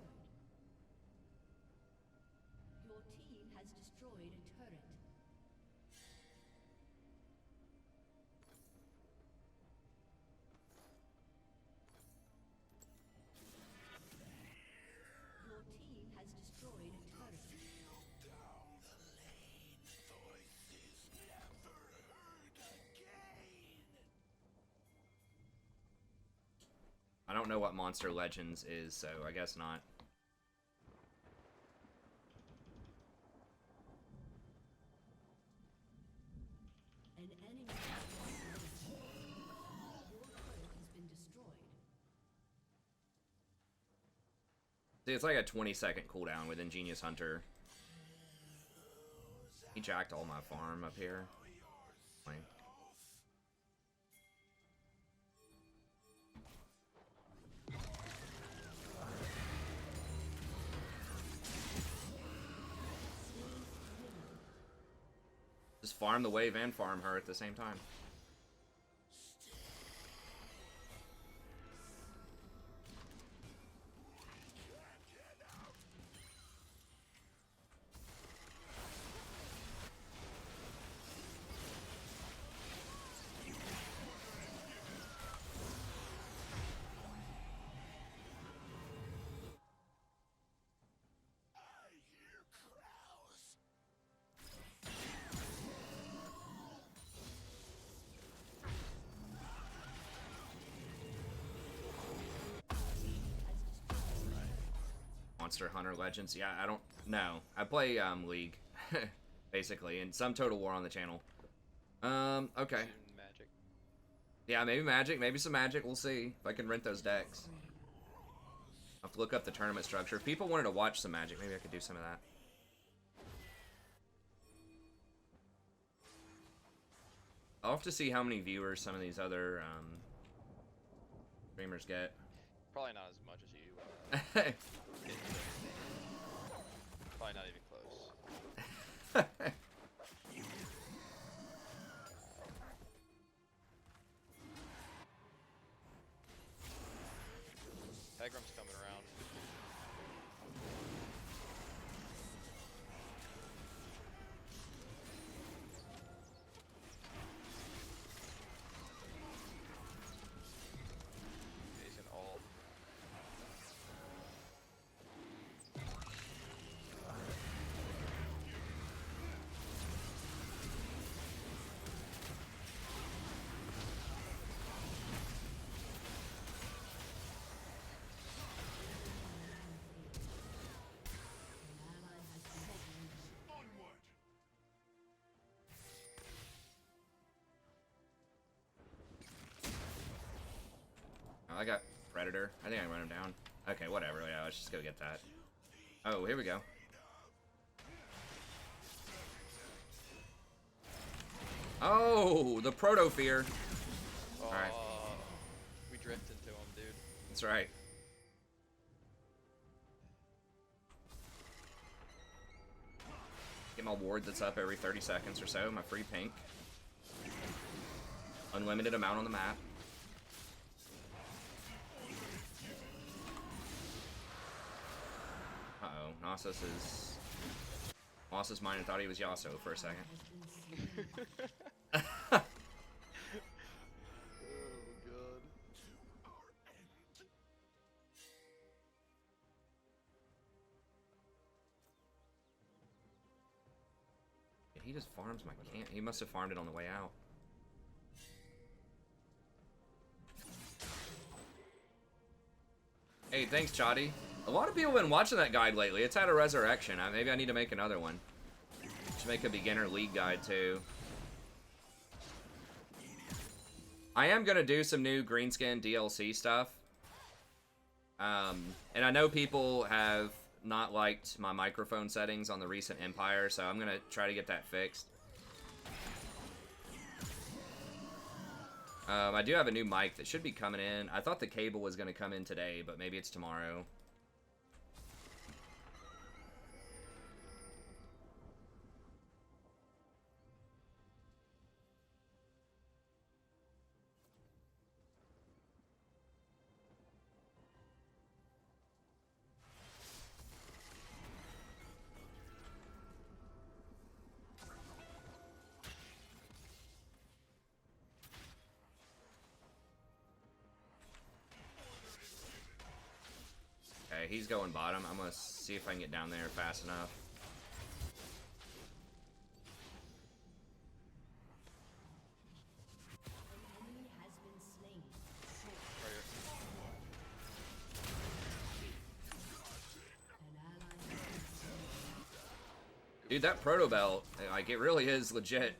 Your team has destroyed a turret. Your team has destroyed a turret. I don't know what Monster Legends is, so I guess not. An enemy has been slain. Your turret has been destroyed. See, it's like a 20-second cooldown with Ingenious Hunter. He jacked all my farm up here. Like, just farm the wave and farm her at the same time. Monster Hunter Legends. Yeah, I don't know. I play League, basically, and some Total War on the channel. Okay. Soon Magic. Yeah, maybe Magic, maybe some Magic. We'll see if I can rent those decks. I'll have to look up the tournament structure. If people wanted to watch some Magic, maybe I could do some of that. I'll have to see how many viewers some of these other streamers get. Probably not as much as you. Probably not even close. Pegram's coming around. He's an ult. Oh, I got Predator. I think I can run him down. Okay, whatever. Yeah, let's just go get that. Oh, here we go. Oh, the Proto Fear. Oh, Alright. we drift into him, dude. That's right. Get my ward that's up every 30 seconds or so. My free pink. Unlimited amount on the map. Uh-oh. Nasus mine and thought he was Yasuo for a second. Oh god. He just farms my camp. He must have farmed it on the way out. Hey, thanks, Chotty. A lot of people have been watching that guide lately. It's had a resurrection. Maybe I need to make another one. Should make a beginner league guide, too. I am going to do some new Greenskin DLC stuff. And I know people have not liked my microphone settings on the recent Empire, so I'm going to try to get that fixed. I do have a new mic that should be coming in. I thought the cable was going to come in today, but maybe it's tomorrow. Okay, he's going bottom. I'm gonna see if I can get down there fast enough. Enemy has been slain. Right here. An ally has been slain. Dude, that proto belt, like, it really is legit. Enemy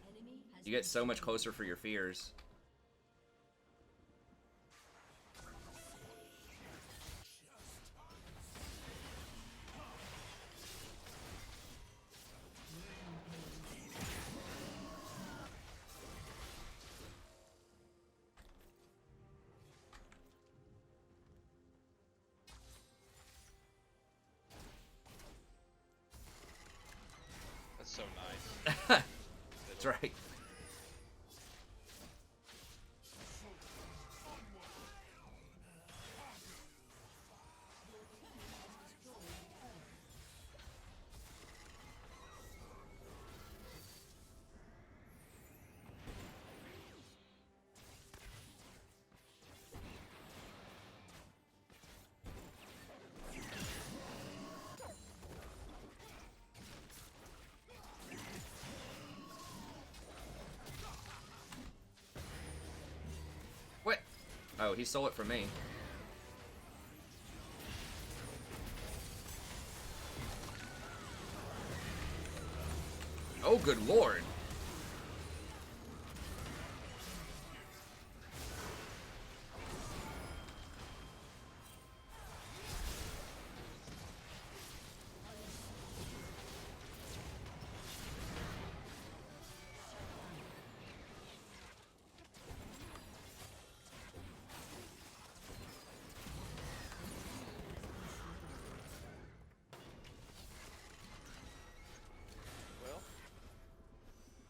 has You get so much closer for your fears. That's so nice. That's right. What? Oh, he stole it from me. Oh, good lord. Well,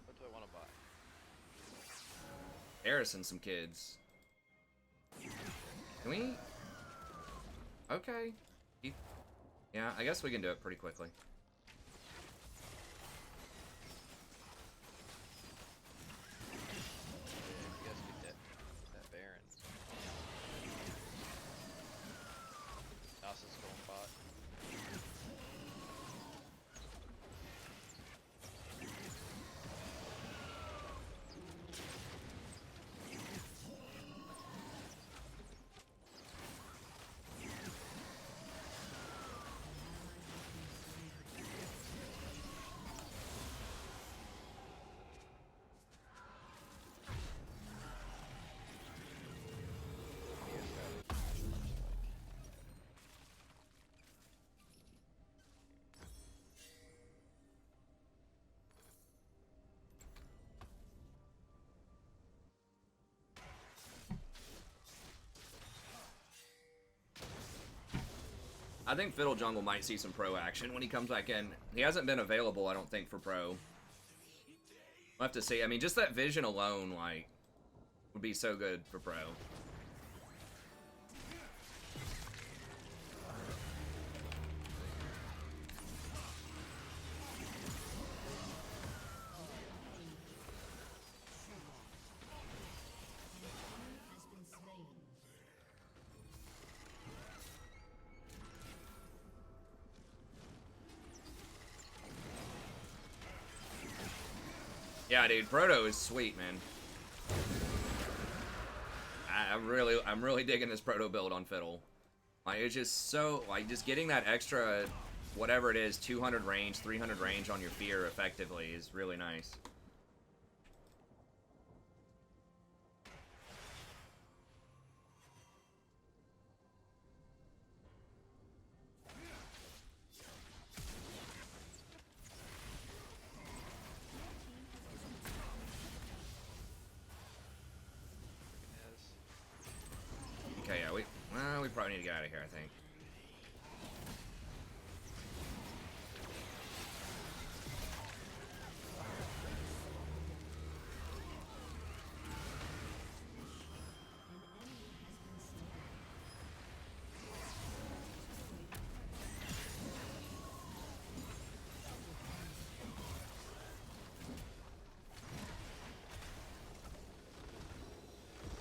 what do I want to buy? Harrison, some kids. Can we? Okay. Yeah, I guess we can do it pretty quickly. You guys get that Baron. Nasa's going bot. I think Fiddle Jungle might see some pro action when he comes back in. He hasn't been available, I don't think, for pro. We'll have to see. I mean, just that vision alone, like, would be so good for pro. Yeah, dude, Proto is sweet, man. I'm really digging this Proto build on Fiddle. Like, it's just so, like, just getting that extra, whatever it is, 200 range, 300 range on your Fear effectively is really nice. Okay, yeah, we probably need to get out of here, I think.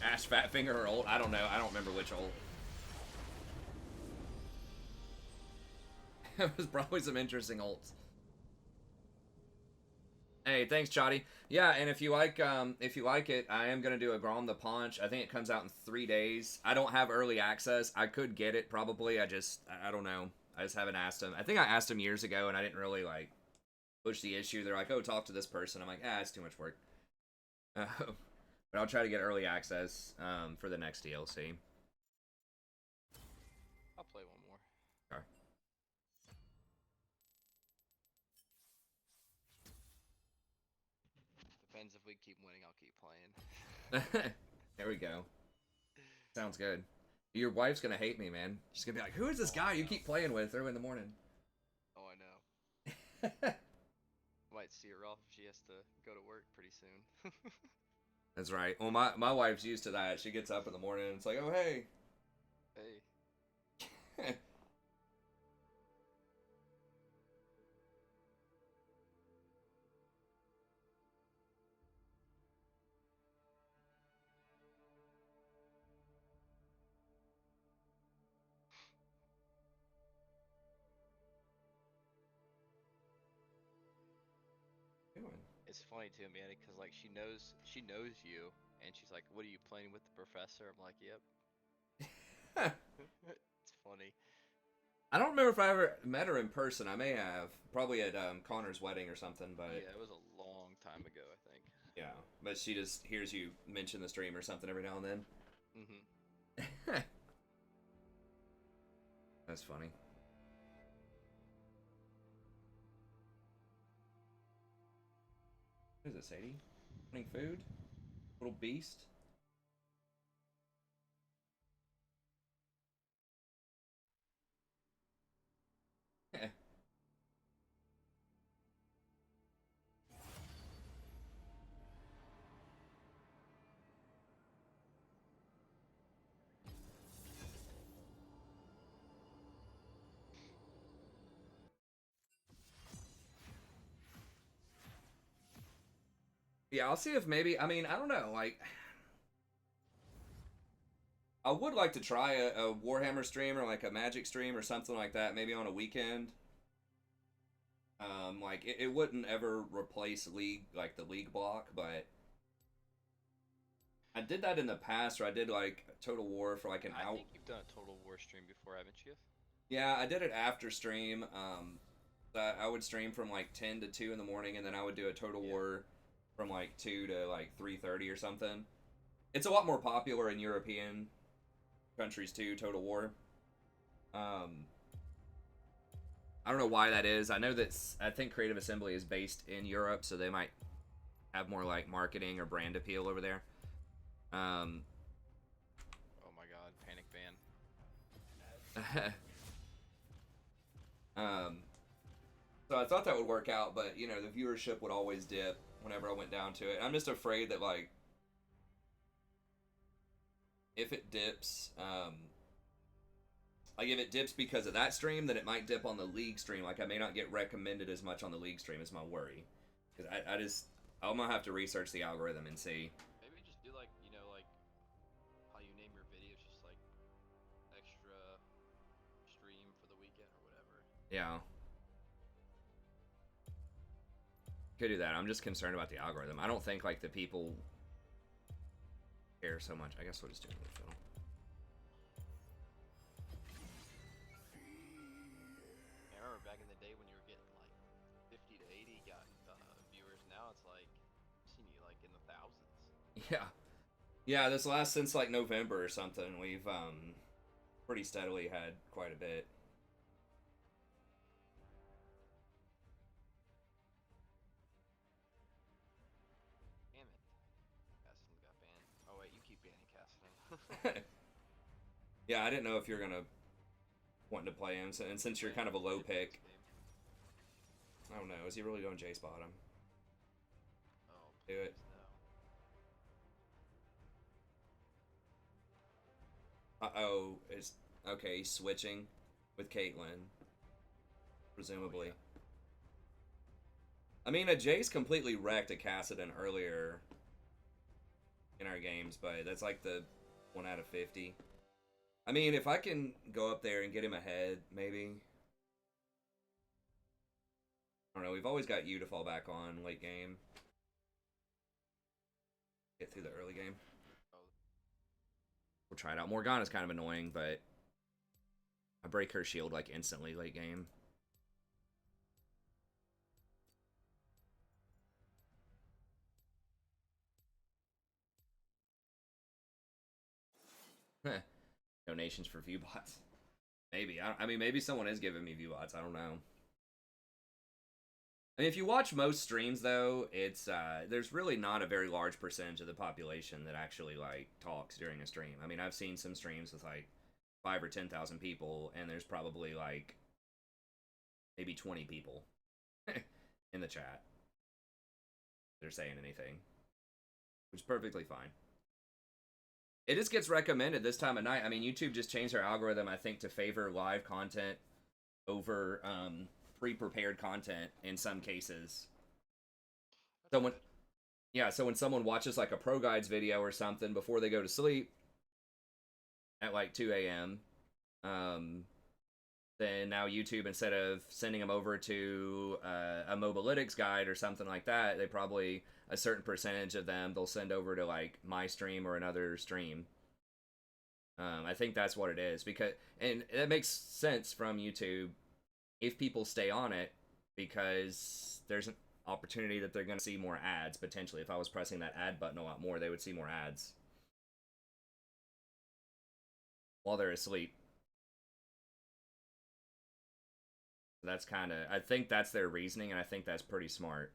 Ash Fatfinger or ult? I don't know. I don't remember which ult. It was probably some interesting ults. Hey, thanks, Chotty. Yeah, and if you like it, I am gonna do a Grom the Paunch. I think it comes out in 3 days. I don't have early access. I could get it probably. I don't know. I just haven't asked him. I think I asked him years ago, and I didn't really like push the issue. They're like, "Oh, talk to this person." I'm like, it's too much work. But I'll try to get early access for the next DLC. I'll play one more. Okay. Depends if we keep winning, I'll keep playing. There we go. Sounds good. Your wife's gonna hate me, man. She's gonna be like, "Who is this guy you keep playing with early in the morning?" Oh, I know. Might see her off if she has to go to work pretty soon. That's right. Well, my wife's used to that. She gets up in the morning and it's like, "Oh, hey." Hey. It's funny too, man, because like she knows you, and she's like, "What are you playing with the professor?" I'm like, "Yep." It's funny. I don't remember if I ever met her in person. I may have, probably at Connor's wedding or something. But Yeah, it was a long time ago, I think. yeah, but she just hears you mention the stream or something every now and then. Mm-hmm. That's funny. What is it, Sadie? Wanting food? Little beast? Yeah, I'll see if maybe, I mean, I don't know, like, I would like to try a Warhammer stream or like a Magic stream or something like that, maybe on a weekend. Like, it wouldn't ever replace League, like the League block, but I did that in the past, or I did like Total War for like an I hour. think you've done a Total War stream before, haven't you? Yeah, I did it after stream. I would stream from like 10 to 2 in the morning, and then I would do a Total War from like 2 to like 3:30 or something. It's a lot more popular in European countries too, Total War. I don't know why that is. I know that I think Creative Assembly is based in Europe, so they might have more like marketing or brand appeal over there. Oh my god, panic ban. So I thought that would work out, but you know, the viewership would always dip whenever I went down to it. I'm just afraid that like if it dips, like if it dips because of that stream, then it might dip on the League stream. Like I may not get recommended as much on the League stream is my worry. Because I'm gonna have to research the algorithm and see. Maybe just do like, you know, like how you name your videos, just like extra stream for the weekend or whatever. Yeah. Could do that. I'm just concerned about the algorithm. I don't think like the people care so much. I guess we'll just do a little film. I remember back in the day when you were getting like 50 to 80 viewers. Now it's like I've seen you like in the thousands. Yeah. Yeah, this last since like November or something, we've pretty steadily had quite a bit. Damn it. Caston got banned. Oh wait, you keep banning Caston. Yeah, I didn't know if you're gonna wanting to play him, and since you're kind of a low pick. I don't know. Is he really going Jace bottom? Oh, Do it. No. Uh-oh. It's okay, he's switching with Caitlyn. Presumably. Oh, I mean, a Jace completely wrecked a Cassidon earlier in our games, but that's like the 1 out of 50. I mean, if I can go up there and get him ahead, maybe. I don't know, we've always got you to fall back on late game. Get through the early game. We'll try it out. Morgana's kind of annoying, but I break her shield like instantly late game. Donations for view bots. Maybe. I mean, maybe someone is giving me view bots. I don't know. I mean, if you watch most streams, though, it's there's really not a very large percentage of the population that actually like talks during a stream. I mean, I've seen some streams with like 5 or 10,000 people, and there's probably like maybe 20 people in the chat that are saying anything, which is perfectly fine. It just gets recommended this time of night. I mean, YouTube just changed their algorithm, I think, to favor live content over pre-prepared content in some cases. So when someone watches like a Pro Guides video or something before they go to sleep at like 2 a.m., then now YouTube, instead of sending them over to a Mobalytics guide or something like that, they probably, a certain percentage of them, they'll send over to like my stream or another stream. I think that's what it is, because, and it makes sense from YouTube if people stay on it, because there's an opportunity that they're going to see more ads potentially. If I was pressing that ad button a lot more, they would see more ads while they're asleep. That's kind of, I think that's their reasoning, and I think that's pretty smart.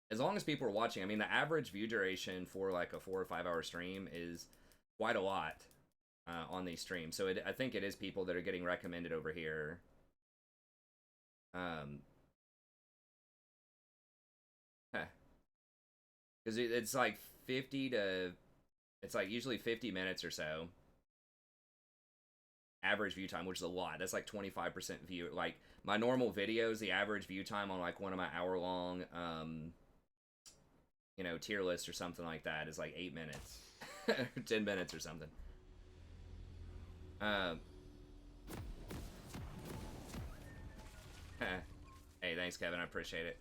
As long as people are watching, I mean, the average view duration for like a 4 or 5 hour stream is quite a lot on these streams. So I think it is people that are getting recommended over here. Because it's like 50 to, it's like usually 50 minutes or so. Average view time, which is a lot. That's like 25% view. Like my normal videos, the average view time on like one of my hour-long, you know, tier list or something like that is like 8 minutes, 10 minutes or something. Hey, thanks, Kevin. I appreciate it.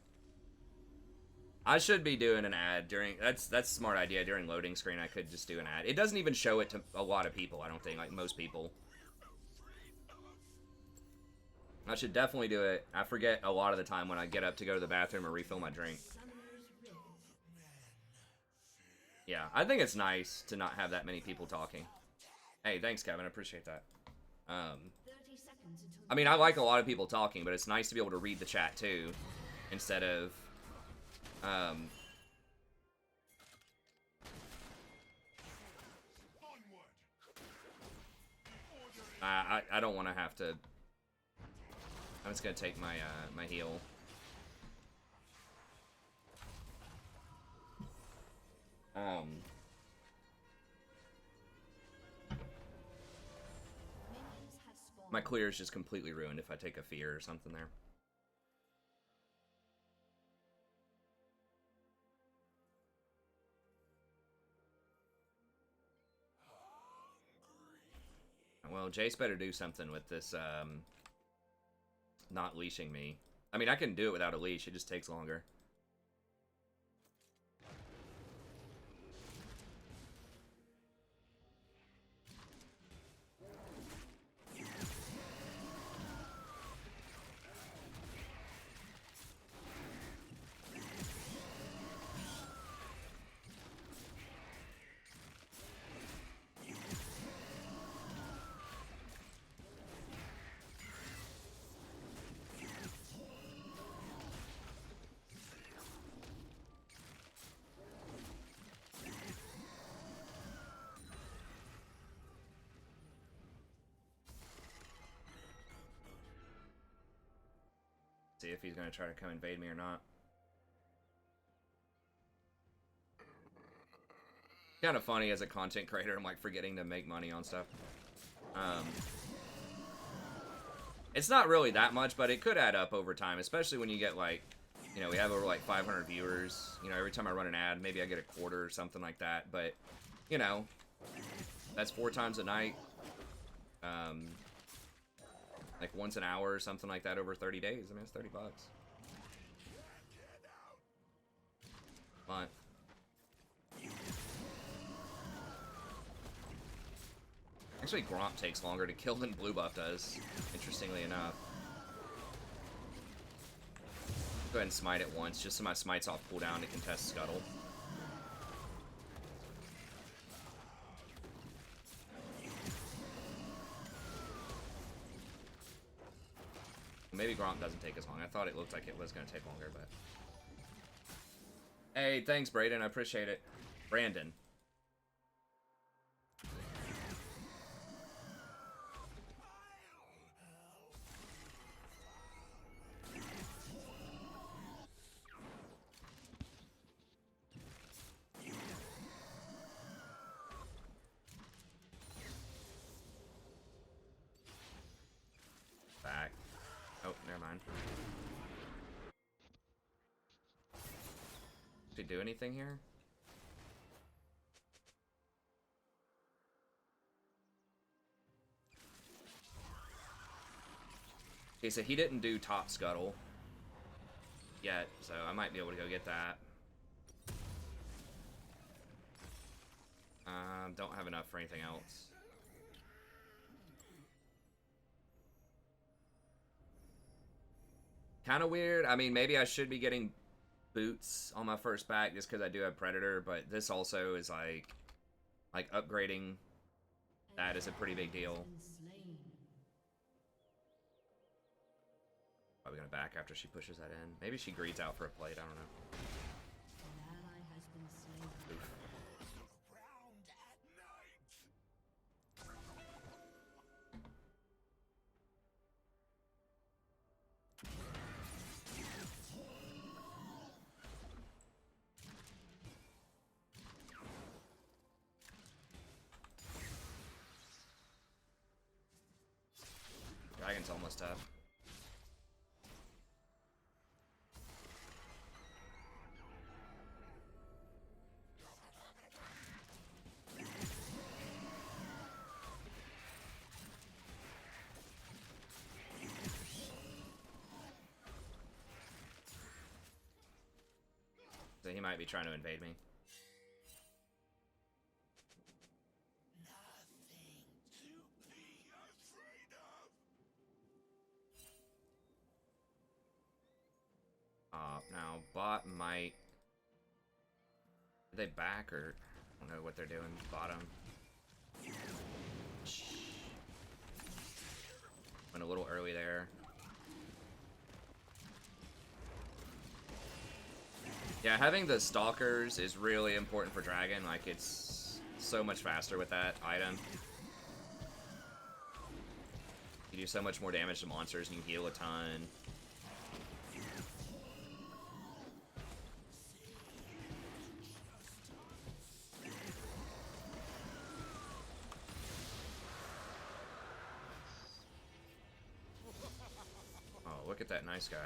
I should be doing an ad during. That's a smart idea. During loading screen, I could just do an ad. It doesn't even show it to a lot of people. I don't think, like most people. I should definitely do it. I forget a lot of the time when I get up to go to the bathroom or refill my drink. Yeah, I think it's nice to not have that many people talking. Hey, thanks, Kevin. I appreciate that. I mean, I like a lot of people talking, but it's nice to be able to read the chat too, instead of, I don't want to have to. I'm just gonna take my my heal. My clear is just completely ruined if I take a fear or something there. Well, Jace better do something with this, not leashing me. I mean, I can do it without a leash, it just takes longer. See if he's gonna try to come invade me or not. Kind of funny as a content creator, I'm like forgetting to make money on stuff. It's not really that much, but it could add up over time, especially when you get like, you know, we have over like 500 viewers. You know, every time I run an ad, maybe I get a quarter or something like that. But, you know, that's 4 times a night. Like once an hour or something like that over 30 days. I mean, it's $30. But actually, Gromp takes longer to kill than Blue Buff does, interestingly enough. Go ahead and smite it once, just so my smite's off cooldown to contest Scuttle. Maybe Gromp doesn't take as long. I thought it looked like it was going to take longer, but... Hey, thanks, Brayden. I appreciate it. Brandon. Back. Oh, never mind. Did he do anything here? Okay, so he didn't do top scuttle yet, so I might be able to go get that. Don't have enough for anything else. Kind of weird. I mean, maybe I should be getting boots on my first back just because I do have Predator, but this also is like upgrading that is a pretty big deal. Probably gonna back after she pushes that in. Maybe she greeds out for a plate, I don't know. Oof. Dragon's almost up. So he might be trying to invade me. Now bot might. Are they back or I don't know what they're doing. Bottom. Went a little early there. Yeah, having the stalkers is really important for Dragon. Like, it's so much faster with that item. You do so much more damage to monsters and you heal a ton. Oh, look at that nice guy.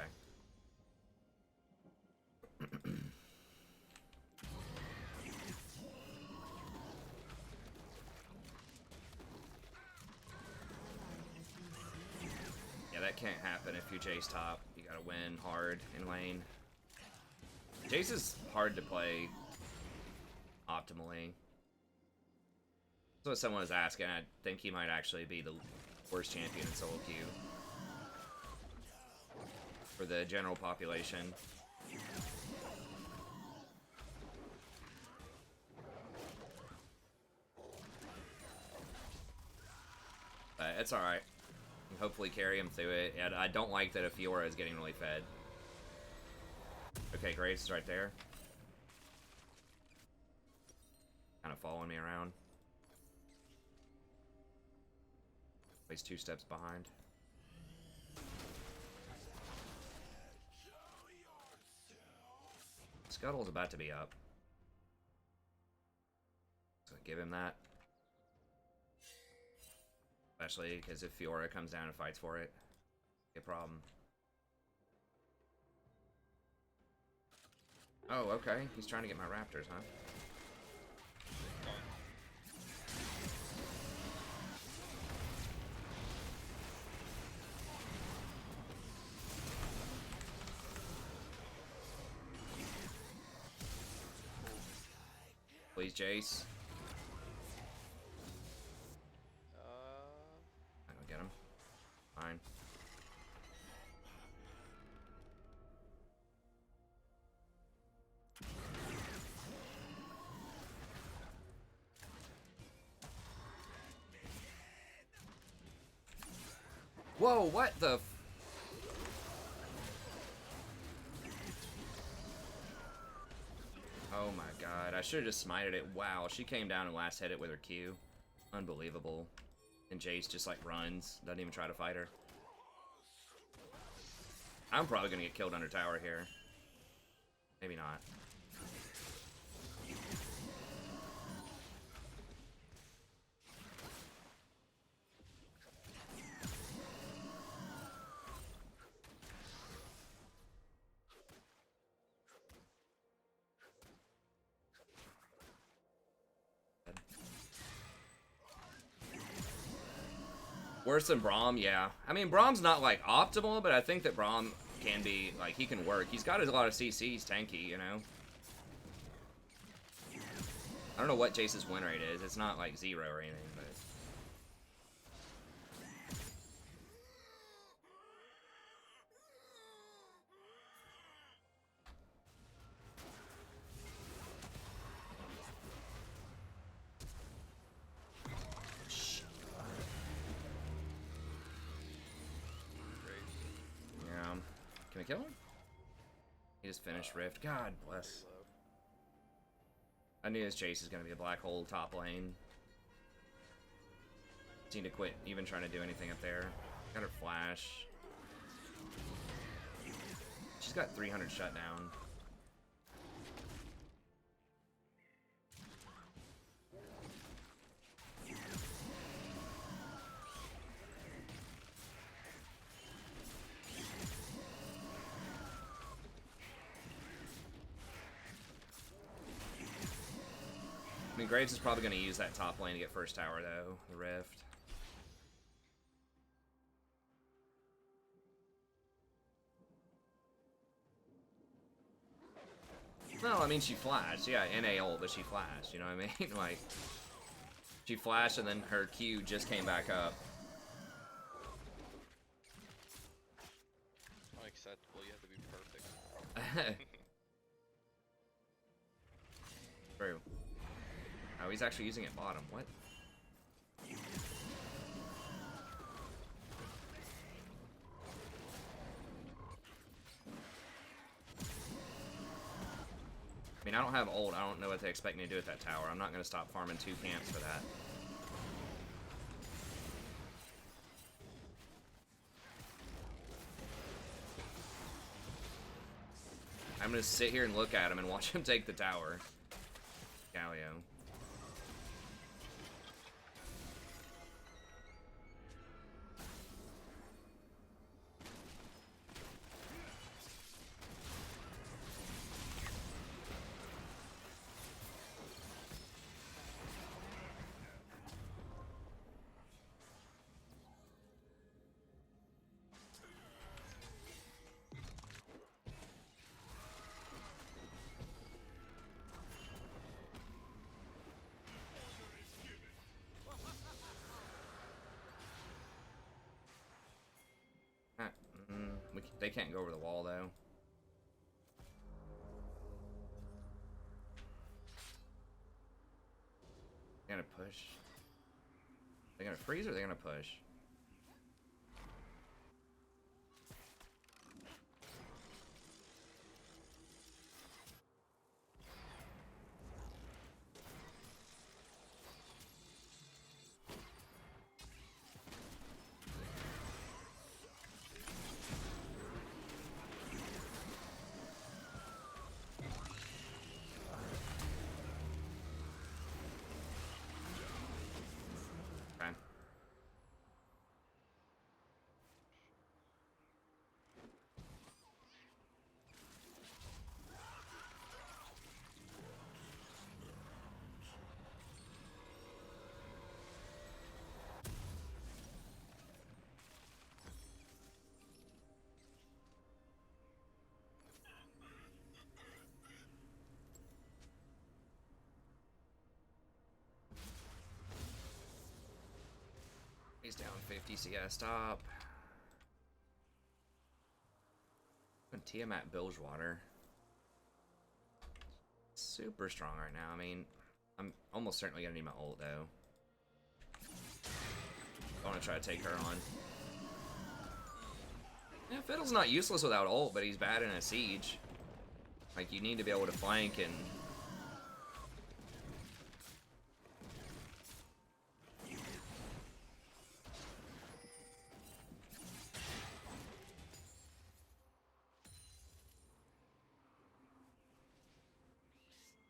That can't happen if you Jace top. You gotta win hard in lane. Jace is hard to play optimally. That's what someone was asking. I think he might actually be the worst champion in solo queue for the general population. But it's alright. Hopefully carry him through it. And I don't like that a Fiora is getting really fed. Okay, Graves is right there. Kind of following me around. He's 2 steps behind. Scuttle's about to be up. So give him that. Especially because if Fiora comes down and fights for it, a problem. Oh, okay. He's trying to get my raptors, huh? Please, Jace. I don't get him. Fine. Whoa, what the f— oh my god, I should have just smited it. Wow, she came down and last hit it with her Q. Unbelievable. And Jace just like runs, doesn't even try to fight her. I'm probably gonna get killed under tower here. Maybe not. Worse than Braum, yeah. I mean, Braum's not, like, optimal, but I think that Braum can be, like, he can work. He's got a lot of CC, he's tanky, you know? don't know what Jace's win rate is. It's not like 0 or anything, but... Yeah. Can we kill him? He just finished Rift. God bless. I knew his Jace is going to be a black hole top lane. Need to quit even trying to do anything up there. Got her flash. She's got 300 shutdown. I mean, Graves is probably going to use that top lane to get first tower, though. The Rift. No, I mean, she flashed. Yeah, NA ult, but she flashed. You know what I mean? Like, she flashed and then her Q just came back up. Unacceptable. You have to be perfect. True. Oh, he's actually using it bottom. What? I mean, I don't have ult. I don't know what they expect me to do with that tower. I'm not going to stop farming 2 camps for that. I'm going to sit here and look at him and watch him take the tower. Galio. They can't go over the wall, though. They're gonna push. They're gonna freeze or they're gonna push? He's down 50 CS top. Tiamat Bilgewater. Super strong right now. I mean, I'm almost certainly gonna need my ult though. I want to try to take her on. Yeah, Fiddle's not useless without ult, but he's bad in a siege. Like, you need to be able to flank and...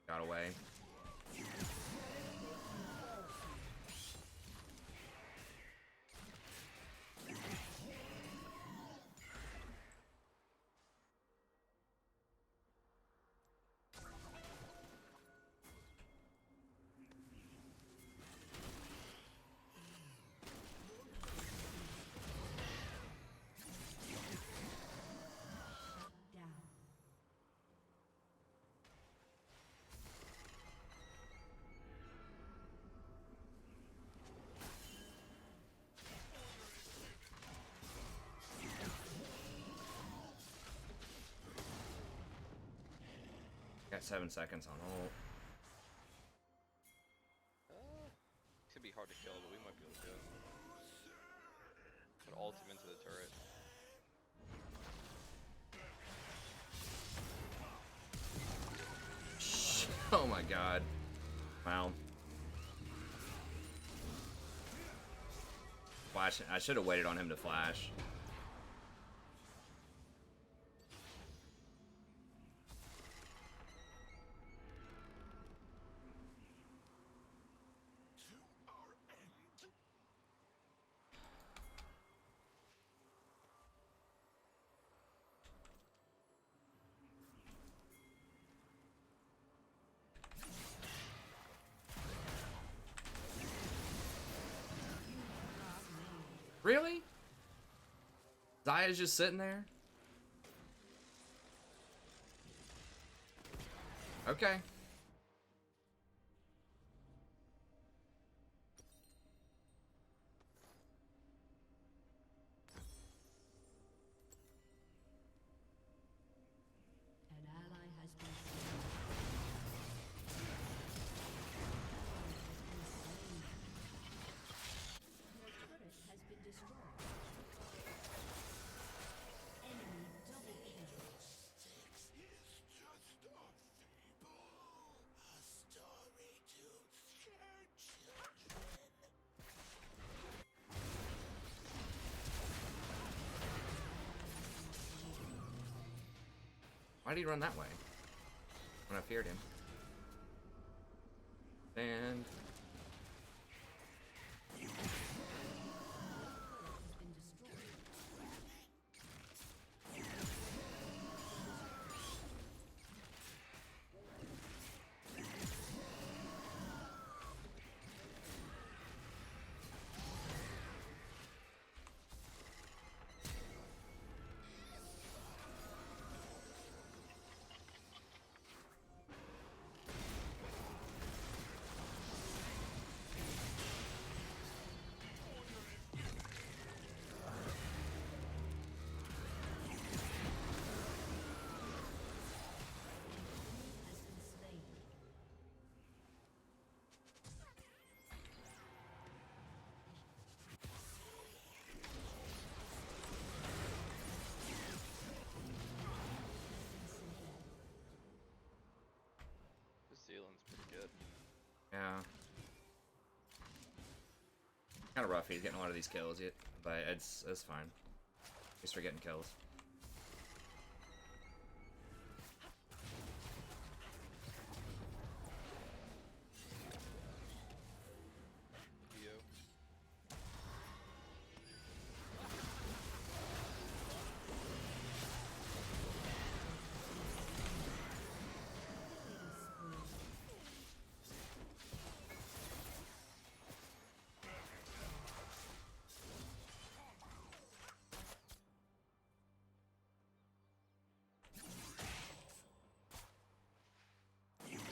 Got away. Down. Got 7 seconds on ult. It's gonna be hard to kill, but we might be able to do it. Put ult him into the turret. Oh my god. Wow. Flash. I should have waited on him to flash. Really? Zaya's just sitting there? Okay. An ally has been slain. Your turret has been destroyed. Enemy double kill. Why did he run that way? When I feared him. And Has been destroyed. Has been slain. This Zealand's pretty good. yeah. Kind of rough. He's getting a lot of these kills yet, but it's fine. At least we're getting kills. Yo.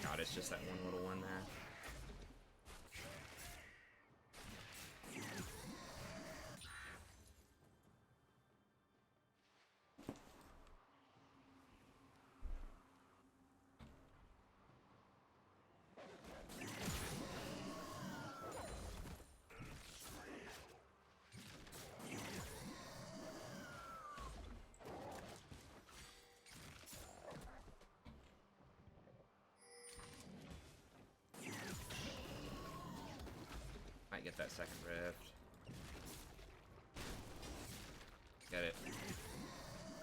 God, it's just that one little one there. Might get that second rift. Get it.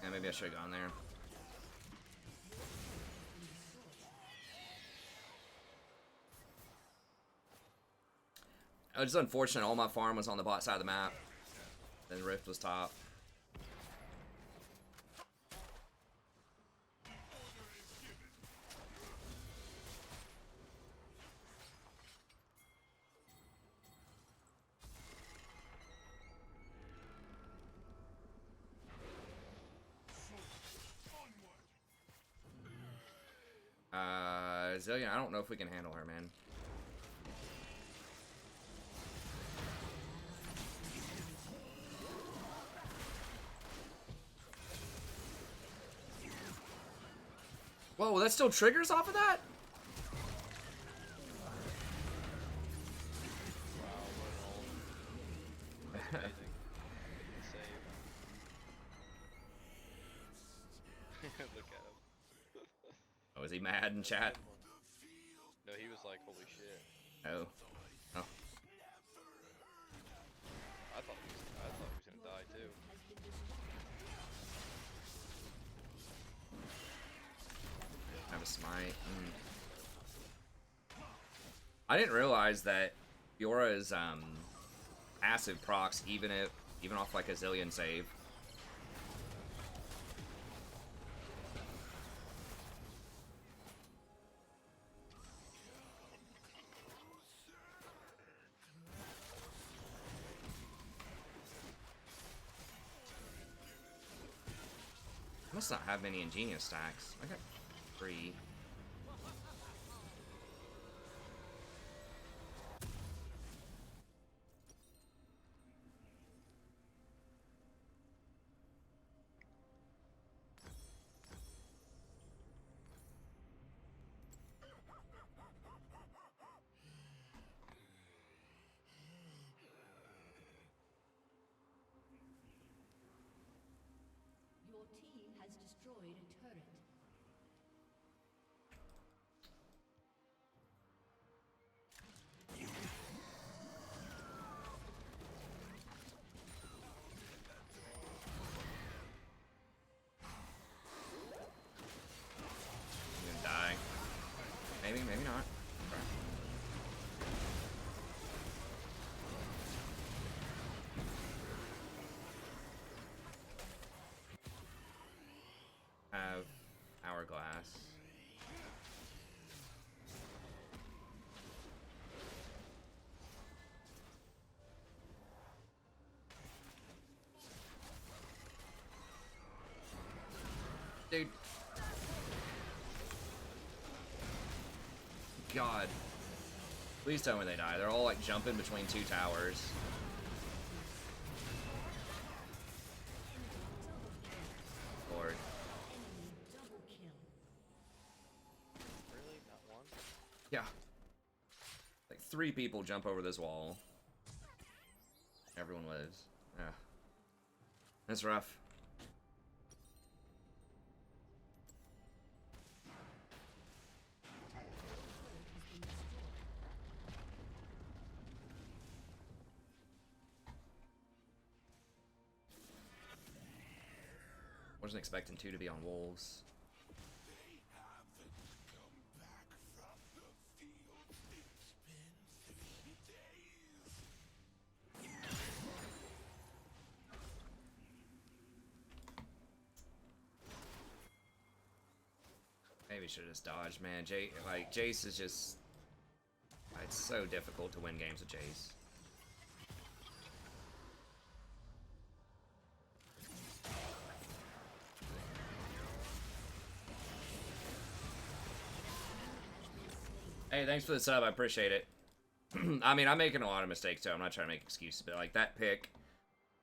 Yeah, maybe I should have gone there. It was just unfortunate. All my farm was on the bot side of the map. Then rift was top. Zillion, I don't know if we can handle her, man. Whoa, that still triggers off of that? Wow, what an ult. That's amazing. Good save. Look at him. Oh, is he mad in chat? No, he was like, holy shit. Oh. Oh. I thought he was gonna die too. Have a smite. I didn't realize that Fiora's passive procs even off like a zillion save. I must not have many ingenious stacks. I got 3. Your team has destroyed a turret. I'm gonna die. Maybe, maybe not. Okay. Have hourglass. Dude. God. Please tell me they die. They're all like jumping between 2 towers. Lord. Enemy double kill. Really? Not one? Yeah. Like 3 people jump over this wall. Everyone lives. Yeah. That's rough. Wasn't expecting 2 to be on wolves. Maybe should have just dodged, man. Jace is just... It's so difficult to win games with Jace. Hey, thanks for the sub. I appreciate it. I mean, I'm making a lot of mistakes, too. I'm not trying to make excuses, but, like, that pick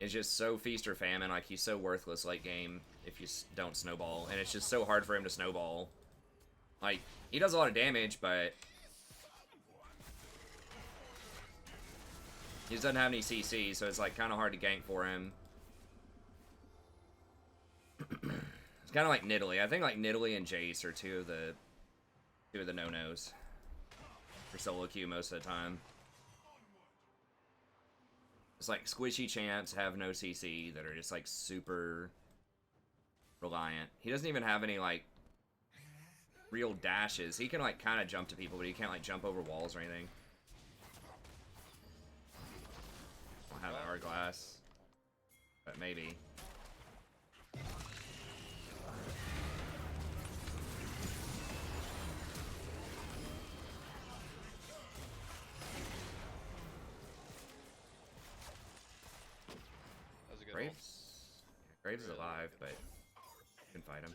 is just so feast or famine. Like, he's so worthless late game if you don't snowball. And it's just so hard for him to snowball. Like, he does a lot of damage, but he just doesn't have any CC, so it's, like, kind of hard to gank for him. It's kind of like Nidalee. I think, like, Nidalee and Jace are two of the no-nos for solo queue most of the time. It's like squishy champs have no CC that are just like super reliant. He doesn't even have any like real dashes. He can like kind of jump to people, but he can't like jump over walls or anything. I'll have hourglass, but maybe. Graves? Yeah, Graves is alive, but you can fight him.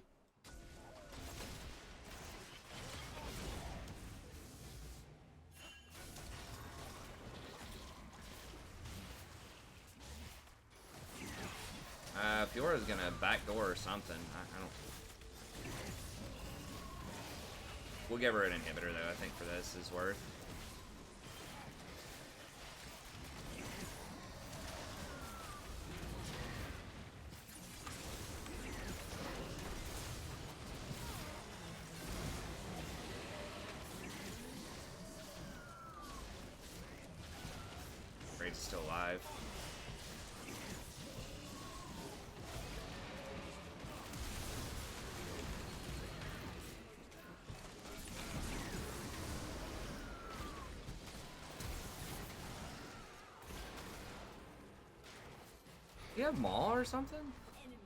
Fiora's gonna backdoor or something. I don't... We'll give her an inhibitor, though, I think, for this is worth. Raid's still alive. Do you have Maul or something?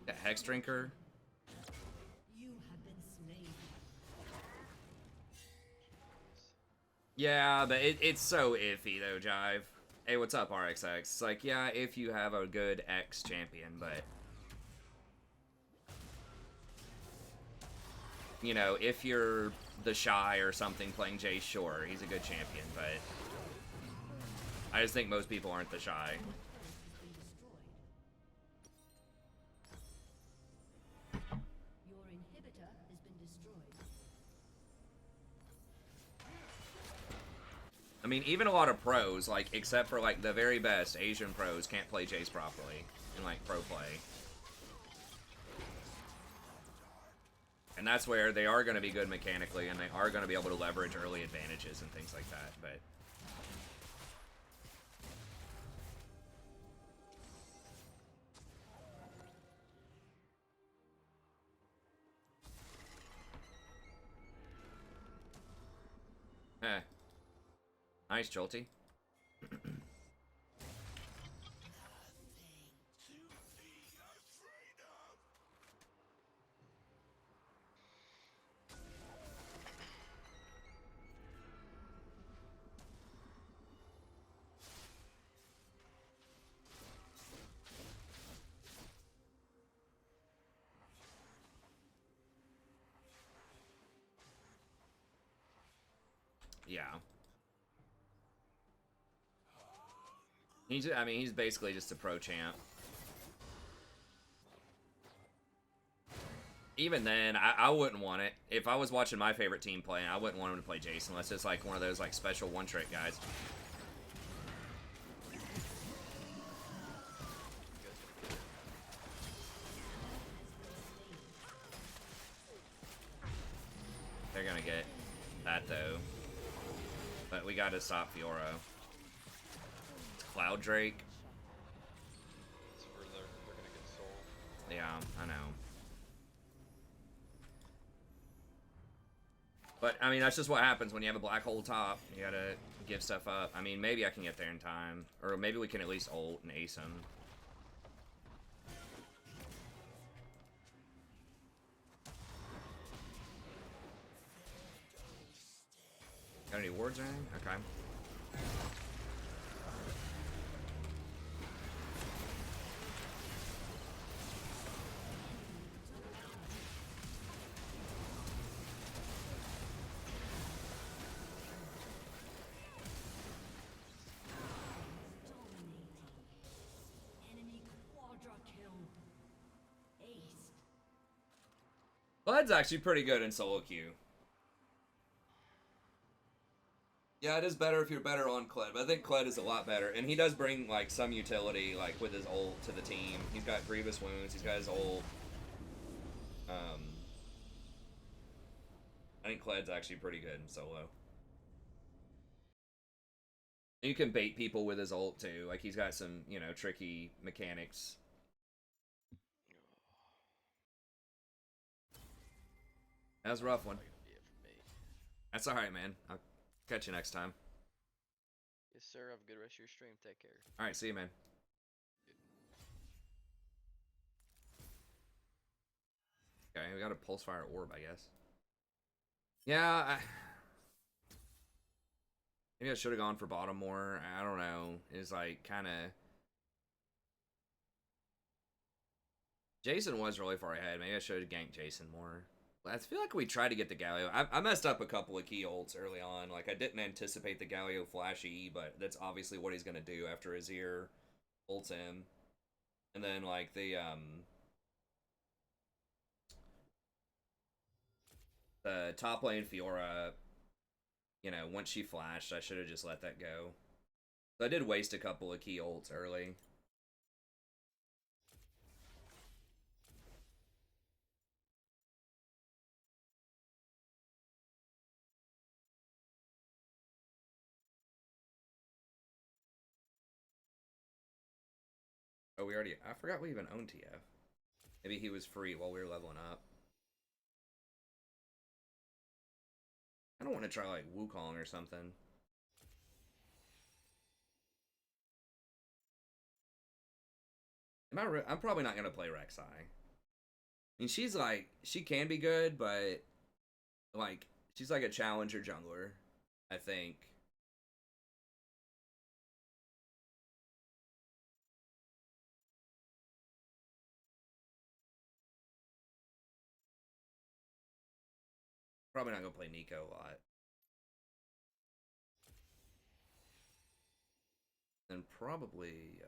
Yeah, Hex Drinker. You have been slain. Yeah, but it's so iffy though, Jive. Hey, what's up, RXX? It's like, yeah, if you have a good X champion, but you know, if you're the Shy or something playing Jay, sure, he's a good champion, but I just think most people aren't the Shy. Your inhibitor has been destroyed. I mean, even a lot of pros, like, except for, like, the very best Asian pros can't play Jace properly in, like, pro play. And that's where they are going to be good mechanically, and they are going to be able to leverage early advantages and things like that, but... Eh. Nice, Jolty. Yeah. I mean, he's basically just a pro champ. Even then, I wouldn't want it. If I was watching my favorite team play, I wouldn't want him to play Jason unless it's like one of those like special one-trick guys. They're gonna get that though. But we gotta stop Fiora. It's Cloud Drake. It's for they're gonna get sold. Yeah, I know. But, I mean, that's just what happens when you have a black hole top. You gotta give stuff up. I mean, maybe I can get there in time. Or maybe we can at least ult and ace him. Got any wards or anything? Okay. Enemy quadra kill. Ace. Bud's actually pretty good in solo queue. Yeah, it is better if you're better on Kled, but I think Kled is a lot better. And he does bring, like, some utility, like, with his ult to the team. He's got Grievous Wounds, he's got his ult. I think Kled's actually pretty good in solo. You can bait people with his ult, too. Like, he's got some, you know, tricky mechanics. That was a rough one. That's alright, man. I'll catch you next time. Yes, sir. Have a good rest of your stream. Take care. Alright, see you, man. Okay, we got a Pulse Fire Orb, I guess. Yeah, maybe I should have gone for bottom more. I don't know. It's like kind of... Jason was really far ahead. Maybe I should have ganked Jason more. I feel like we tried to get the Galio. I messed up a couple of key ults early on. Like, I didn't anticipate the Galio flashy, but that's obviously what he's going to do after Azir ults him. And then, like, the, The top lane Fiora, you know, once she flashed, I should have just let that go. So I did waste a couple of key ults early. Oh, I forgot we even owned TF. Maybe he was free while we were leveling up. I don't want to try like Wukong or something. I'm probably not going to play Rek'Sai. I mean, she's like, she can be good, but like, she's like a challenger jungler, I think. Probably not going to play Nico a lot. And probably,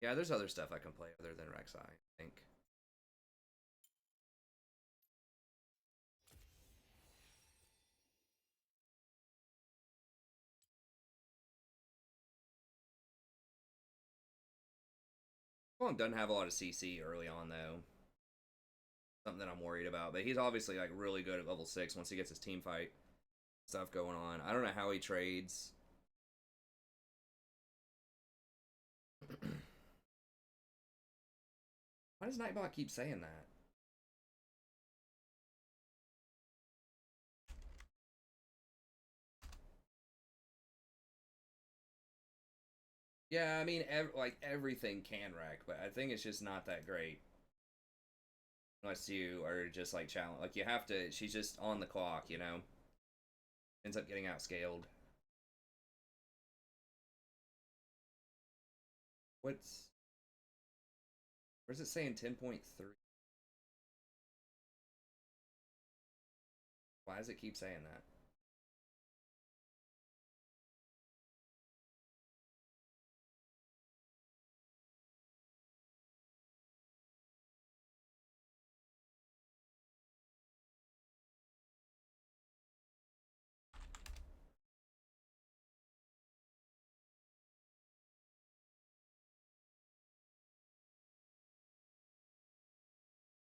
yeah, there's other stuff I can play other than Rek'Sai, I think. Wukong doesn't have a lot of CC early on, though. Something that I'm worried about. But he's obviously, like, really good at level 6 once he gets his team fight stuff going on. I don't know how he trades. Why does Nightbot keep saying that? Yeah, I mean, like, everything can wreck, but I think it's just not that great. Unless you are just, like, challenge. Like, you have to... She's just on the clock, you know? Ends up getting outscaled. What's... Where's it saying 10.3? Why does it keep saying that?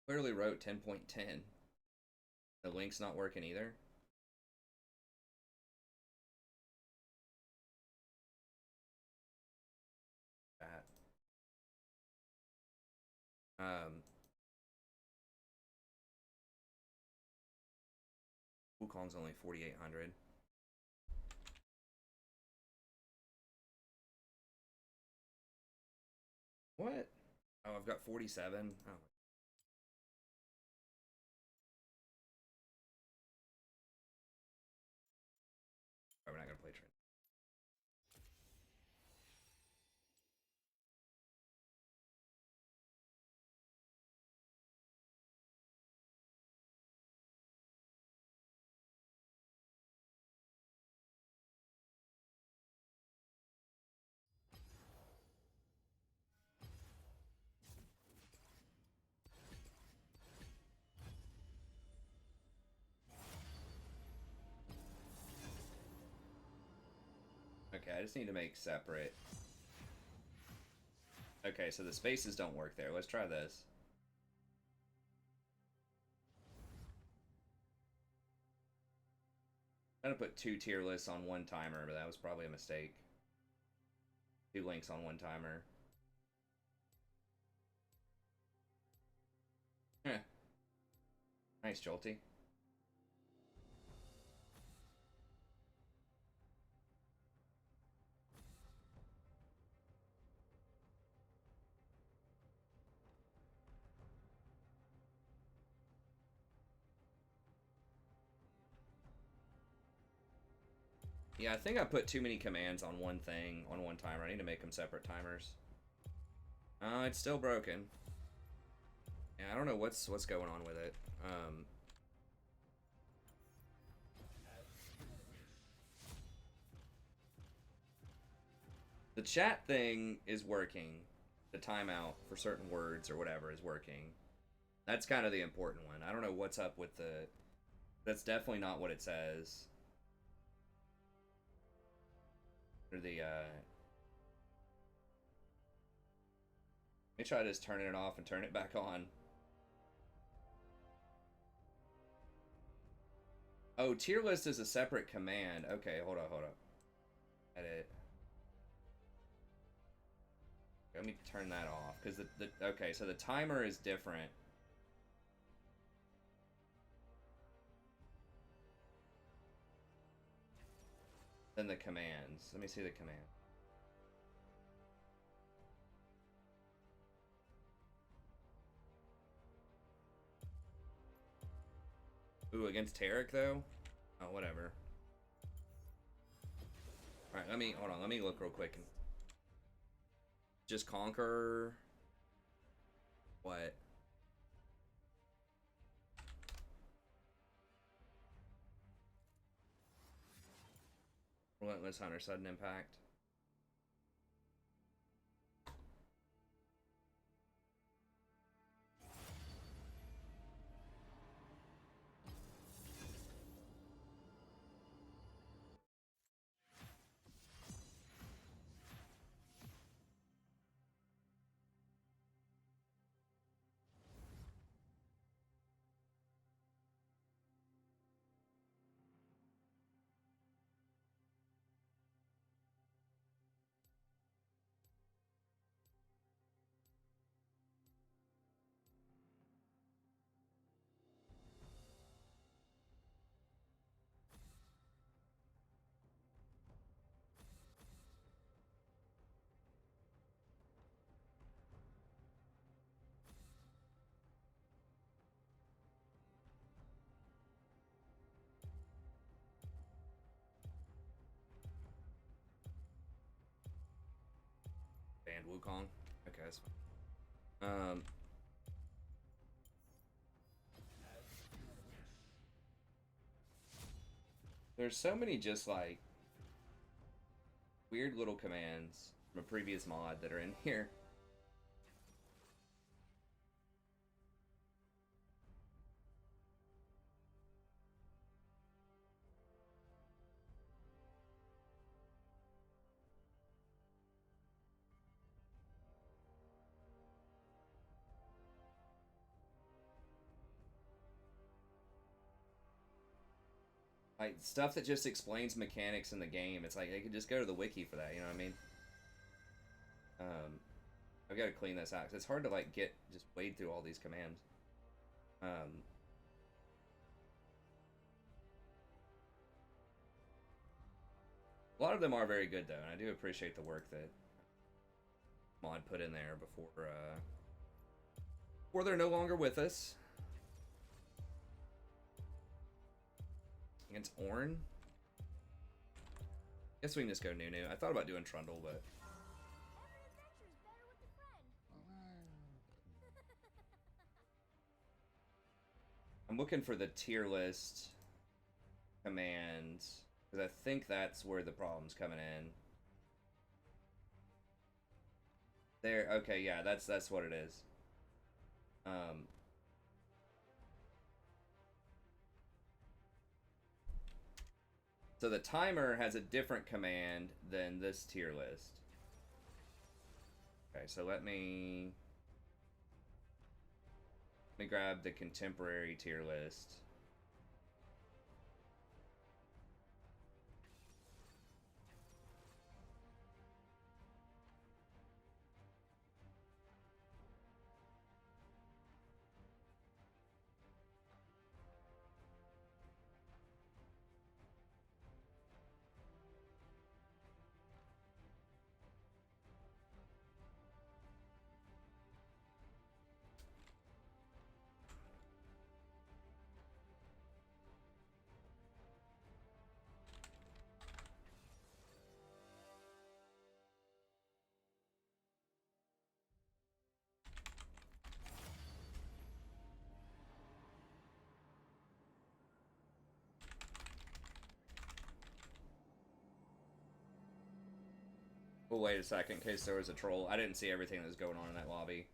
Clearly wrote 10.10. The link's not working either. That. Wukong's only 4,800. What? Oh, I've got 47. Oh. We're not gonna play Trent. Okay, I just need to make separate. Okay, so the spaces don't work there. Let's try this. I'm gonna put 2 tier lists on one timer, but that was probably a mistake. 2 links on one timer. Heh. Nice, Jolty. Yeah, I think I put too many commands on one thing, on one timer. I need to make them separate timers. It's still broken. Yeah, I don't know what's going on with it. The chat thing is working. The timeout for certain words or whatever is working. That's kind of the important one. I don't know what's up with the... That's definitely not what it says. Or the, Let me try just turning it off and turn it back on. Oh, tier list is a separate command. Okay, hold up. Edit. Let me turn that off, because okay, so the timer is different. Than the commands. Let me see the command. Ooh, against Tarek though? Oh, whatever. Alright, hold on, let me look real quick. Just conquer... What? Relentless Hunter, sudden impact. Banned Wukong. Okay, that's fine. There's so many just like weird little commands from a previous mod that are in here. Like, stuff that just explains mechanics in the game. It's like, they could just go to the wiki for that, you know what I mean? I've got to clean this out, 'cause it's hard to, like, just wade through all these commands. A lot of them are very good, though, and I do appreciate the work that mod put in there before they're no longer with us. Against Ornn? Guess we can just go Nunu. I thought about doing Trundle, but... Every adventure is better with a friend. I'm looking for the tier list commands, because I think that's where the problem's coming in. There, okay, yeah, that's what it is. So the timer has a different command than this tier list. Okay, so let me grab the contemporary tier list. We'll wait a second in case there was a troll. I didn't see everything that was going on in that lobby.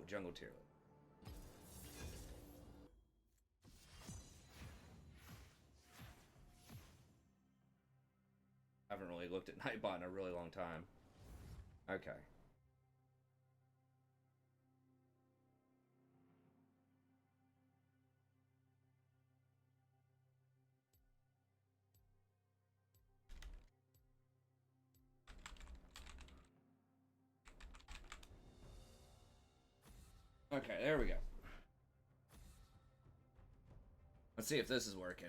Jungle tier list. I haven't really looked at Nightbot in a really long time. Okay. Okay, there we go. Let's see if this is working.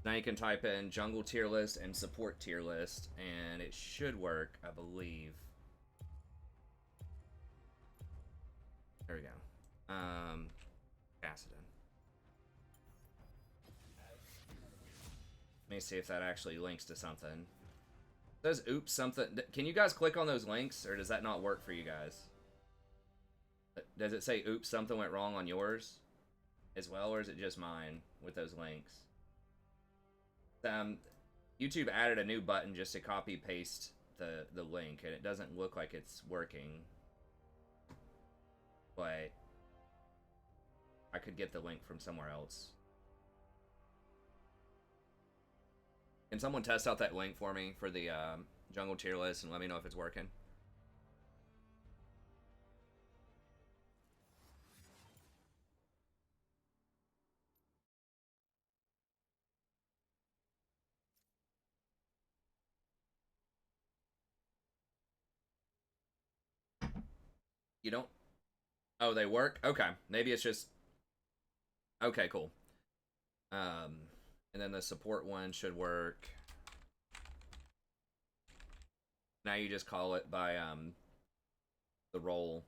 Now you can type in jungle tier list and support tier list, and it should work, I believe. There we go. Pass it in. Let me see if that actually links to something. It says oops something. Can you guys click on those links, or does that not work for you guys? Does it say oops something went wrong on yours as well, or is it just mine with those links? YouTube added a new button just to copy paste the link, and it doesn't look like it's working, but I could get the link from somewhere else. Can someone test out that link for me for the jungle tier list and let me know if it's working? You don't? Oh, they work? Okay. Maybe it's just... Okay, cool. And then the support one should work. Now you just call it by the role.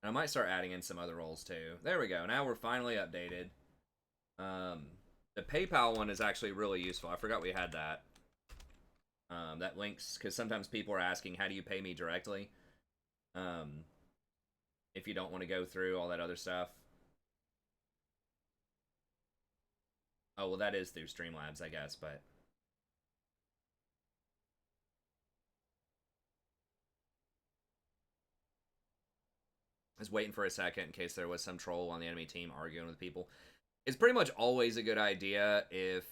And I might start adding in some other roles too. There we go. Now we're finally updated. The PayPal one is actually really useful. I forgot we had that. That links, because sometimes people are asking, how do you pay me directly? If you don't want to go through all that other stuff. Oh, well, that is through Streamlabs, I guess, but... I was waiting for a second in case there was some troll on the enemy team arguing with people. It's pretty much always a good idea if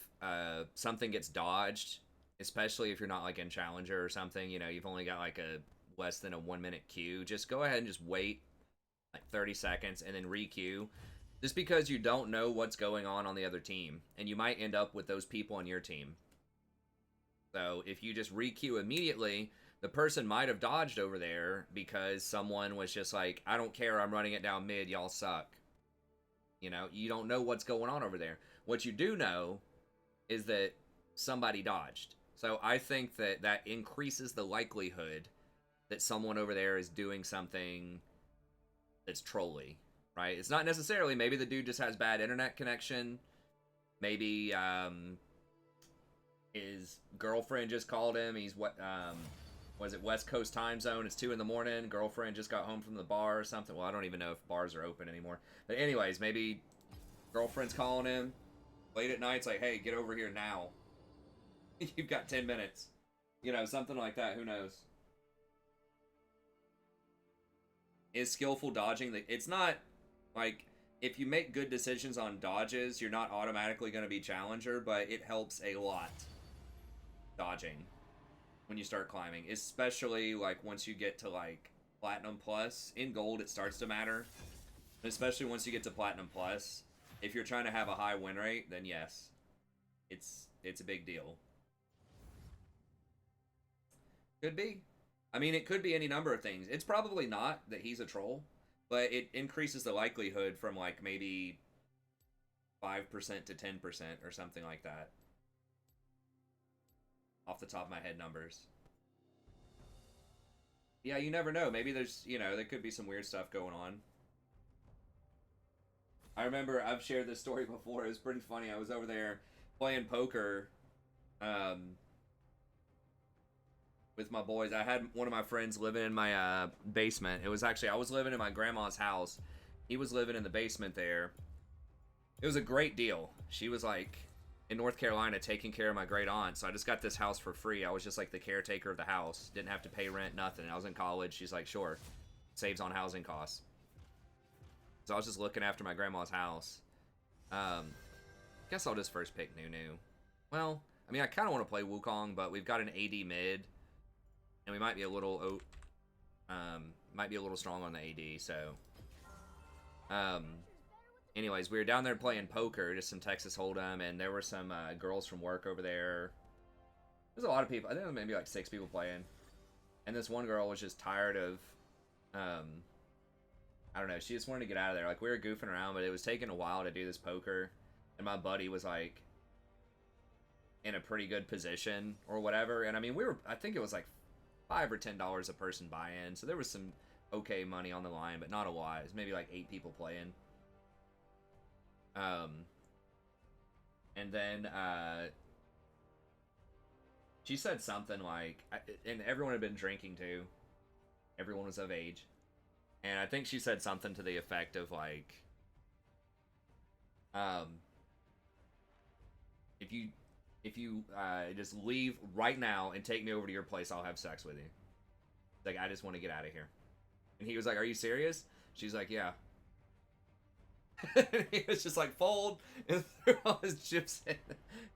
something gets dodged, especially if you're not like in Challenger or something. You know, you've only got like a less than a 1 minute queue. Just go ahead and just wait like 30 seconds and then re-queue. Just because you don't know what's going on the other team, and you might end up with those people on your team. So if you just re-queue immediately, the person might have dodged over there because someone was just like, I don't care, I'm running it down mid, y'all suck. You know, you don't know what's going on over there. What you do know is that somebody dodged. So I think that that increases the likelihood that someone over there is doing something that's trolly, right? It's not necessarily, maybe the dude just has bad internet connection. Maybe his girlfriend just called him. He's was it West Coast time zone? It's 2 in the morning. Girlfriend just got home from the bar or something. Well, I don't even know if bars are open anymore. But anyways, maybe girlfriend's calling him late at night. It's like, hey, get over here now. You've got 10 minutes. You know, something like that. Who knows? Is skillful dodging it's not like, if you make good decisions on dodges, you're not automatically going to be challenger, but it helps a lot dodging when you start climbing, especially like once you get to like platinum plus. In gold it starts to matter, especially once you get to platinum plus. If you're trying to have a high win rate, then yes, it's a big deal. Could be. I mean, it could be any number of things. It's probably not that he's a troll, but it increases the likelihood from like maybe 5% to 10% or something like that. Off the top of my head numbers. Yeah, you never know. Maybe there's, you know, there could be some weird stuff going on. I remember I've shared this story before. It was pretty funny. I was over there playing poker with my boys. I had one of my friends living in my basement. It was actually, I was living in my grandma's house. He was living in the basement there. It was a great deal. She was like in North Carolina taking care of my great aunt, so I just got this house for free. I was just like the caretaker of the house. Didn't have to pay rent, nothing. I was in college. She's like, sure. Saves on housing costs. So I was just looking after my grandma's house. Guess I'll just first pick Nunu. Well, I mean, I kind of want to play Wukong, but we've got an AD mid, and we might be a little, strong on the AD. So, anyways, we were down there playing poker, just some Texas Hold'em, and there were some girls from work over there. There's a lot of people. I think there was maybe like 6 people playing, and this one girl was just tired of, I don't know. She just wanted to get out of there. Like, we were goofing around, but it was taking a while to do this poker. And my buddy was, like, in a pretty good position or whatever. And, I mean, I think it was, like, $5 or $10 a person buy-in. So there was some okay money on the line, but not a lot. It was maybe, like, 8 people playing. And then, she said something like, and everyone had been drinking, too. Everyone was of age. And I think she said something to the effect of, like, if you just leave right now and take me over to your place, I'll have sex with you. Like, I just want to get out of here. And he was like, are you serious? She's like, yeah. He was just like, fold, and threw all his chips in.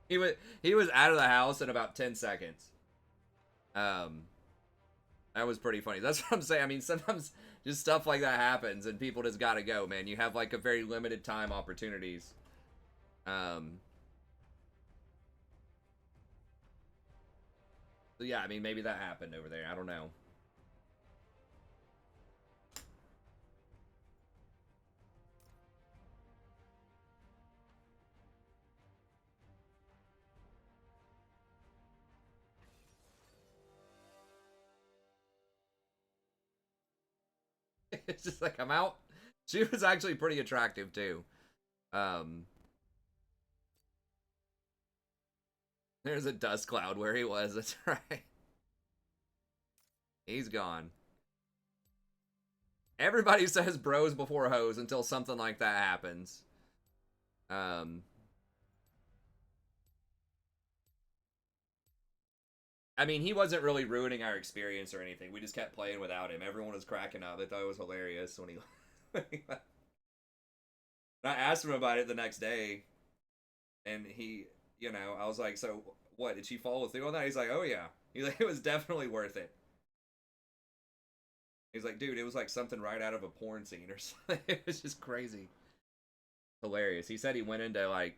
He was out of the house in about 10 seconds. That was pretty funny. That's what I'm saying. I mean, sometimes just stuff like that happens and people just gotta go, man. You have like a very limited time opportunities. So yeah, I mean, maybe that happened over there. I don't know. It's just like, I'm out. She was actually pretty attractive too. There's a dust cloud where he was. That's right. He's gone. Everybody says bros before hoes until something like that happens. I mean, he wasn't really ruining our experience or anything. We just kept playing without him. Everyone was cracking up. They thought it was hilarious when he left. I asked him about it the next day, and he, you know, I was like, so what, did she follow through on that? He's like, oh yeah. He's like, it was definitely worth it. He's like, dude, it was like something right out of a porn scene or something. It was just crazy. Hilarious. He said he went into like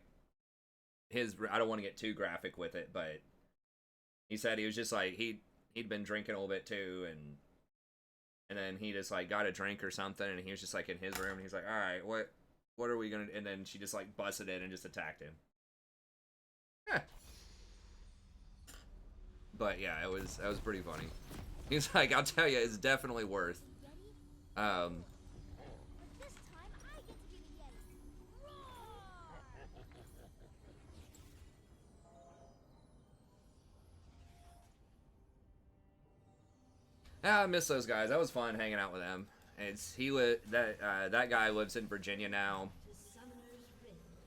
I don't want to get too graphic with it, but he said he was just like, he'd been drinking a little bit too, and then he just like got a drink or something, and he was just like in his room, and he's like, all right, what are we gonna, and then she just like busted in and just attacked him. But yeah, that was pretty funny. He's like, I'll tell you, it's definitely worth. But this time I get to be the Yeti. Roar! Yeah, I miss those guys. That was fun hanging out with them. That guy lives in Virginia now.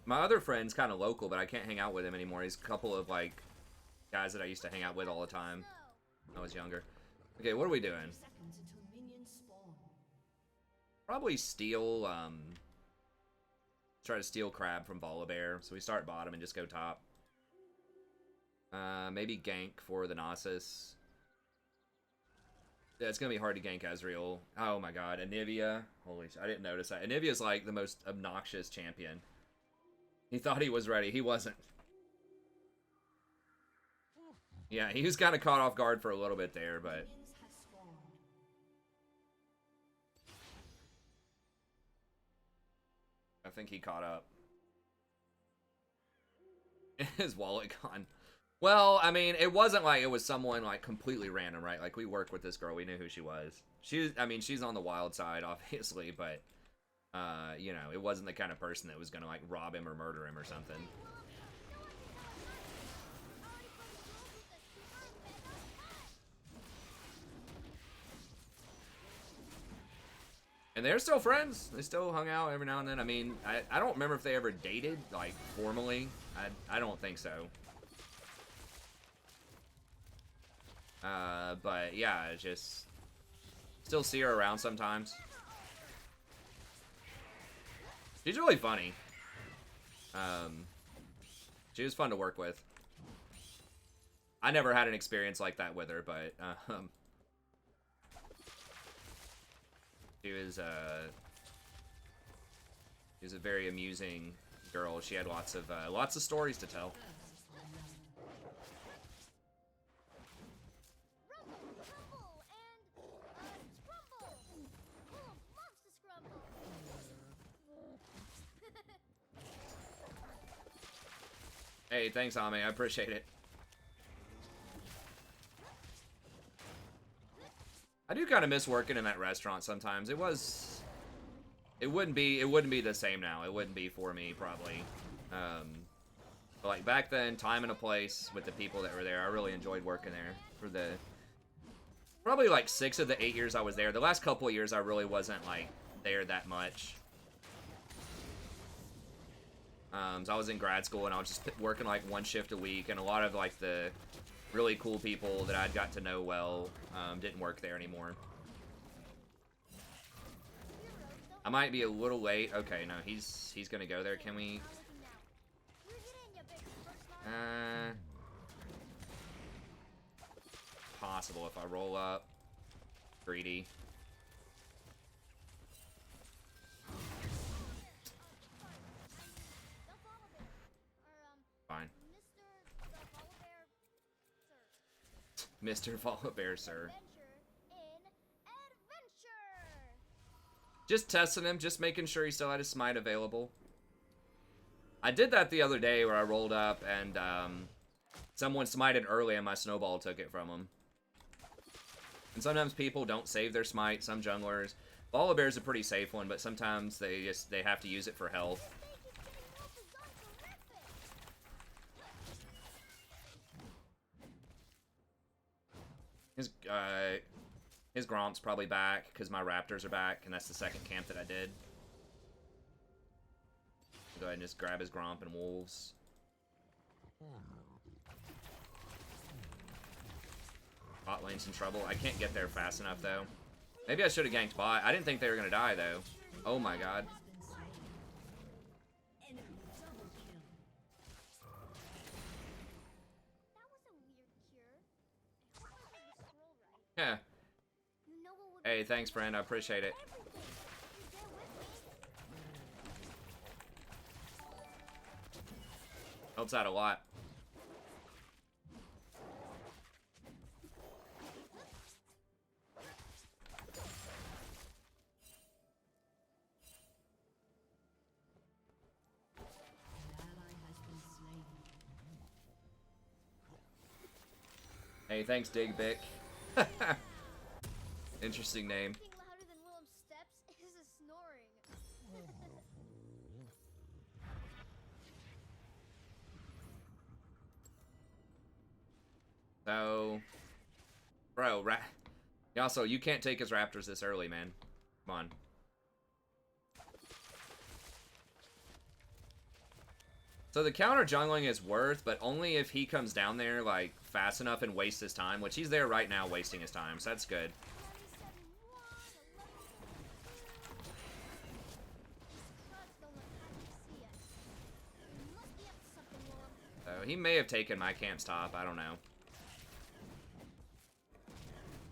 My other friend's kind of local, but I can't hang out with him anymore. He's a couple of like guys that I used to hang out with all the time when I was younger. Okay, what are we doing? Probably steal, try to steal crab from Volibear. So we start bottom and just go top. Maybe gank for the Nasus. Yeah, it's gonna be hard to gank Ezreal. Oh my god, Anivia. Holy shit, I didn't notice that. Anivia's like the most obnoxious champion. He thought he was ready. He wasn't. Yeah, he was kind of caught off guard for a little bit there, but... I think he caught up. His wallet gone. Well, I mean, it wasn't like it was someone like completely random, right? Like we worked with this girl, we knew who she was. I mean, she's on the wild side, obviously, but you know, it wasn't the kind of person that was gonna like rob him or murder him or something. And they're still friends. They still hung out every now and then. I mean, I don't remember if they ever dated, like, formally. I don't think so. But yeah, it's just still see her around sometimes. She's really funny. She was fun to work with. I never had an experience like that with her, but she was a very amusing girl. She had lots of stories to tell. Hey, thanks, Ame. I appreciate it. I do kind of miss working in that restaurant sometimes. It wouldn't be the same now. It wouldn't be for me, probably. But like back then, time and a place with the people that were there, I really enjoyed working there for the probably like 6 of the 8 years I was there. The last couple of years, I really wasn't like there that much. So I was in grad school and I was just working like 1 shift a week, and a lot of like the really cool people that I'd got to know well didn't work there anymore. I might be a little late. Okay, no, he's gonna go there. Can we? Possible if I roll up. Greedy. Fine. Mr. Volibear, sir. Just testing him, just making sure he still had his smite available. I did that the other day where I rolled up and someone smited early and my snowball took it from him. And sometimes people don't save their smite, some junglers. Volibear's a pretty safe one, but sometimes they have to use it for health. His Gromp's probably back, because my Raptors are back, and that's the second camp that I did. Go ahead and just grab his Gromp and Wolves. Bot lane's in trouble. I can't get there fast enough, though. Maybe I should have ganked bot. I didn't think they were going to die, though. Oh my god. Yeah. Hey, thanks, friend. I appreciate it. Helps out a lot. Hey, thanks, Dig Bick. Interesting name. Louder than Willem's steps is his snoring. So, bro, also, you can't take his Raptors this early, man. Come on. So the counter jungling is worth, but only if he comes down there, like, fast enough and wastes his time, which he's there right now wasting his time, so that's good. So he may have taken my camp's top, I don't know.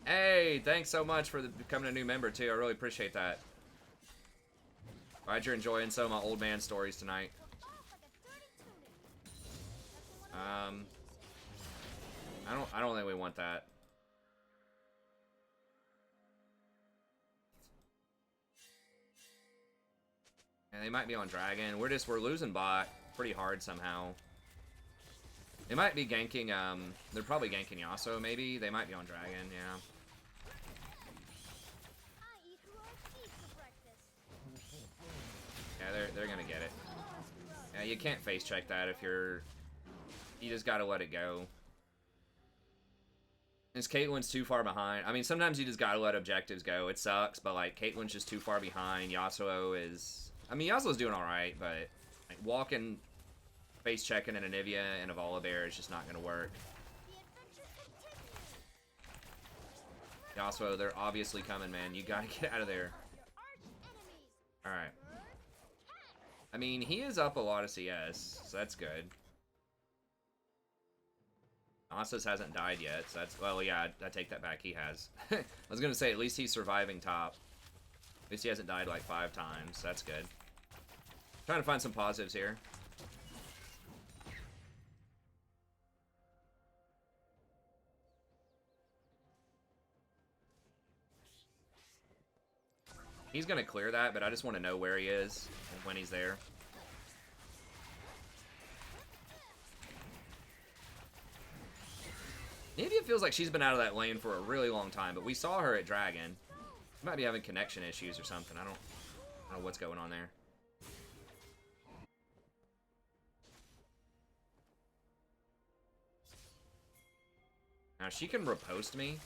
Hey, thanks so much for becoming a new member, too. I really appreciate that. Glad you're enjoying some of my old man stories tonight. I don't think we want that. And they might be on Dragon. We're losing bot pretty hard somehow. They might be ganking, they're probably ganking Yasuo, maybe. They might be on Dragon, yeah. Yeah, they're gonna get it. Yeah, you can't face check that if you're... You just gotta let it go. Is Caitlyn's too far behind? I mean, sometimes you just gotta let objectives go. It sucks, but like Caitlyn's just too far behind. Yasuo is... I mean, Yasuo's doing alright, but like, walking, face checking an Anivia and a Volibear is just not gonna work. Yasuo, they're obviously coming, man. You gotta get out of there. Alright. I mean, he is up a lot of CS, so that's good. Nasus hasn't died yet, so that's... Well, yeah, I take that back. He has. I was gonna say, at least he's surviving top. At least he hasn't died like 5 times, so that's good. Trying to find some positives here. He's gonna clear that, but I just want to know where he is and when he's there. Nivea feels like she's been out of that lane for a really long time, but we saw her at Dragon. She might be having connection issues or something. I don't know what's going on there. Now she can riposte me.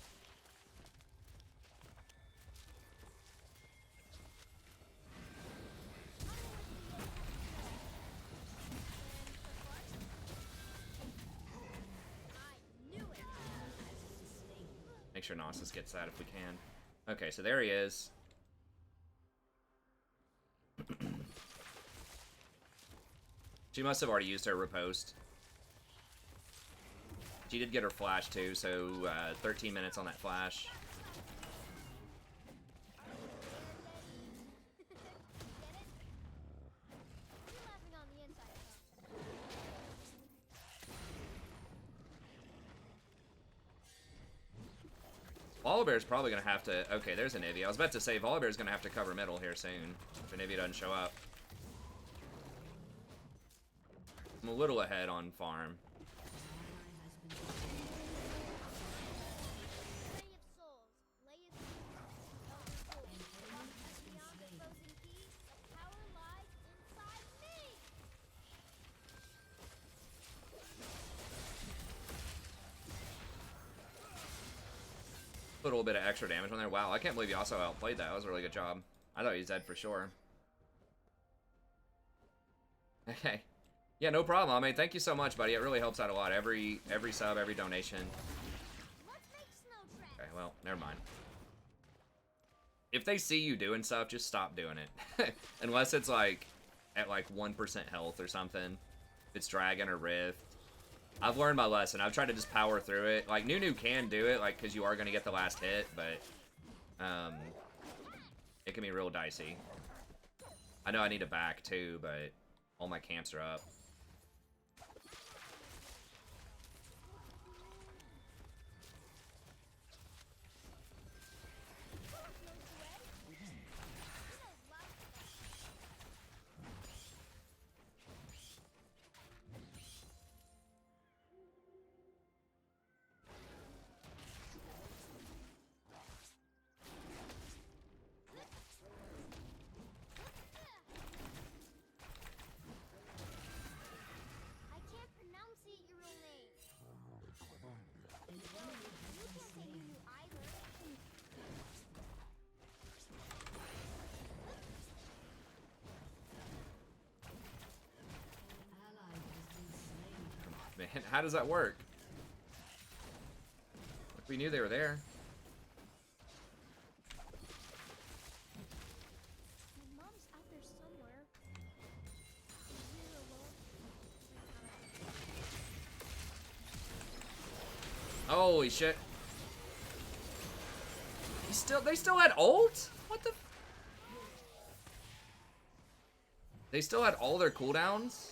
Make sure Nasus gets that if we can. Okay, so there he is. She must have already used her riposte. She did get her flash too, so 13 minutes on that flash. Volibear's probably going to have to... Okay, there's an Anivia. I was about to say, Volibear's going to have to cover middle here soon, if Anivia doesn't show up. I'm a little ahead on farm. A little bit of extra damage on there. Wow, I can't believe you also outplayed that. That was a really good job. I thought he was dead for sure. Okay. Yeah, no problem. I mean, thank you so much, buddy. It really helps out a lot. Every sub, every donation. Okay, well, never mind. If they see you doing stuff, just stop doing it. Unless it's like at like 1% health or something. If it's Dragon or Rift. I've learned my lesson. I've tried to just power through it. Like, Nunu can do it, like, because you are going to get the last hit, but, it can be real dicey. I know I need a back, too, but all my camps are up. Man, how does that work? We knew they were there. My mom's out there somewhere. Holy shit. They still had ult? What the? They still had all their cooldowns?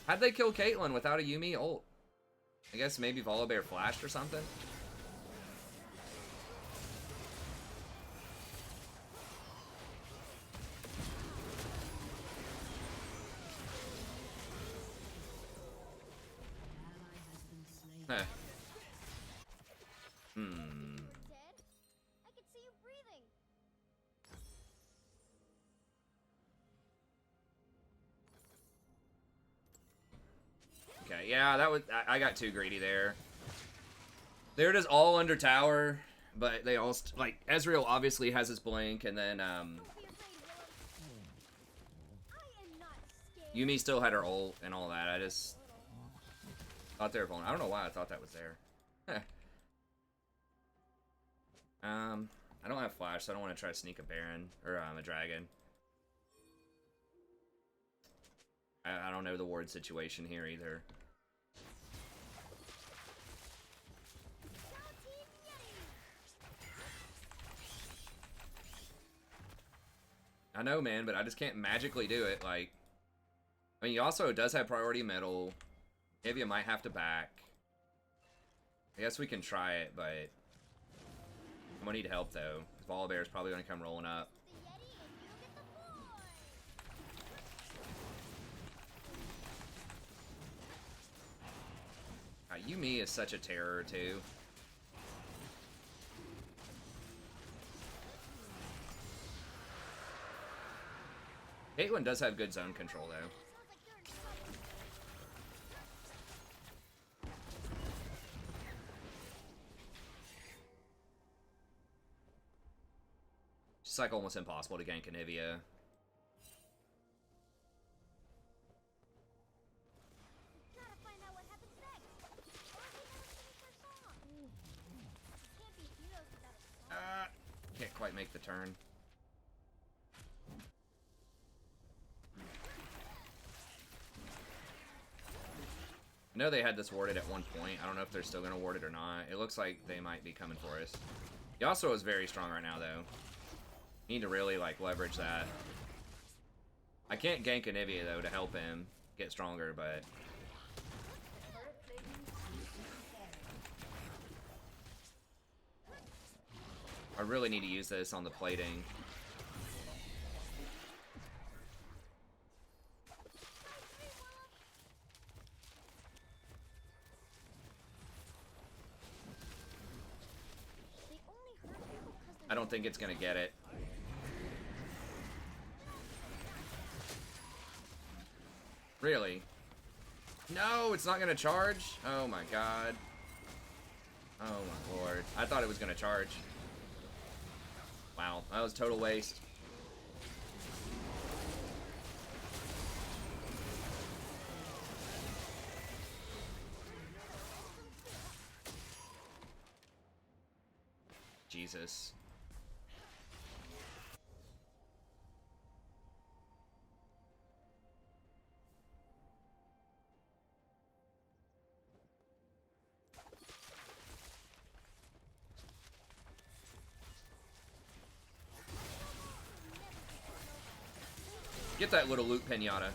How'd they kill Caitlyn without a Yuumi ult? I guess maybe Volibear flashed or something? Huh. Dead? I can see you breathing. Okay, yeah, that was... I got too greedy there. They're just all under tower, but they all like Ezreal obviously has his blink, and then Don't be afraid, Willem. I am not scared. Yumi still had her ult and all that. I just thought they were vulnerable. I don't know why I thought that was there. I don't have flash, so I don't want to try to sneak a Baron or a dragon. I don't know the ward situation here either. I know, man, but I just can't magically do it. Like, I mean, Yasuo does have priority middle. Maybe I might have to back. I guess we can try it, but I'm gonna need help though. Volibear's probably gonna come rolling up. The Yeti and you get the boy. Yumi is such a terror too. Caitlyn does have good zone control though. Sounds like they're in trouble. It's like almost impossible to gank Anivia. Gotta find out what happens next. Or if we never finish our song. Can't be heroes without a song. Can't quite make the turn. I know they had this warded at one point. I don't know if they're still going to ward it or not. It looks like they might be coming for us. Yasuo is very strong right now, though. Need to really, like, leverage that. I can't gank Anivia, though, to help him get stronger, but... I really need to use this on the plating. They only hurt people 'cause they're I don't think it's gonna get it. Really? No, it's not gonna charge? Oh my god. Oh my lord. I thought it was gonna charge. Wow, that was total waste. Jesus. Get that little loot pinata.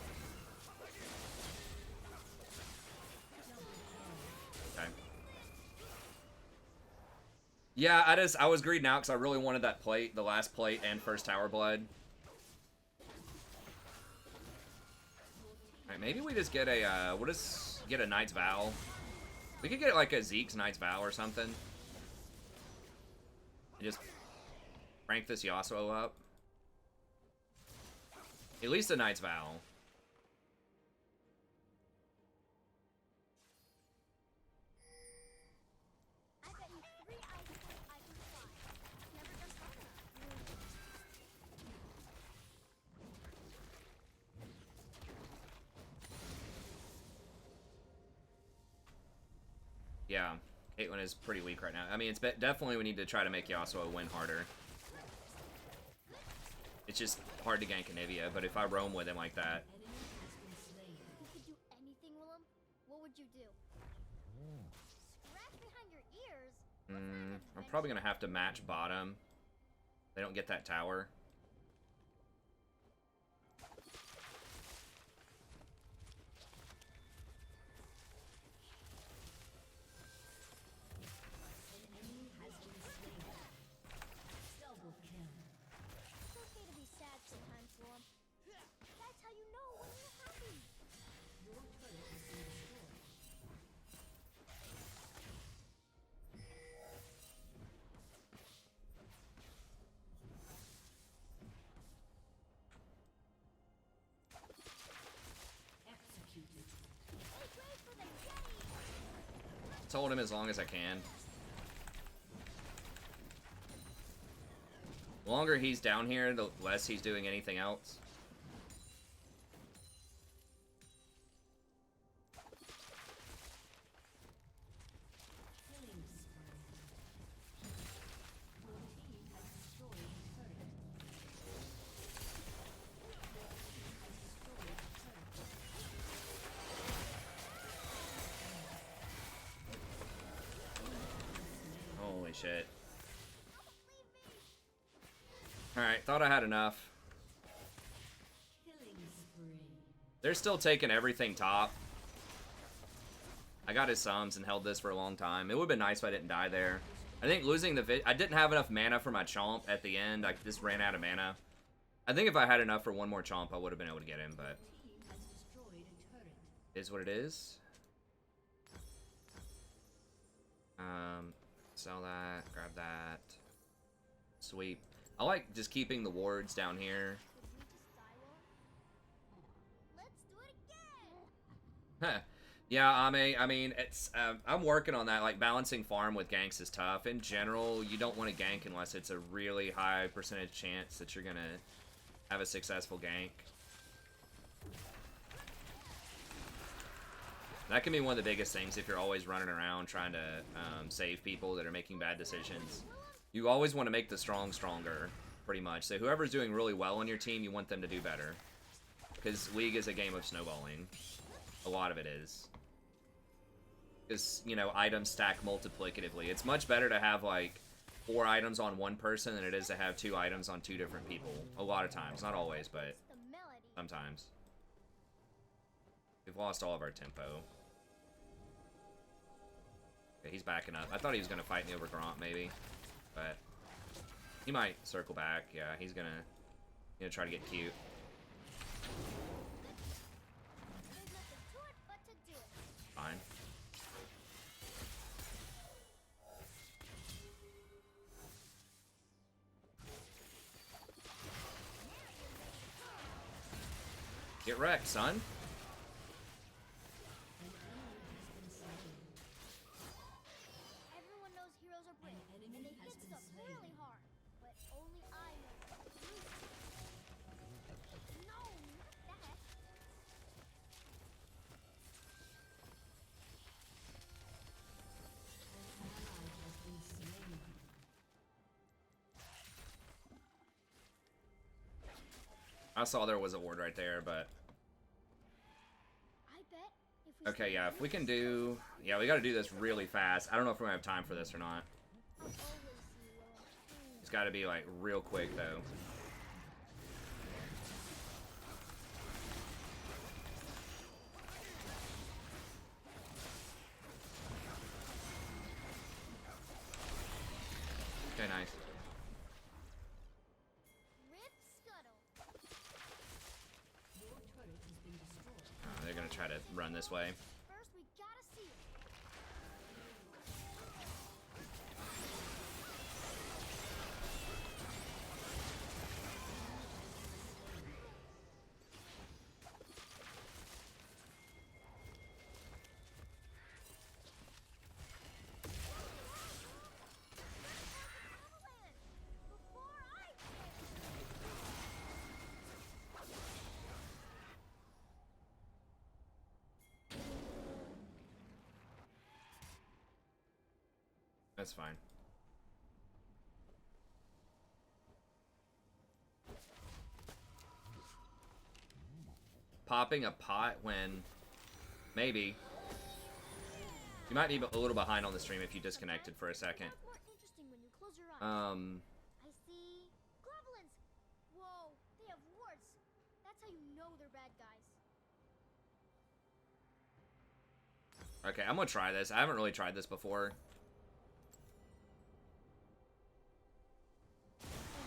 Okay. Yeah, I was greeding out because I really wanted that plate, the last plate and first tower blood. Alright, maybe we just get a, we'll just get a Knight's Vow. We could get like a Zeke's Knight's Vow or something. And just crank this Yasuo up. At least a Knight's Vow. I bet you 3 ice points I can fly. Never done far enough. Yeah, Caitlyn is pretty weak right now. I mean, it's definitely we need to try to make Yasuo win harder. It's just hard to gank Anivia, but if I roam with him like that... If you could do anything, Willem, what would you do? Scratch behind your ears? What kind of I'm probably adventure? going to have to match bottom. They don't get that tower. It's okay to be sad sometimes, Willem. That's how you know when you're happy. Make way for the Yeti! Let's hold him as long as I can. The longer he's down here, the less he's doing anything else. Killing spree. Your team has destroyed a turret. Holy shit. Alright, thought I had enough. Killing spree. They're still taking everything top. I got his sums and held this for a long time. It would have been nice if I didn't die there. I think losing the I didn't have enough mana for my chomp at the end. I just ran out of mana. I think if I had enough for one more chomp, I would have been able to get him, but Team has destroyed a turret. is what it is. Sell that, grab that. Sweep. I like just keeping the wards down here. Let's do it again. Yeah, I mean, it's I'm working on that. Like, balancing farm with ganks is tough. In general, you don't want to gank unless it's a really high percentage chance that you're gonna have a successful gank. That can be one of the biggest things if you're always running around trying to save people that are making bad decisions. You always want to make the strong stronger, pretty much. So whoever's doing really well on your team, you want them to do better. Because League is a game of snowballing. A lot of it is. Because, you know, items stack multiplicatively. It's much better to have, like, 4 items on one person than it is to have 2 items on 2 different people. A lot of times. Not always, but The melody. sometimes. We've lost all of our tempo. Okay, he's backing up. I thought he was going to fight me over Grant, maybe. But he might circle back. Yeah, he's gonna try to get cute. There's nothing to it but to do it. Fine. Get wrecked, son. Everyone knows heroes are brave, An and enemy they has hit been stuff slain. really hard. But only I know how to use it. No, not that. I saw there was a ward right there, but I bet if we okay, stay yeah, if we with can this do, yeah, we got to do this really fast. I don't know if we're gonna have time for this or not. I'll always see Will. It's got to be like real quick though. Okay, nice. Rip Scuttle. Your turret has been destroyed. They're gonna try to run this way. First, we gotta see it. Avalanche! Before I That's fine. Popping a pot when maybe you might be a little behind on the stream if you disconnected for a second. Sounds more interesting when you close your eyes. I see goblins. Whoa, they have warts. That's how you know they're bad guys. Okay, I'm gonna try this. I haven't really tried this before.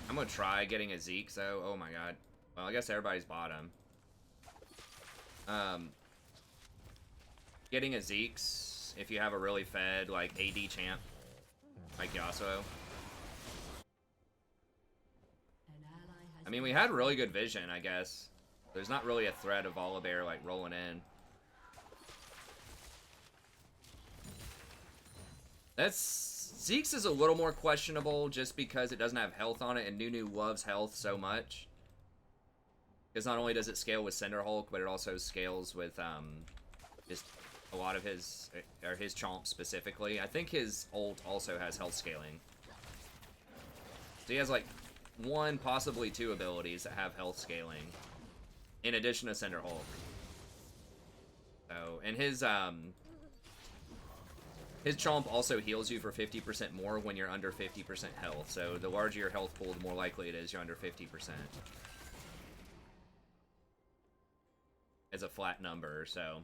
I'm gonna try getting a Zeke, so oh my god. Well, I guess everybody's bottom. Getting a Zeke's if you have a really fed like AD champ, like Yasuo. An ally has I mean, we had really good vision, I guess. There's not really a threat of Volibear like rolling in. That's Zeke's is a little more questionable just because it doesn't have health on it, and Nunu loves health so much. Because not only does it scale with Cinder Hulk, but it also scales with just a lot of his, or his chomp specifically. I think his ult also has health scaling. So he has like 1, possibly 2 abilities that have health scaling, in addition to Cinder Hulk. So, and his chomp also heals you for 50% more when you're under 50% health. So the larger your health pool, the more likely it is you're under 50%. As a flat number, so.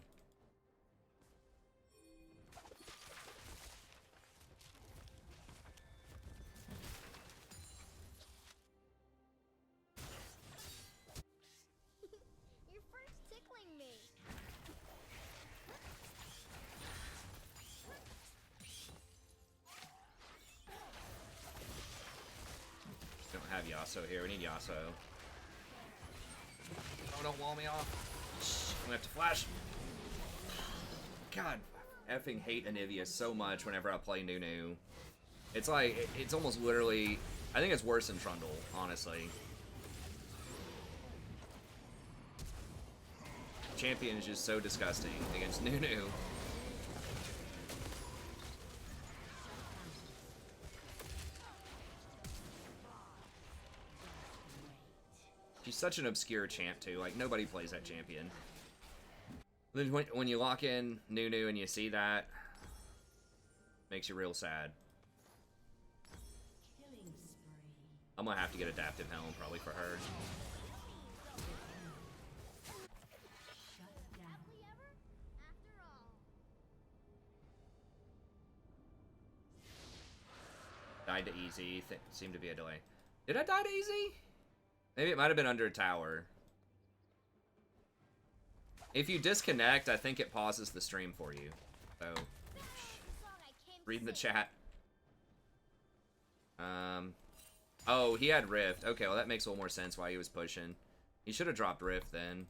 You're first tickling me. We don't have Yasuo here. We need Yasuo. Oh, don't wall me off. I'm gonna have to flash. God, I effing hate Anivia so much whenever I play Nunu. It's like, it's almost literally, I think it's worse than Trundle, honestly. Champion is just so disgusting against Nunu. She's such an obscure champ, too. Like, nobody plays that champion. Then when you lock in Nunu and you see that, makes you real sad. I'm gonna have to get Adaptive Helm, probably, for her. Have we ever? After all. Died to easy. Seemed to be a delay. Did I die to easy? Maybe it might have been under a tower. If you disconnect, I think it pauses the stream for you. So, read the chat. Oh, he had Rift. Okay, well that makes a little more sense why he was pushing. He should have dropped Rift then,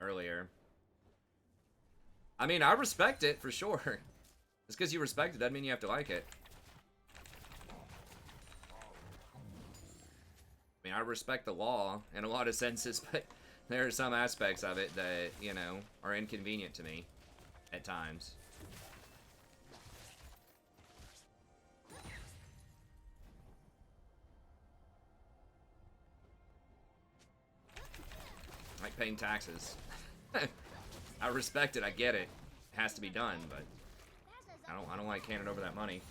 earlier. I mean, I respect it, for sure. Just because you respect it doesn't mean you have to like it. I mean, I respect the law in a lot of senses, but there are some aspects of it that, you know, are inconvenient to me at times. Like paying taxes. I respect it, I get it. It has to be done, but I don't like handing over that money.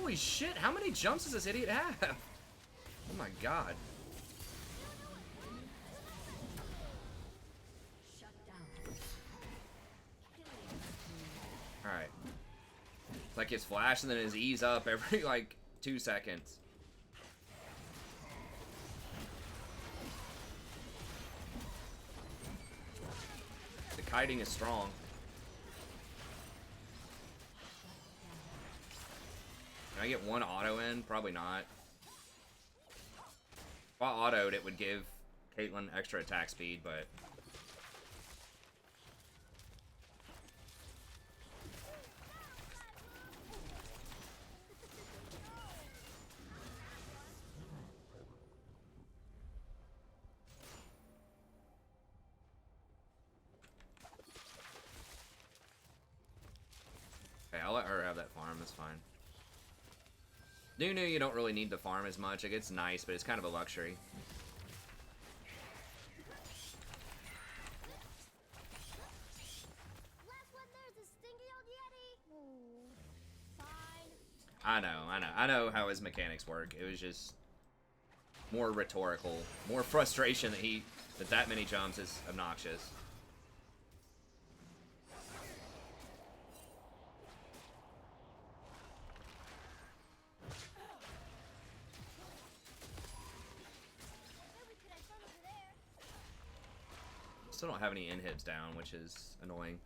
Holy shit, how many jumps does this idiot have? Oh my god. Alright. It's like his flash and then his ease up every like 2 seconds. The kiting is strong. Can I get one auto in? Probably not. If I autoed, it would give Caitlyn extra attack speed, but... Okay, I'll let her have that farm, that's fine. Nunu, you don't really need the farm as much. Like, it's nice, but it's kind of a luxury. Last one there's a stingy old Yeti. Fine. I know how his mechanics work. It was just more rhetorical, more frustration that many jumps is obnoxious. Still don't have any inhibs down, which is annoying.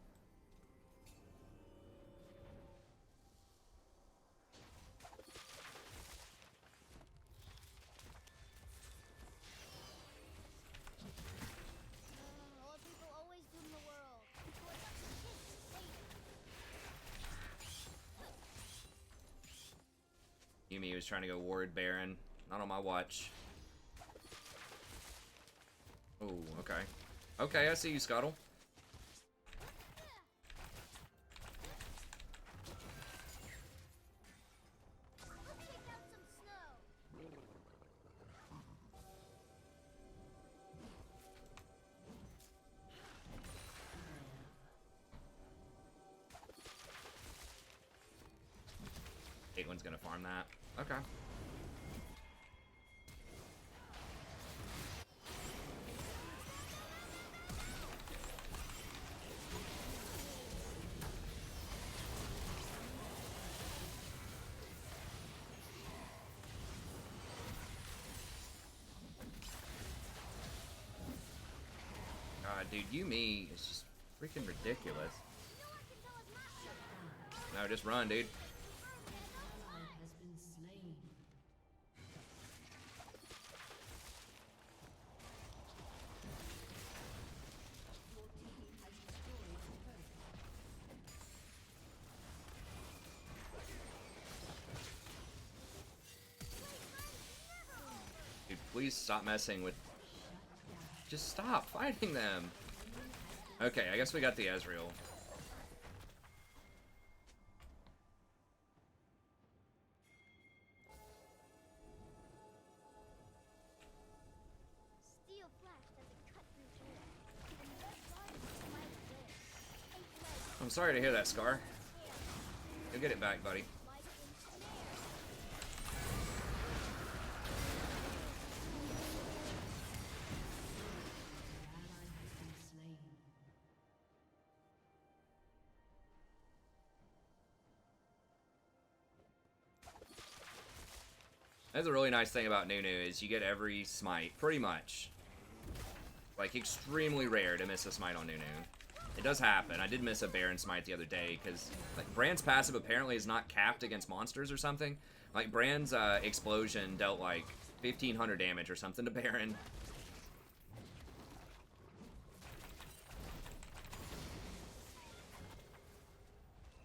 Old people always doom the world. People are such kids to save. Yumi was trying to go ward Baron. Not on my watch. Oh, okay. Okay, I see you, Scuttle. Let's take out some snow. Caitlin's gonna farm that. Okay. God, dude, Yumi is just freaking ridiculous. No one can tell us not to. No, just run, dude. Ally has been slain. Your team has destroyed a turret. Dude, please stop messing with... Just stop fighting them. Okay, I guess we got the Ezreal. Steel flash doesn't cut through shield. Even red guard is right there. 8 legs, I'm sorry to hear that, Scar. tail, You'll get it back, buddy. like ensnare. Ally has been slain. That's a really nice thing about Nunu is you get every smite, pretty much. Like, extremely rare to miss a smite on Nunu. It does happen. I did miss a Baron smite the other day, because, like, Brand's passive apparently is not capped against monsters or something. Like, Brand's explosion dealt, like, 1,500 damage or something to Baron.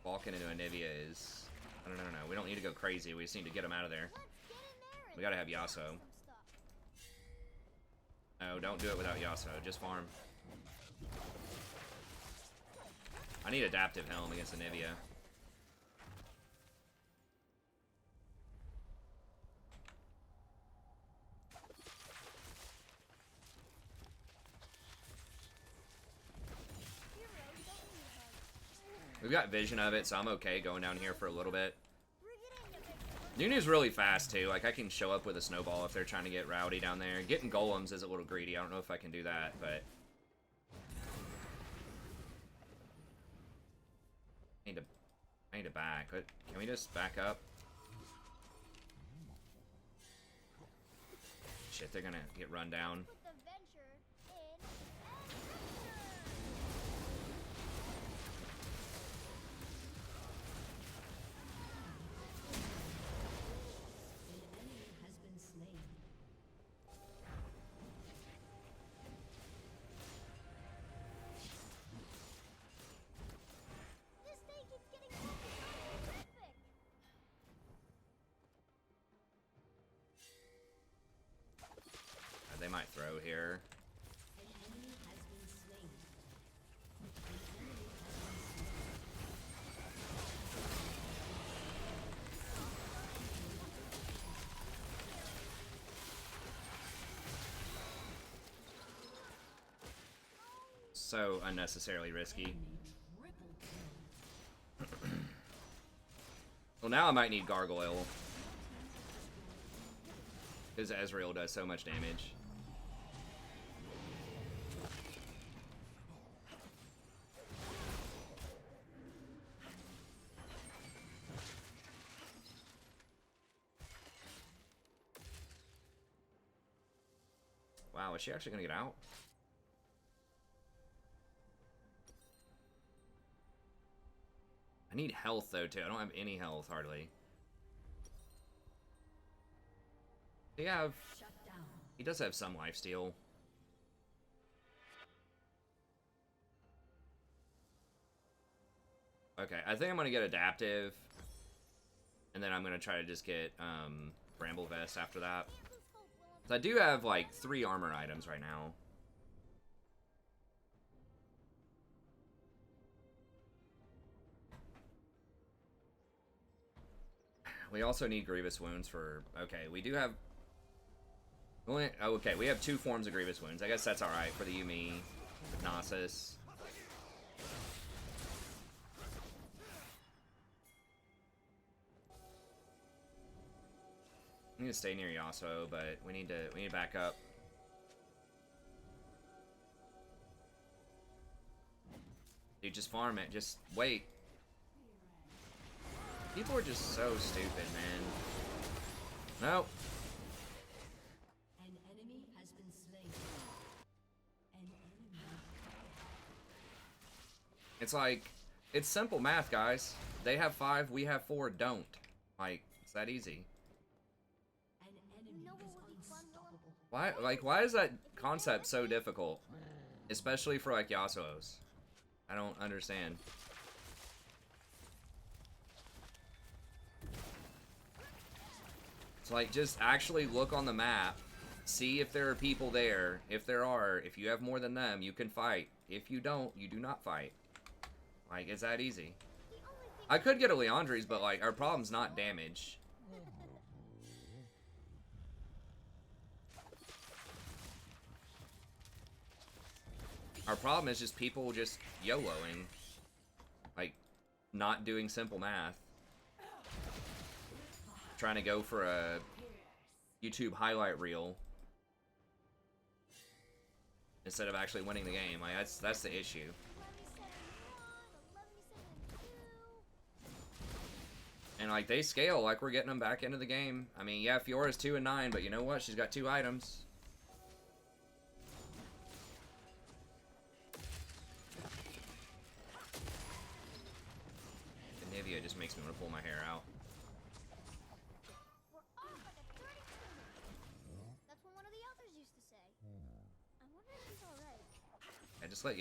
Walking into Anivia is... I don't know, we don't need to go crazy. We just need to get him out of there. Let's get in there and We gotta have grab Yasuo. some stuff. No, don't do it without Yasuo. Just farm. I need Adaptive Helm against Anivia. Heroes don't need hugs. We've got vision of it, so I'm okay going down here for a little bit. Bring it in, you big Nunu's really fast, too. Like, I can show up with a snowball if they're trying to get rowdy down there. Getting golems is a little greedy. I don't know if I can do that, but... I need to back. But can we just back up? Shit, they're gonna get run down. Put the venture in An enemy has been slain. This day keeps getting horrific. They might throw here. An enemy has been slain. An enemy has been slain. So unnecessarily risky. Enemy triple kill. Well, now I might need Gargoyle. Because Ezreal does so much damage. Wow, is she actually gonna get out? need health though too. I don't have any health hardly. Shut down. He does have some lifesteal. Okay, I think I'm gonna get adaptive, and then I'm gonna try to just get Bramble Vest after that. So I do have like 3 armor items right now. We also need Grievous Wounds for... Okay, we do have... Okay, we have 2 forms of Grievous Wounds. I guess that's alright for the Yumi, Gnosis. We need to stay near Yasuo, but we need to back up. Dude, just farm it. Just wait. People are just so stupid, man. Nope. An enemy has been slain. An enemy. It's like, it's simple math, guys. They have 5, we have 4, don't. Like, it's that easy. An enemy is unstoppable. Why is that concept so difficult? Especially for, like, Yasuo's. I don't understand. It's like, just actually look on the map, see if there are people there. If there are, if you have more than them, you can fight. If you don't, you do not fight. Like, it's that easy. I could get a Leandri's, but, like, our problem's not damage. Our problem is just people just YOLOing. Like, not doing simple math. Trying to go for a YouTube highlight reel instead of actually winning the game. Like, that's the issue. And like, they scale like we're getting them back into the game. I mean, yeah, Fiora's 2 and 9, but you know what? She's got 2 items. And Nivea just makes me want to pull my hair out. We're off like a 32. That's what one of the elders used to say. I wonder if he's alright. Yeah, just let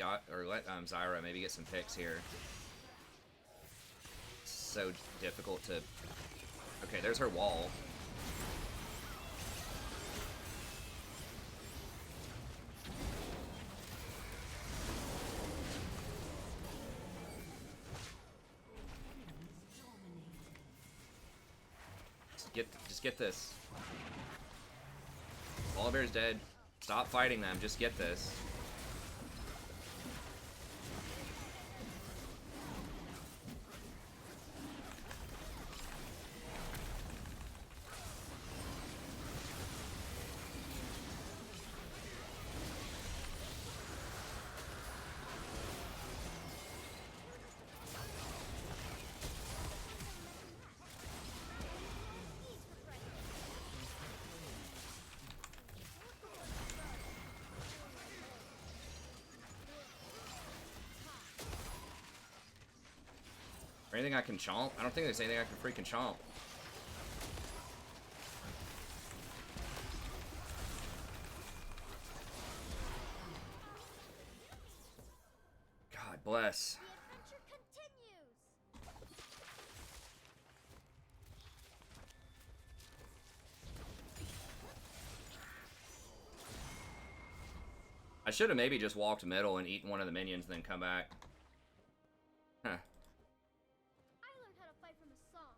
Zyra maybe get some picks here. It's so difficult to... Okay, there's her wall. Just get this. Volibear's dead. Stop fighting them. Just get this. Or anything I can chomp? I don't think there's anything I can freaking chomp. God bless. The adventure continues. I should have maybe just walked middle and eaten one of the minions and then come back. Huh. I learned how to fight from a song.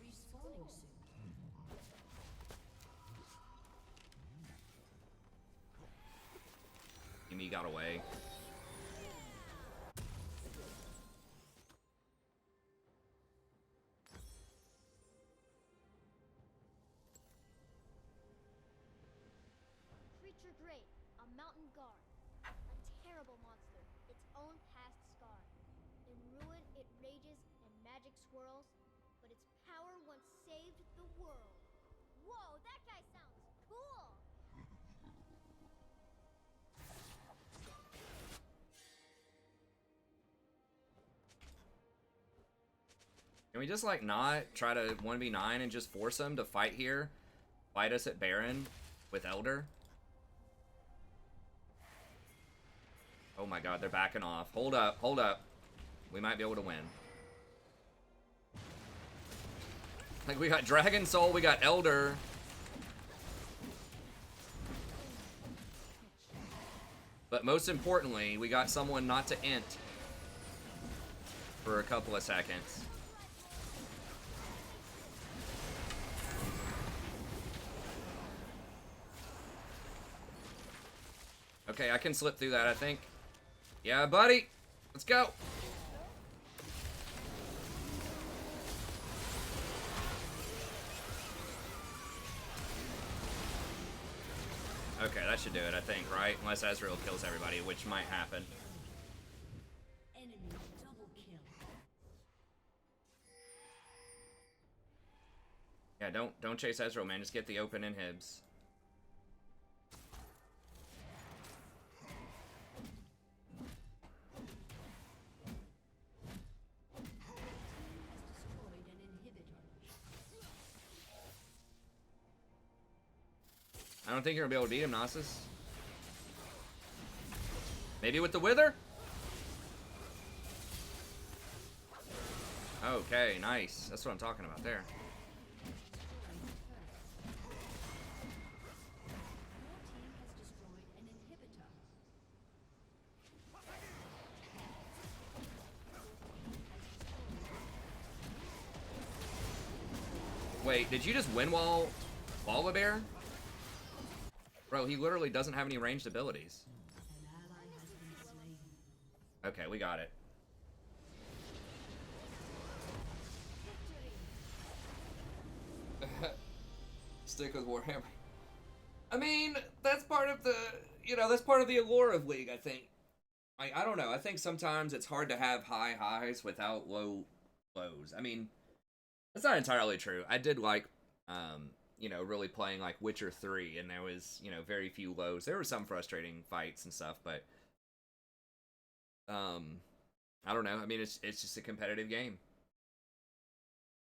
Respawning soon. Yumi got away. Creature great, a mountain guard. A terrible monster, its own past scar. In ruin it rages and magic swirls, but its power once saved the world. Whoa, that guy sounds cool! Can we just, like, not try to 1v9 and just force them to fight here? Fight us at Baron with Elder? Oh my god, they're backing off. Hold up, hold up. We might be able to win. Like, we got Dragon Soul, we got Elder. But most importantly, we got someone not to int for a couple of seconds. Okay, I can slip through that, I think. Yeah, buddy. Let's go. Okay, that should do it, I think, right? Unless Ezreal kills everybody, which might happen. Enemy double kill. Yeah, don't chase Ezreal, man. Just get the open inhibs. Destroyed an inhibitor. I don't think you're gonna be able to beat him, Nasus. Maybe with the Wither? Okay, nice. That's what I'm talking about there. Wait, did you just win while Bear? Bro, he literally doesn't have any ranged abilities. An ally has been slain. Okay, we got it. Stick with Warhammer. I mean, that's part of the, that's part of the allure of League, I think. I don't know. I think sometimes it's hard to have high highs without low lows. I mean, that's not entirely true. I did like, really playing like Witcher 3, and there was, very few lows. There were some frustrating fights and stuff, but I don't know. I mean, it's just a competitive game.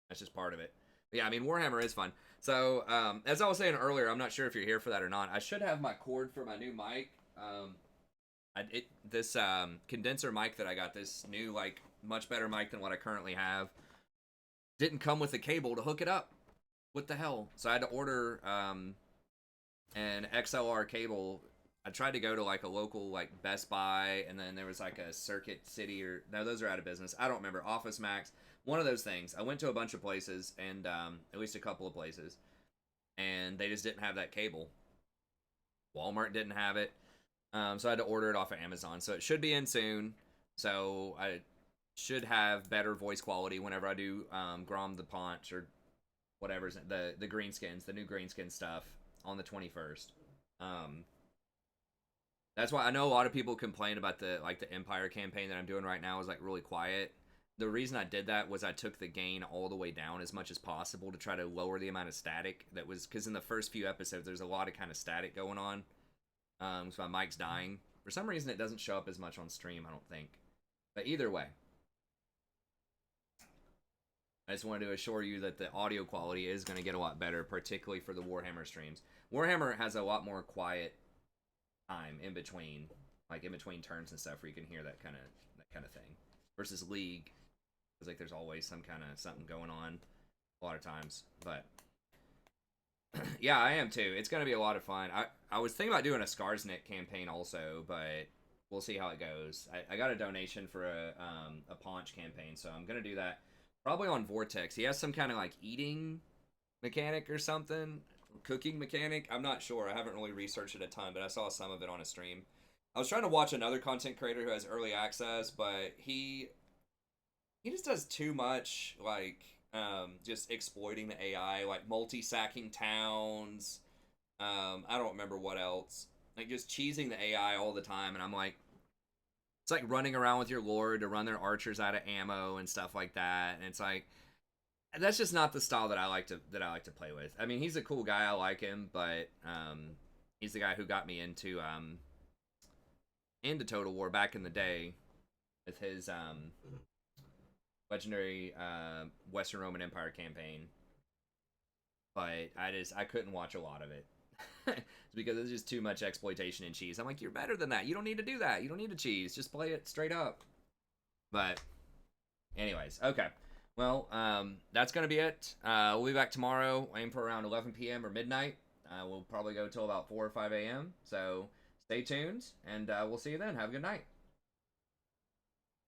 That's just part of it. But yeah, I mean, Warhammer is fun. So, as I was saying earlier, I'm not sure if you're here for that or not. I should have my cord for my new mic. This condenser mic that I got, this new, like, much better mic than what I currently have, didn't come with a cable to hook it up. What the hell? So I had to order an XLR cable. I tried to go to like a local like Best Buy, and then there was like a Circuit City, or no, those are out of business. I don't remember. Office Max, one of those things. I went to a bunch of places, and at least a couple of places, and they just didn't have that cable. Walmart didn't have it, so I had to order it off of Amazon. So it should be in soon. So I should have better voice quality whenever I do Grom the Paunch or whatever's the greenskins, the new greenskin stuff on the 21st. That's why I know a lot of people complain about the Empire campaign that I'm doing right now is like really quiet. The reason I did that was I took the gain all the way down as much as possible to try to lower the amount of static that was, because in the first few episodes there's a lot of kind of static going on. So my mic's dying. For some reason it doesn't show up as much on stream, I don't think. But either way, I just wanted to assure you that the audio quality is going to get a lot better, particularly for the Warhammer streams. Warhammer has a lot more quiet time in between, like in between turns and stuff, where you can hear that kind of thing. Versus League, it's like there's always some kind of something going on a lot of times. But yeah, I am too. It's going to be a lot of fun. I was thinking about doing a Skarsnik campaign also, but we'll see how it goes. I got a donation for a Paunch campaign, so I'm going to do that. Probably on Vortex. He has some kind of like eating mechanic or something. Cooking mechanic. I'm not sure. I haven't really researched it a ton, but I saw some of it on a stream. I was trying to watch another content creator who has early access, but he just does too much, like, just exploiting the AI, like multi-sacking towns. I don't remember what else. Like, just cheesing the AI all the time, and I'm like, it's like running around with your lord to run their archers out of ammo and stuff like that. And it's like, that's just not the style that I like to play with. I mean, he's a cool guy. I like him, but he's the guy who got me into Total War back in the day with his legendary Western Roman Empire campaign, but I couldn't watch a lot of it. It's because it's just too much exploitation and cheese. I'm like, you're better than that. You don't need to do that. You don't need to cheese. Just play it straight up. But anyways, okay. Well, that's gonna be it. We'll be back tomorrow. Aim for around 11 p.m. or midnight. We'll probably go till about 4 or 5 a.m. So stay tuned, and we'll see you then. Have a good night.